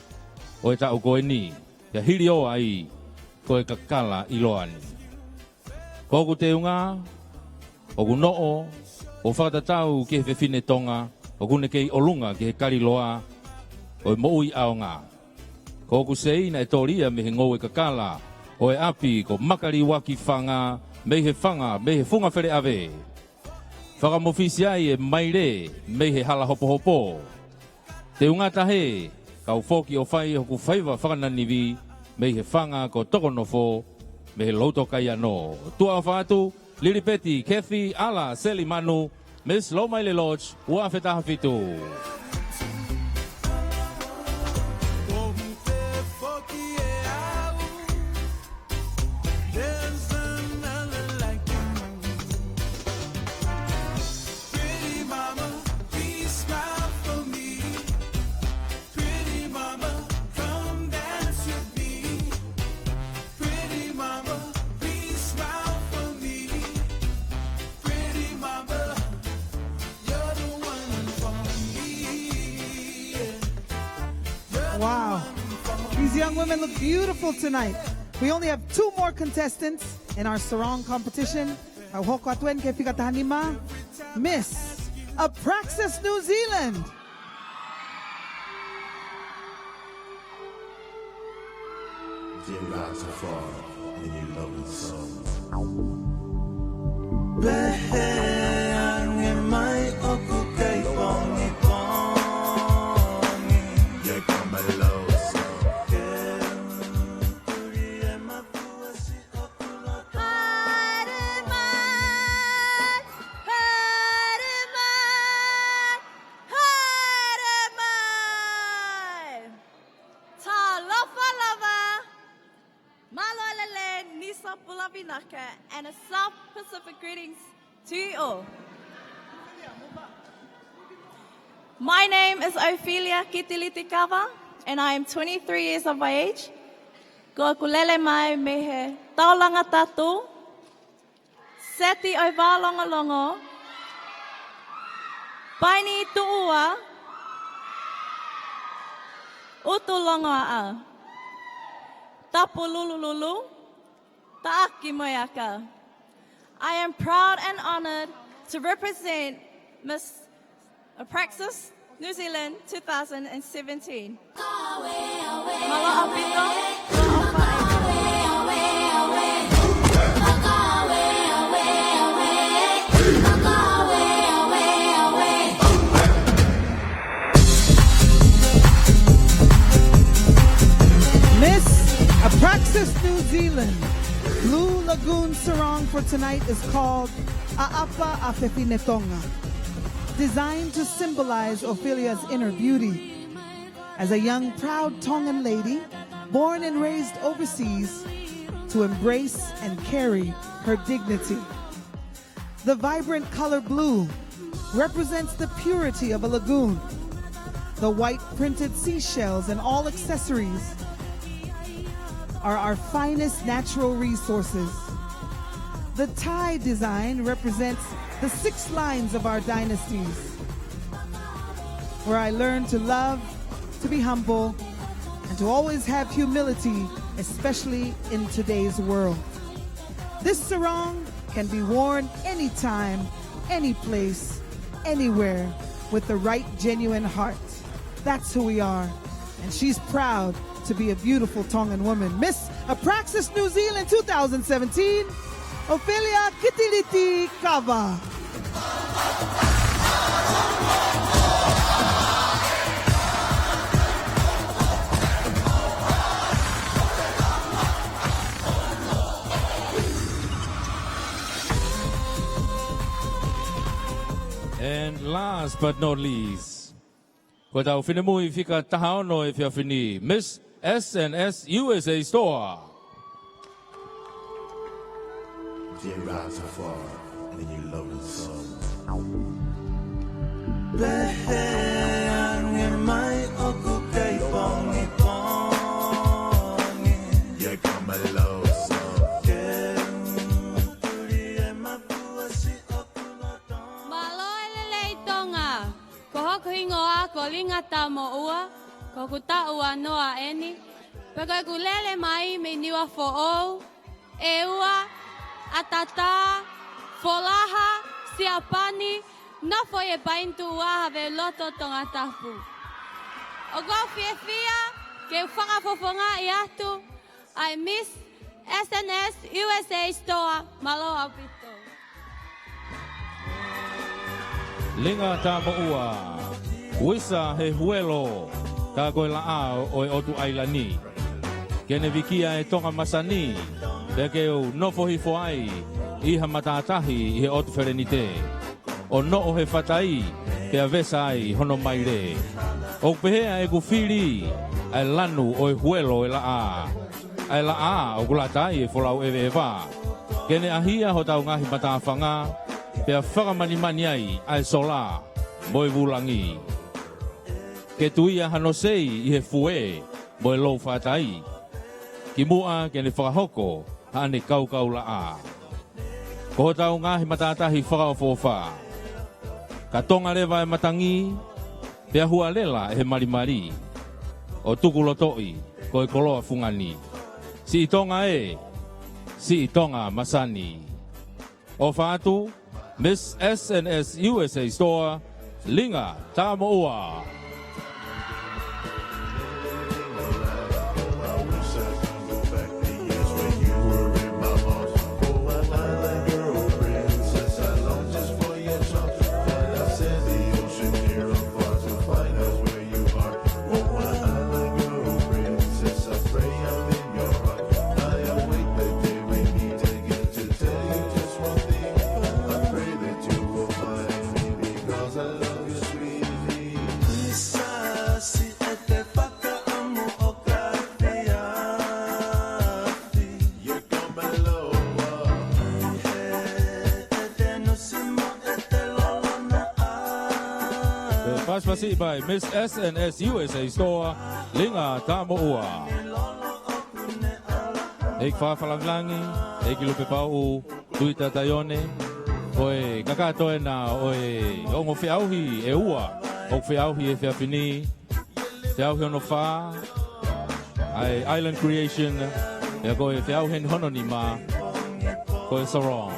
o e tau koe ni, ia hiri o ai, ko e kakala I loani. Ko ku teunga, o ku noo, o whakatatau ki he whewhine tonga, o kune kei olunga ki he kariloa, o e moui aonga. Ko ku sei na e toria me he ngou e kakala, o e api ko makari waki whanga, me he funga where ave. Whakamofisi ai e maire, me he hala hopo hopo. Te unga tahe, kau foki o whai hoku whaiva whakananiwi, me he whanga ko tokonofo, me he lauto kai anō. Tua o whātu, Liripeti, Kefi, Ala, Seli Manu, Miss Lomaile Lodge, ua whetaha fitu. Wow. These young women look beautiful tonight. We only have 2 more contestants in our sarong competition. Miss Apraxis, New Zealand. Dear God, so far, and you lovely soul. And a South Pacific greetings to you all. My name is Ophelia Kitilitikava, and I am 23 years of age. Ko kulele mai me he taulanga tatu, seti o wālongolongo, paini tuua, utulongo a, tapu lulululu, Ta'aki moyaka. I am proud and honored to represent Miss Praxis New Zealand 2017. Miss Praxis New Zealand. Blue Lagoon Sarong for tonight is called A'apa Afefine Tonga, designed to symbolize Ophelia's inner beauty. As a young, proud Tongan lady, born and raised overseas, to embrace and carry her dignity. The vibrant color blue represents the purity of a lagoon. The white printed seashells and all accessories are our finest natural resources. The tie design represents the 6 lines of our dynasties, where I learned to love, to be humble, and to always have humility, especially in today's world. This sarong can be worn anytime, any place, anywhere, with the right genuine heart. That's who we are, and she's proud to be a beautiful Tongan woman. Miss Praxis New Zealand 2017, Ophelia Kitiliti Kava. And last but not least, ko tau whinamui whika tahaono e whiawhini, Miss SNS USA Store. Dear God, so far, and you lovely soul. Ko lingata mo ua, ko kuta ua noa eni, peka kulele mai me niwa fo'ou, e ua, atata, folaha, siapani, na foi e paintu ua have loto Tongatapu. O ko fiefia, ke whakafofonga i atu, ai Miss SNS USA Store, Maloha Pito. Linga ta mo ua. Wisa he huelo, ka koe laa o e otu ailani. Kene vikia e Tonga Masani, peke o nofo hifo ai, iha matatahi i he otu wherenite. O no o he whatai, ke a vesa ai hono maire. O pehea e kufiri, ai lanu o e huelo e laa. Ai laa o kulatai e folau ewe ewa. Kene ahia ho tau ngahi matawhanga, pe a whakamanimani ai, ai sola, moi vulangi. Ke tuia hanosei i he fue, mo e lou whatai. Ki mua ke ne whakahoko, hane kau laa. Ko tau ngahi matatahi whakaofofa. Ka tonga lewa e matangi, pea hua lela e he marimari. O tukulotoi, ko e koloa fungani. Si i tonga e, si i Tonga Masani. O whaatu, Miss SNS USA Store, Linga Tamoua. Pasipasi by Miss SNS USA Store, Linga Tamoua. Ik whawhalanglangi, ik lupe pau, tuita taione, oe kakatoe na oe ongo whiauhi e ua, o whiauhi e whiawhini, whiauhi ono wha, ai Island Creation, e koe whiauhi hono ni ma, koe Sarong.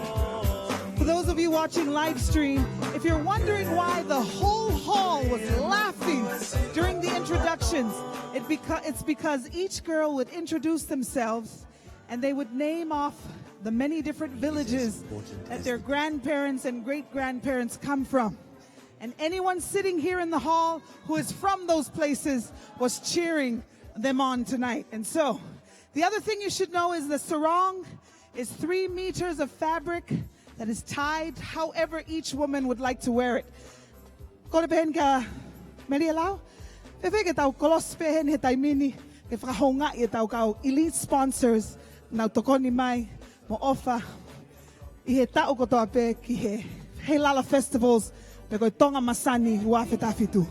For those of you watching live stream, if you're wondering why the whole hall was laughing during the introductions, it's because each girl would introduce themselves and they would name off the many different villages that their grandparents and great-grandparents come from. And anyone sitting here in the hall who is from those places was cheering them on tonight. And so, the other thing you should know is the sarong is 3 meters of fabric that is tied however each woman would like to wear it. Kore pehen ka Merialau? Pepe ke tau kolos pehen he taimini ke whakahonga i tau kau elite sponsors nau tokoni mai mo ofa I he tau kotoa pe ki he Heilala festivals pe koe Tonga Masani uafe tafitu.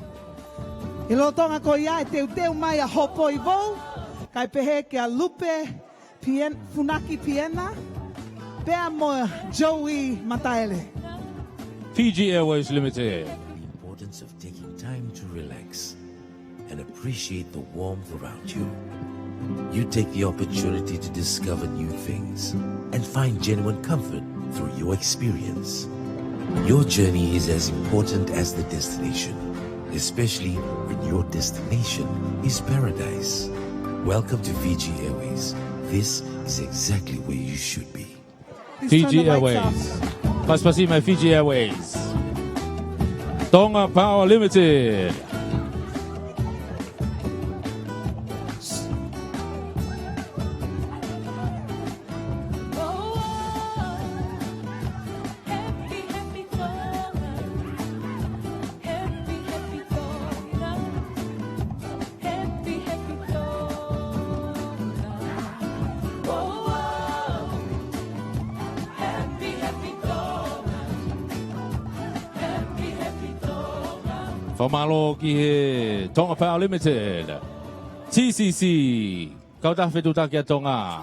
I lo tonga ko ia e teu mai a hopo I vou kai pehe ke a lupe funaki piena Pea mo Joey Mataele. Fiji Airways Limited. The importance of taking time to relax and appreciate the warmth around you. You take the opportunity to discover new things and find genuine comfort through your experience. Your journey is as important as the destination, especially when your destination is paradise. Welcome to Fiji Airways. This is exactly where you should be. Fiji Airways. Pasipasi my Fiji Airways. Tonga Power Limited. Whamalo ki he Tonga Power Limited. TCC. Kau tak fetu tak ya Tonga.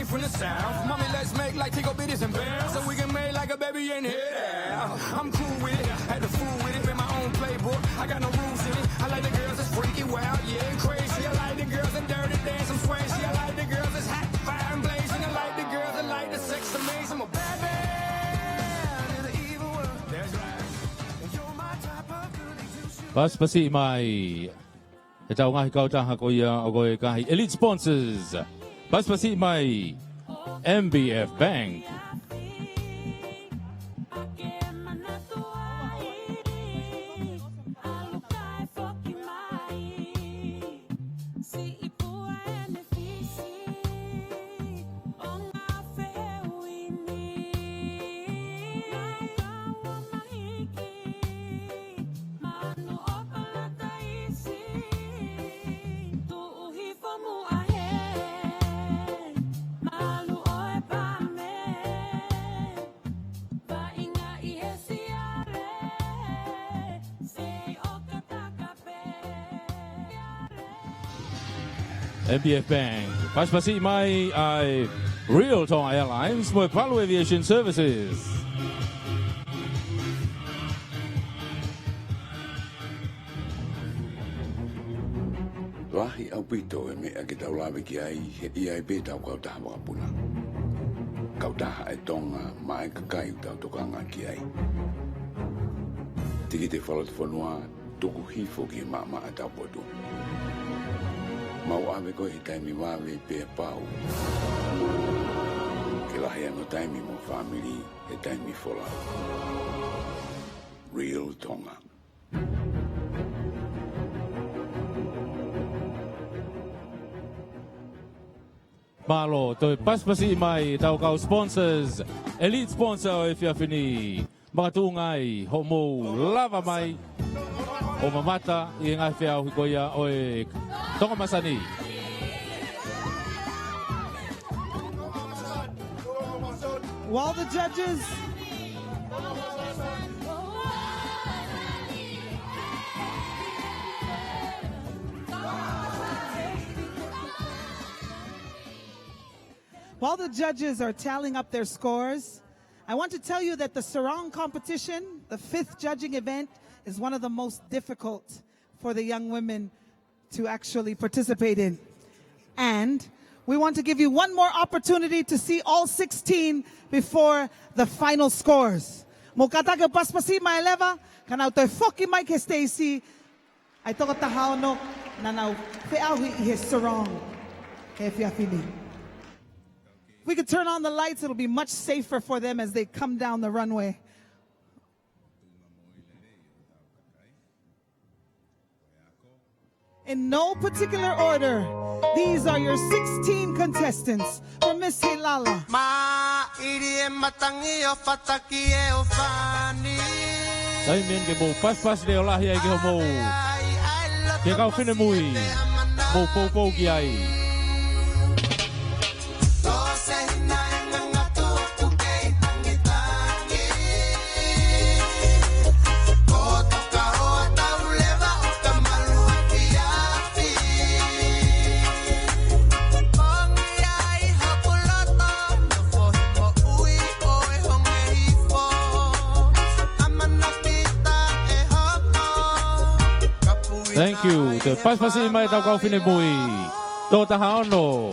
From the south, mommy, let's make like tickle bitties and bears, so we can make like a baby in here. I'm cool with it, had to fool with it, made my own playbook. I got no rules in it. I like the girls that's freaky, wild, yeah, and crazy. I like the girls that dirty dance, I'm swayzy. I like the girls that's hot, fire and blazing. I like the girls that like the sex amazing. I'm a bad man in the evil world. That's right. And you're my type of goody two-shoes. Pasipasi mai. E tau ngahi kau taha ko ia o koe kahi elite sponsors. Pasipasi mai. MBF Bank. MBF Bank. Pasipasi mai ai Real Tonga Airlines with Paula Aviation Services. Wahi au pito e mea ke tau lawe ki ai he ia e pētau kau taha wakapuna. Kau taha e Tonga mai kakai tau tokanga ki ai. Tiki te whalatu whanua tuku hifo ki mama a tau potu. Mau ave ko I taimi wawe pe pau. Ke lahi ango taimi mo family e taimi fola. Real Tonga. Malo, toi paspasi mai tau kau sponsors, elite sponsor o Fiafini. Mga tungai, homo lava mai, o mamata, i ngai whiau hikoia o Tonga Masani. While the judges While the judges are tallying up their scores, I want to tell you that the Sarong competition, the 5th judging event, is one of the most difficult for the young women to actually participate in. And we want to give you one more opportunity to see all 16 before the final scores. Mokataga paspasi mai leva, kanau toi foki mai ke Stacy, ai toka tahao no, nanau fe'ahui I he Sarong, he Fiafini. If we could turn on the lights, it'll be much safer for them as they come down the runway. In no particular order, these are your 16 contestants for Miss Heilala. Saimien ke mo pas de olahi ai ke homo. Ke kau whine mui, mo pou ki ai. Thank you. Te paspasi mai tau kau whine mui. Tō taha ono.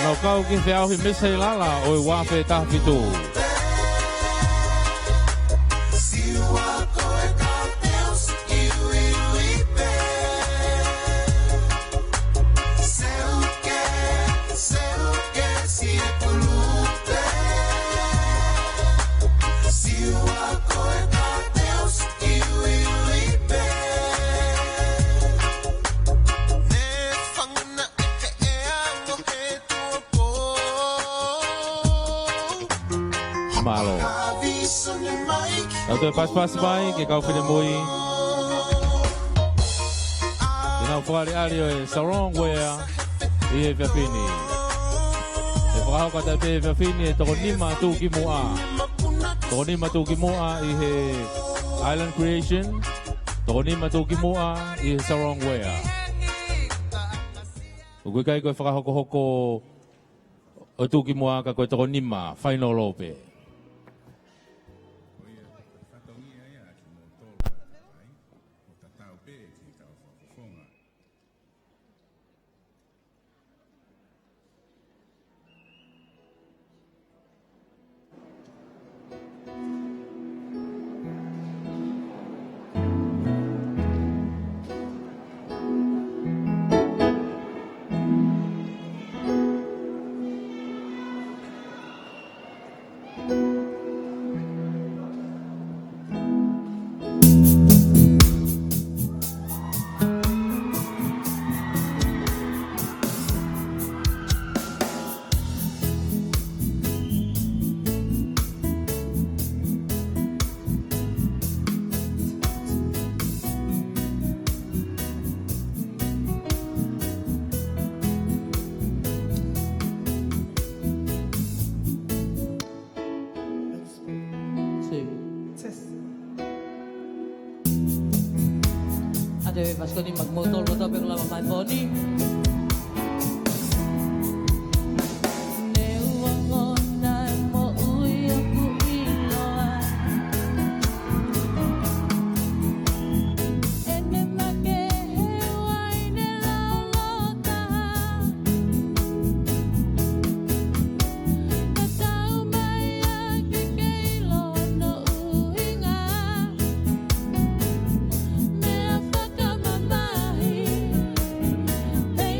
Nau kau ki whiau hi Miss Heilala o I wawhe tahawhitu. Malo. Tau te pas mai ke kau whine mui. Tinau whare ari o Sarong wea I Fiafini. E whakahau kata te Fiafini e toko nima tu ki mua. Toko nima tu ki mua I he Island Creation. Toko nima tu ki mua I he Sarong wea. Ugui kai koe whakahoko o tu ki mua ka koe toko nima final ope. Vasco ni magmotor mo to pero lama mai boni. They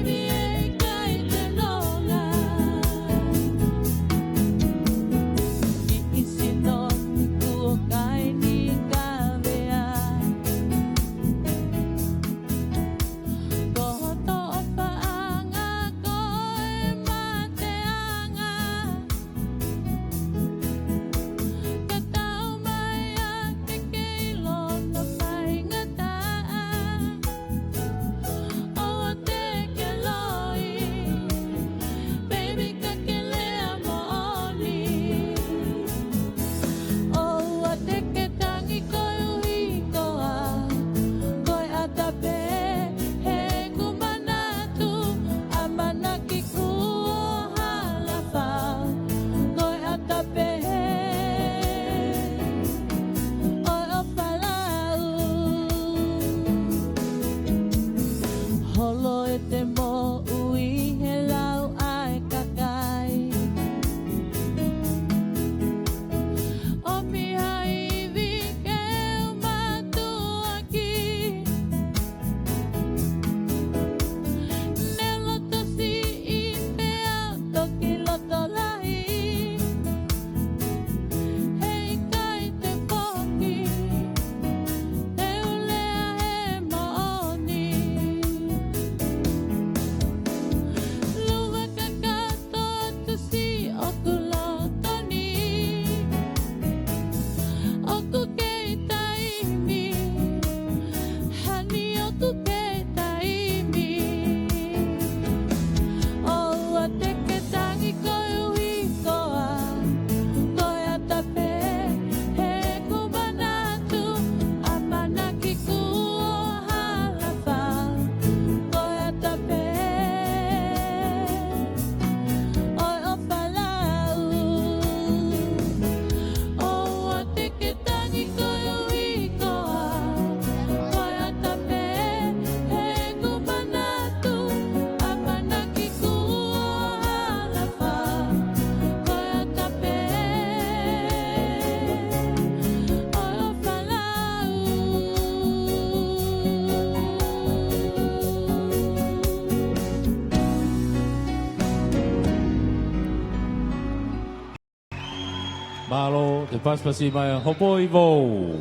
paspasi mai hopoi vo.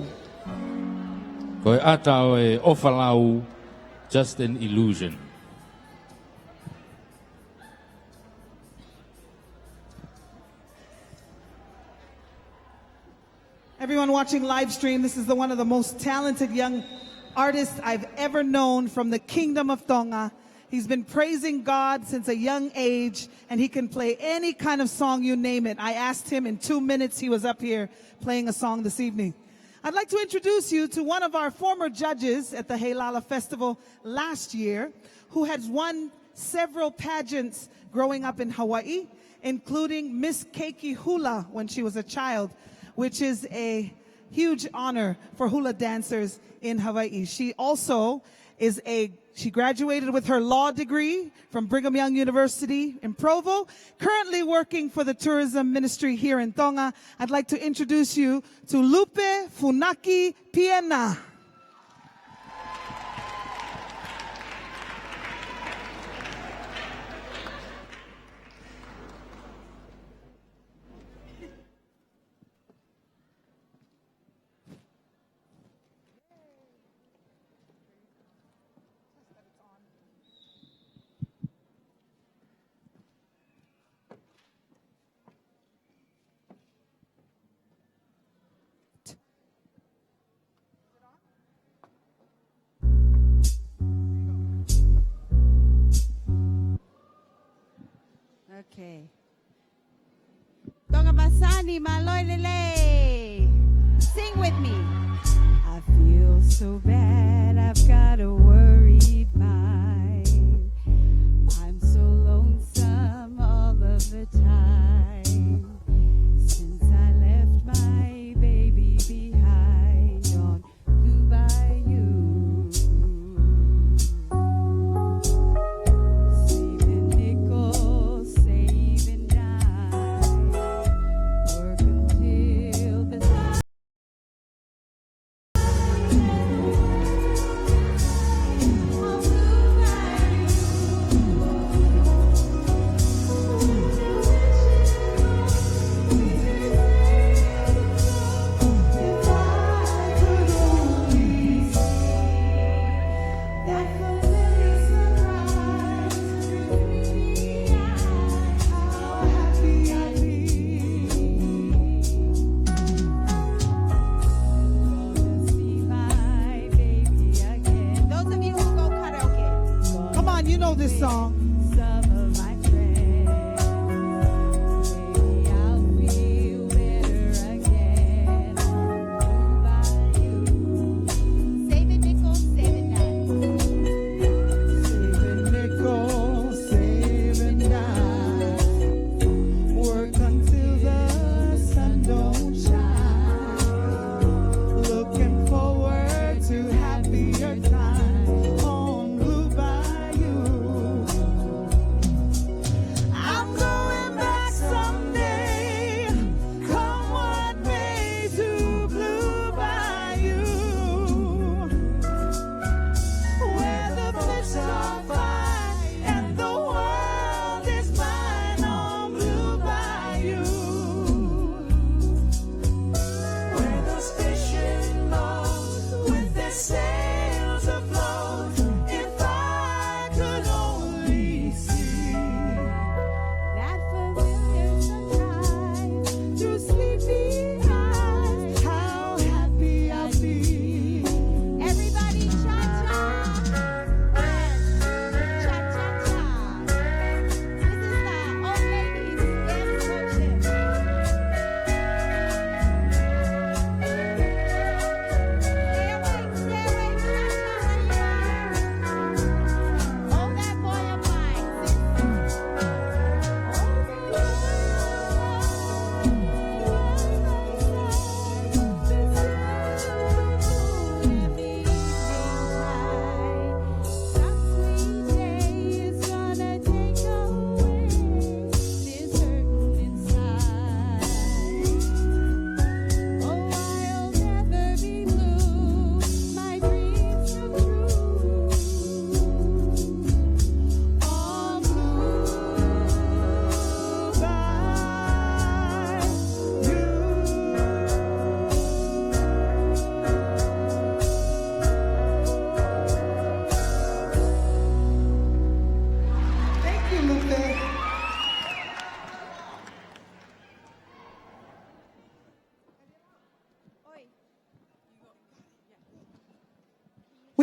Koe atau e ofalau, just an illusion. Everyone watching live stream, this is one of the most talented young artists I've ever known from the Kingdom of Tonga. He's been praising God since a young age, and he can play any kind of song, you name it. I asked him in 2 minutes, he was up here playing a song this evening. I'd like to introduce you to one of our former judges at the Heilala Festival last year, who has won several pageants growing up in Hawaii, including Miss Keiki Hula when she was a child, which is a huge honor for hula dancers in Hawaii. She also is she graduated with her law degree from Brigham Young University in Provo, currently working for the tourism ministry here in Tonga. I'd like to introduce you to Lupe Funaki Piena. Okay. Tonga Masani, maloi lele. Sing with me. I feel so bad, I've got a worried mind. I'm so lonesome all of the time. Since I left my baby behind on Blue Bayou. Saving nickels, saving dimes. Work until the sun. Those of you who go karaoke. Come on, you know this song. Some of my friends, maybe I'll feel better again. Saving nickels, saving dimes. Saving nickels, saving dimes. Work until the sun don't shine. Looking forward to happier times on Blue Bayou.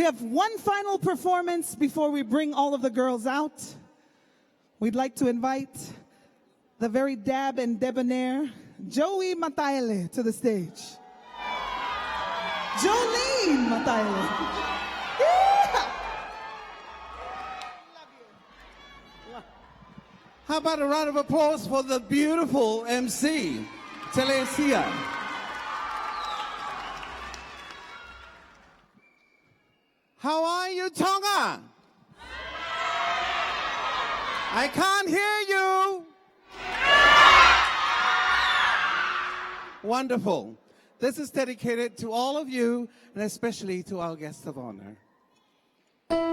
We have one final performance before we bring all of the girls out. We'd like to invite the very dab and debonair Joey Mataele to the stage. Jolene Mataele. How about a round of applause for the beautiful MC, Telesia. How are you, Tonga? I can't hear you. Wonderful. This is dedicated to all of you, and especially to our guest of honor. When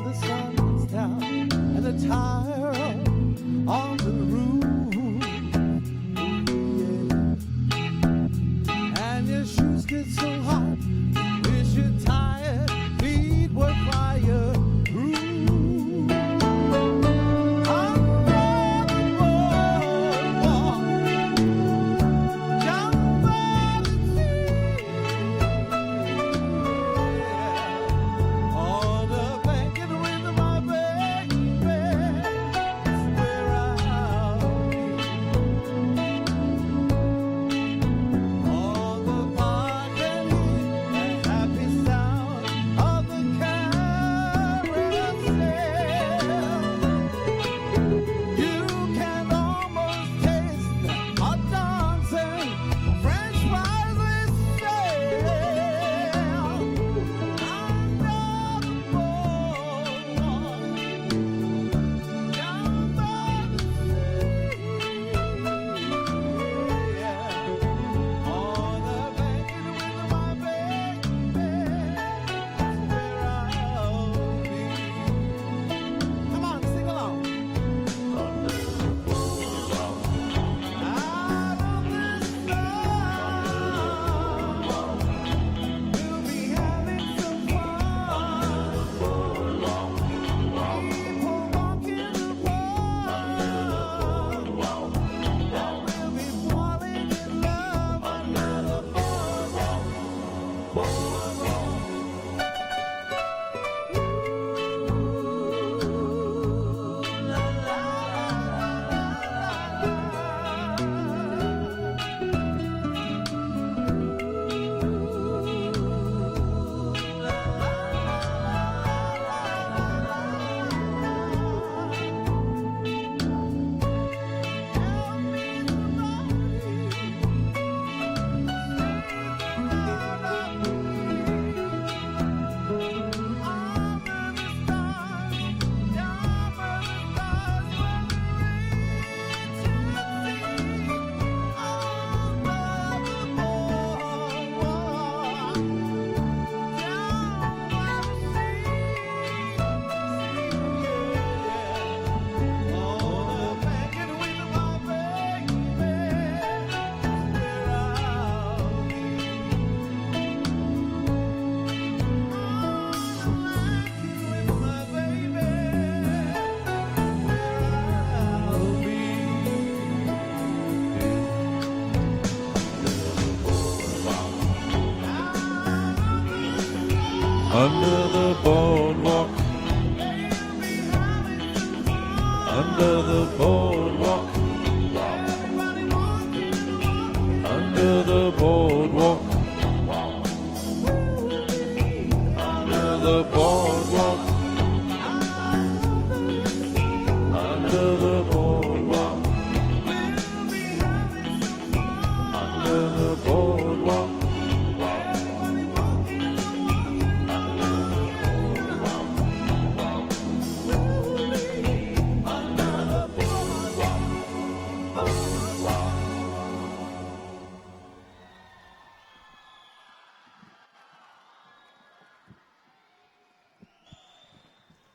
the sun is down and the tire on the roof, yeah. And your shoes get so hot, wish your tired feet were fire proof. Under the boardwalk, under the boardwalk, under the boardwalk, under the boardwalk, under the boardwalk, under the boardwalk.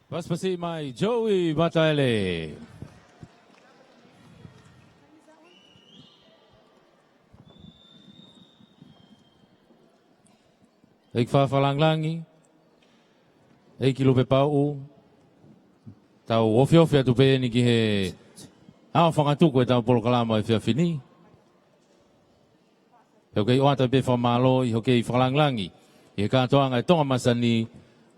Paspasi mai Joey Mataele. Ek whawhalanglangi, ek ilo pe pau, tau ofi atu pe ni ki he a whangatuku e tau polokalama e whiawhini. He okei oata pe whamalo i hokei whalanglangi. I he kātoanga e Tonga Masani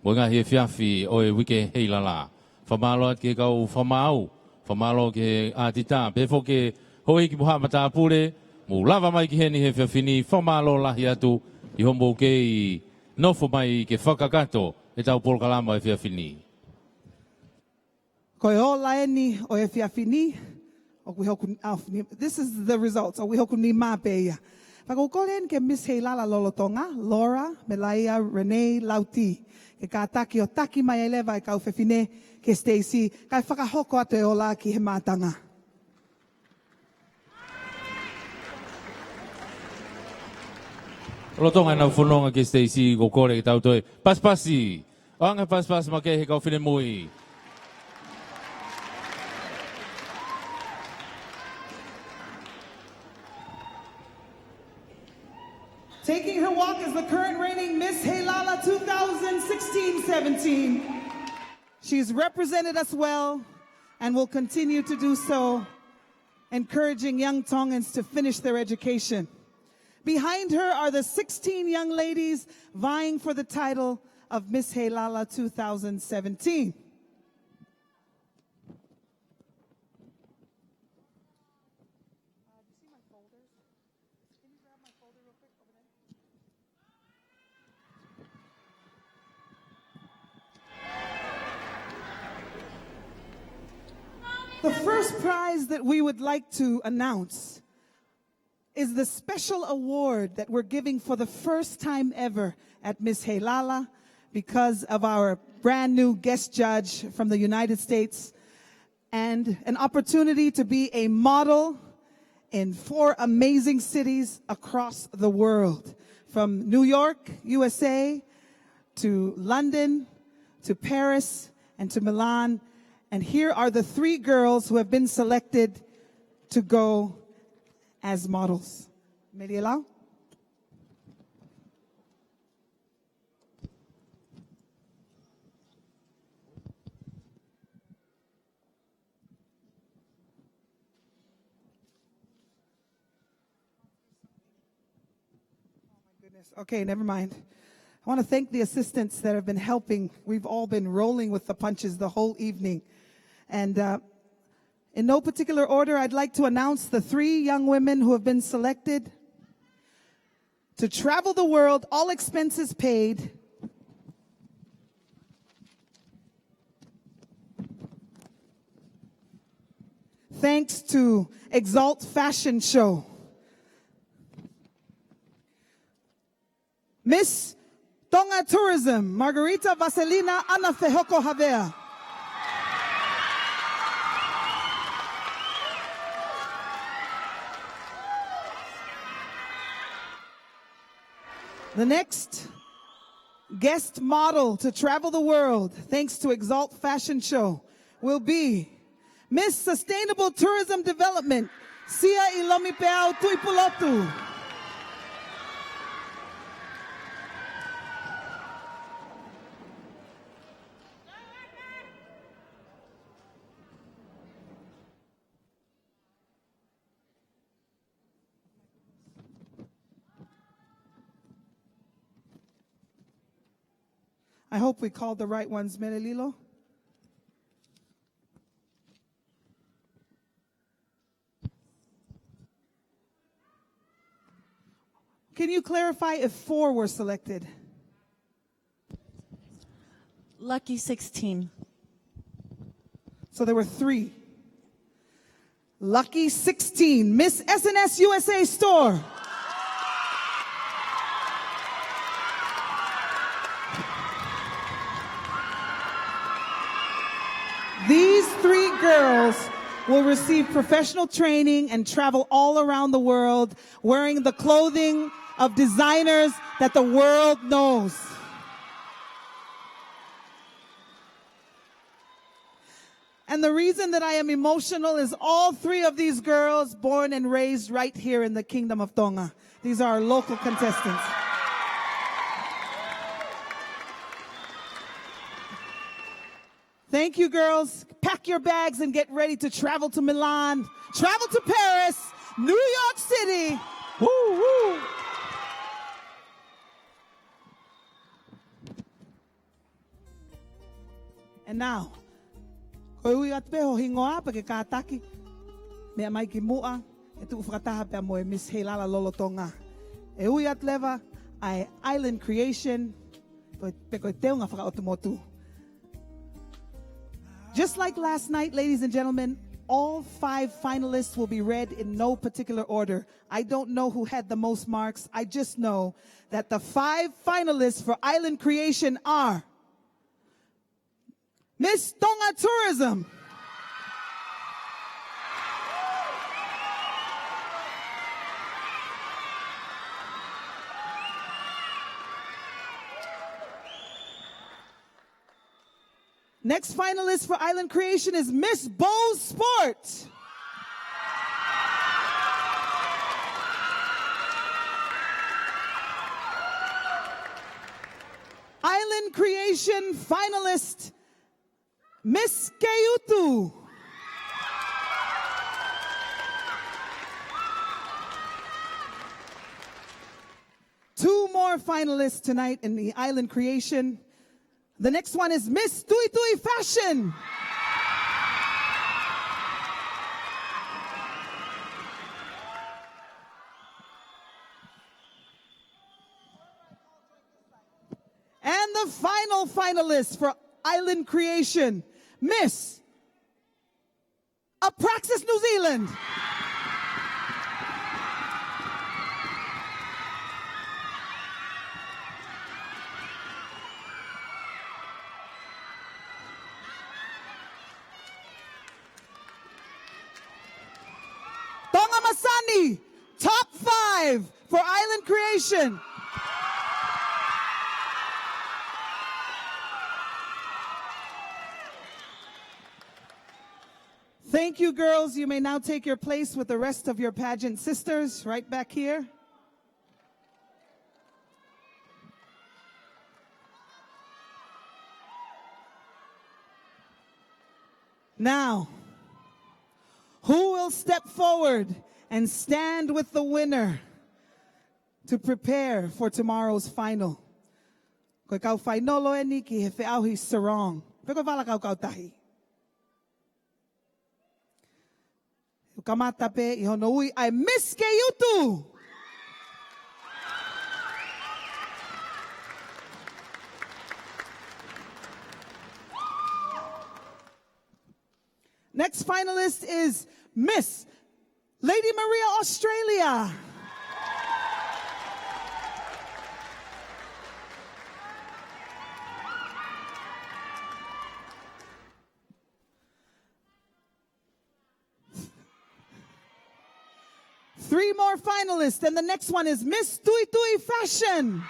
mo ngā he whiawhi o e wike Heilala. Whamalo at ki he kau whamau. Whamalo ki he ātita. Pe whoke hoi ki muha matapure. Mo lava mai ki he ni he whiawhini. Whamalo lahi atu i hombo kei nofo mai ke whakakato e tau polokalama e whiawhini. Ko e o laeni o e whiawhini. This is the results. O we hoku ni mapeia. Pagaukolen ke Miss Heilala Lolotonga, Laura, Melaia, Renee, Lauti. Ke kātaki o taki mai eleva e kau whiwhine ke Stacey. Kai whakahoko atu e ola ki he mātanga. Lolotonga nau whanonga ke Stacey ko kore ki tau toi. Paspasi. O anga paspas ma ke he kau whine mui. Taking her walk is the current reigning Miss Heilala 2016-17. She's represented us well and will continue to do so, encouraging young Tongans to finish their education. Behind her are the 16 young ladies vying for the title of Miss Heilala 2017. The first prize that we would like to announce is the special award that we're giving for the first time ever at Miss Heilala because of our brand new guest judge from the United States and an opportunity to be a model in 4 amazing cities across the world, from New York, USA, to London, to Paris, and to Milan. And here are the 3 girls who have been selected to go as models. Meriela? Okay, never mind. I want to thank the assistants that have been helping. We've all been rolling with the punches the whole evening. And in no particular order, I'd like to announce the 3 young women who have been selected to travel the world, all expenses paid. Thanks to Exalt Fashion Show. Miss Tonga Tourism, Margarita Vaselina Ana Fejoko Havea. The next guest model to travel the world, thanks to Exalt Fashion Show, will be Miss Sustainable Tourism Development, Sia Ilomipeau Tuipulotu. I hope we called the right ones, Melelilo. Can you clarify if 4 were selected? Lucky 16. So there were 3. Lucky 16, Miss SNS USA Store. These 3 girls will receive professional training and travel all around the world wearing the clothing of designers that the world knows. And the reason that I am emotional is all 3 of these girls born and raised right here in the Kingdom of Tonga. These are our local contestants. Thank you, girls. Pack your bags and get ready to travel to Milan, travel to Paris, New York City. Woo, woo. And now, koe ui at peho hingoa pa ke kātaki, mea mai ki mua, e tu whakataha pia mo e Miss Heilala Lolo Tonga. E ui at leva, ai Island Creation, pe koe teo ngā whakaotomotu. Just like last night, ladies and gentlemen, all 5 finalists will be read in no particular order. I don't know who had the most marks. I just know that the 5 finalists for Island Creation are Miss Tonga Tourism, next finalist for Island Creation is Miss Bowes Sport. Island Creation finalist, Miss Keutu. Two more finalists tonight in the Island Creation. The next one is Miss Tui Tui Fashion. And the final finalist for Island Creation, Miss Apraxis New Zealand. Tonga Masani, top 5 for Island Creation. Thank you, girls. You may now take your place with the rest of your pageant sisters right back here. Now, who will step forward and stand with the winner to prepare for tomorrow's final? Koe kau whainolo e ni ki he whiauhi Sarong. Peko wala kau tahi. Kamata pe I hono ui ai Miss Keutu. Next finalist is Miss Lady Maria Australia. Three more finalists, and the next one is Miss Tui Tui Fashion.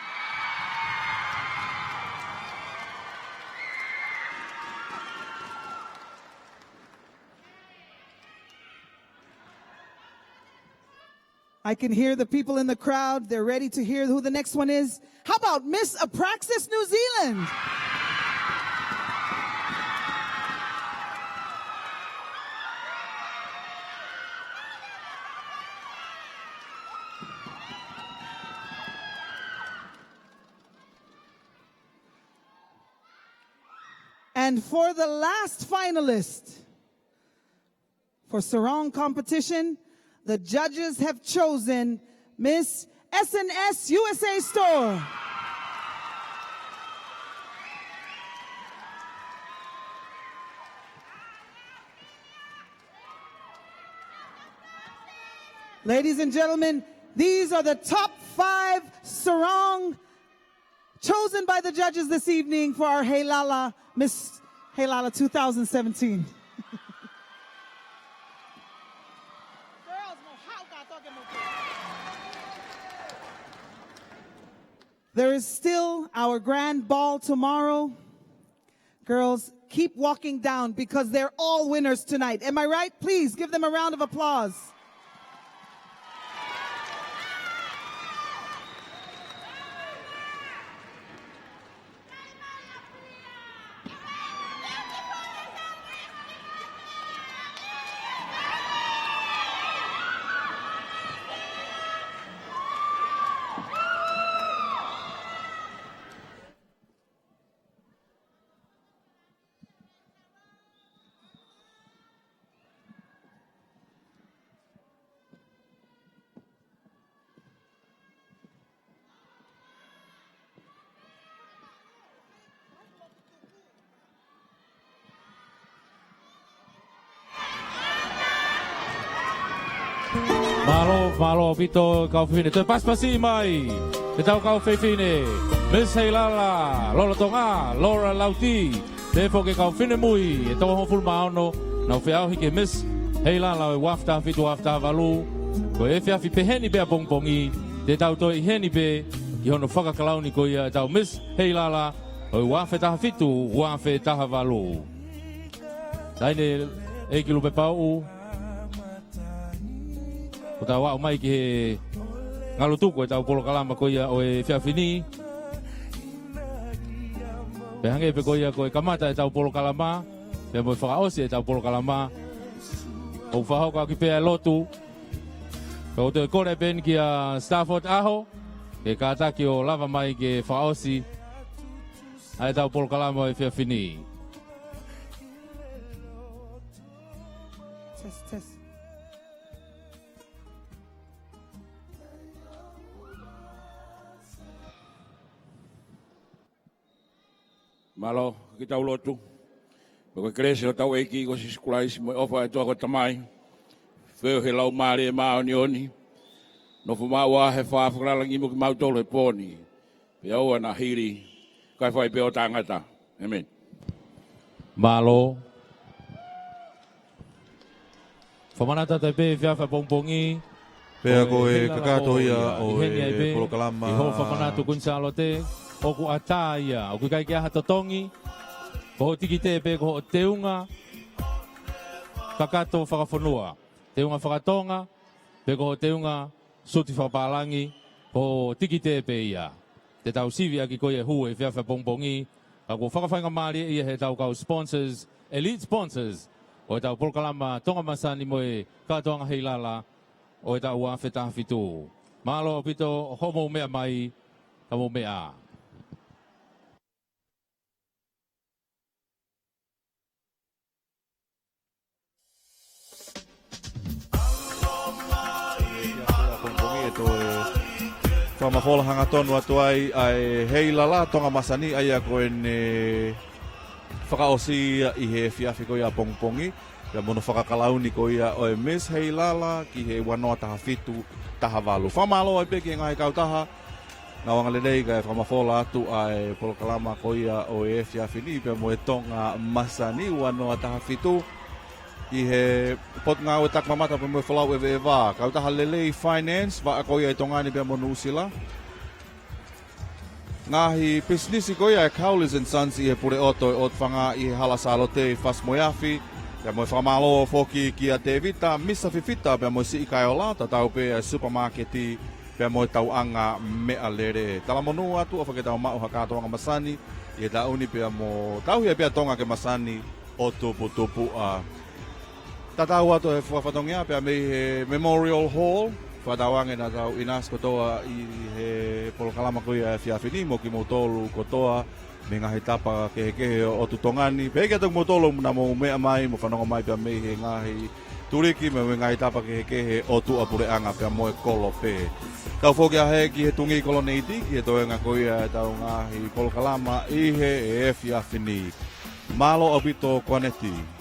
I can hear the people in the crowd. They're ready to hear who the next one is. How about Miss Apraxis New Zealand? And for the last finalist for Sarong competition, the judges have chosen Miss SNS USA Store. Ladies and gentlemen, these are the top 5 Sarong chosen by the judges this evening for our Heilala, Miss Heilala 2017. There is still our grand ball tomorrow. Girls, keep walking down because they're all winners tonight. Am I right? Please give them a round of applause. Malo pito kau fine te pas pasi mai. Te tau kau fine. Miss Heilala, Lola Tonga, Laura Lauti. Te fo ke kau fine mui. E tau hoful maono. Nau fiao hike Miss Heilala e wafta fitu wafta valu. Ko e fia fi peheni bea pongpongi. Te tau toi heni be. I hono whakakalauni ko ia tau Miss Heilala. O wafe taha fitu, wafe taha valu. Taine e ki lupe pau. Ko tau wau mai ki he ngalu tuku e tau polo kalama ko ia o e whiawhini. Pe hange pe ko ia ko e kamata e tau polo kalama. Pe mo e whakaosi e tau polo kalama. O whahoka ki pea lotu. Ko te kore ben ki a Stafford aho. Ke kātaki o lava mai ki whakaosi. Ai tau polo kalama e whiawhini. Test. Malo, ki tau lotu. Ko krese o tau eiki ko si skulai si mo ofa e toa ko tamai. Feo he lau maare e maa oni oni. No fu maa waa he wha whakaralangi mo ki mau tolo he pōni. Pe au ana hiri. Kai whai pe o tangata. Amen. Malo. Whamanata tai pe whiawha pongpongi. Pea ko e kakato ia o e polo kalama. I ho whamanatu kun Salote. Oku ata ia. Oku kai kia hatotongi. Ko tiki te pe ko teunga. Kakato whakawhanua. Teunga whakatonga. Pe ko teunga suti whakapalangi. Ko tiki te pe ia. Te tau sivi aki ko e hu e whiawha pongpongi. Ako whakawhainga maari ia he tau kau sponsors. Elite sponsors. O e tau Polokalama, Tonga Masani mo e katoanga Heilala, o e tau wafe tahafitu. Malo pito homo mea mai, kamo mea. Whamawholahanga tonu atu ai Heilala, Tonga Masani, ai a koe ne whakaosi i he whiawhi ko ia pongpongi. Ia mono whakakalauni ko ia o e Miss Heilala ki he wanoa taha fitu taha walu. Whamalo ai peki ngai kautaha. Ngā wangale nei kai whamawhola atu ai Polokalama ko ia o e whiawhi ni pe mo e Tonga Masani wanoa taha fitu. I he pot ngā o tak mamata pe mo e whalau ewe e wā. Kautaha lelei finance wa ko ia e tongani pe mo nusila. Ngahi business ko ia e Cowlers and Sons i he pure oto e ot whanga i he hala Salote i Fas Moiafi. Pea mo e whamalo foki ki a te vita, misa fifita pea mo si i kai o lata tau pe e supermarketi pea mo e tau anga mea lere. Tala monu atu o whaketau mau haka Tonga Masani i e tauni pea mo tau hia pea tonga ke Masani o tupu a. Tatau atu e whawhatongia pea me he Memorial Hall. Whatawange na tau inas kotoa i he Polokalama ko ia e whiawhini mo ki motolu kotoa me ngahi tapa kehe o tutongani. Peke atuk motolu na mo mea mai mo whanonga mai pia me he ngahi turiki me ngahi tapa kehe o tu apureanga pia mo e kolo pe. Tau whoki a he ki he tungi koloneiti ki he toenga ko ia e tau ngahi Polokalama i he e whiawhini. Malo abito koneti.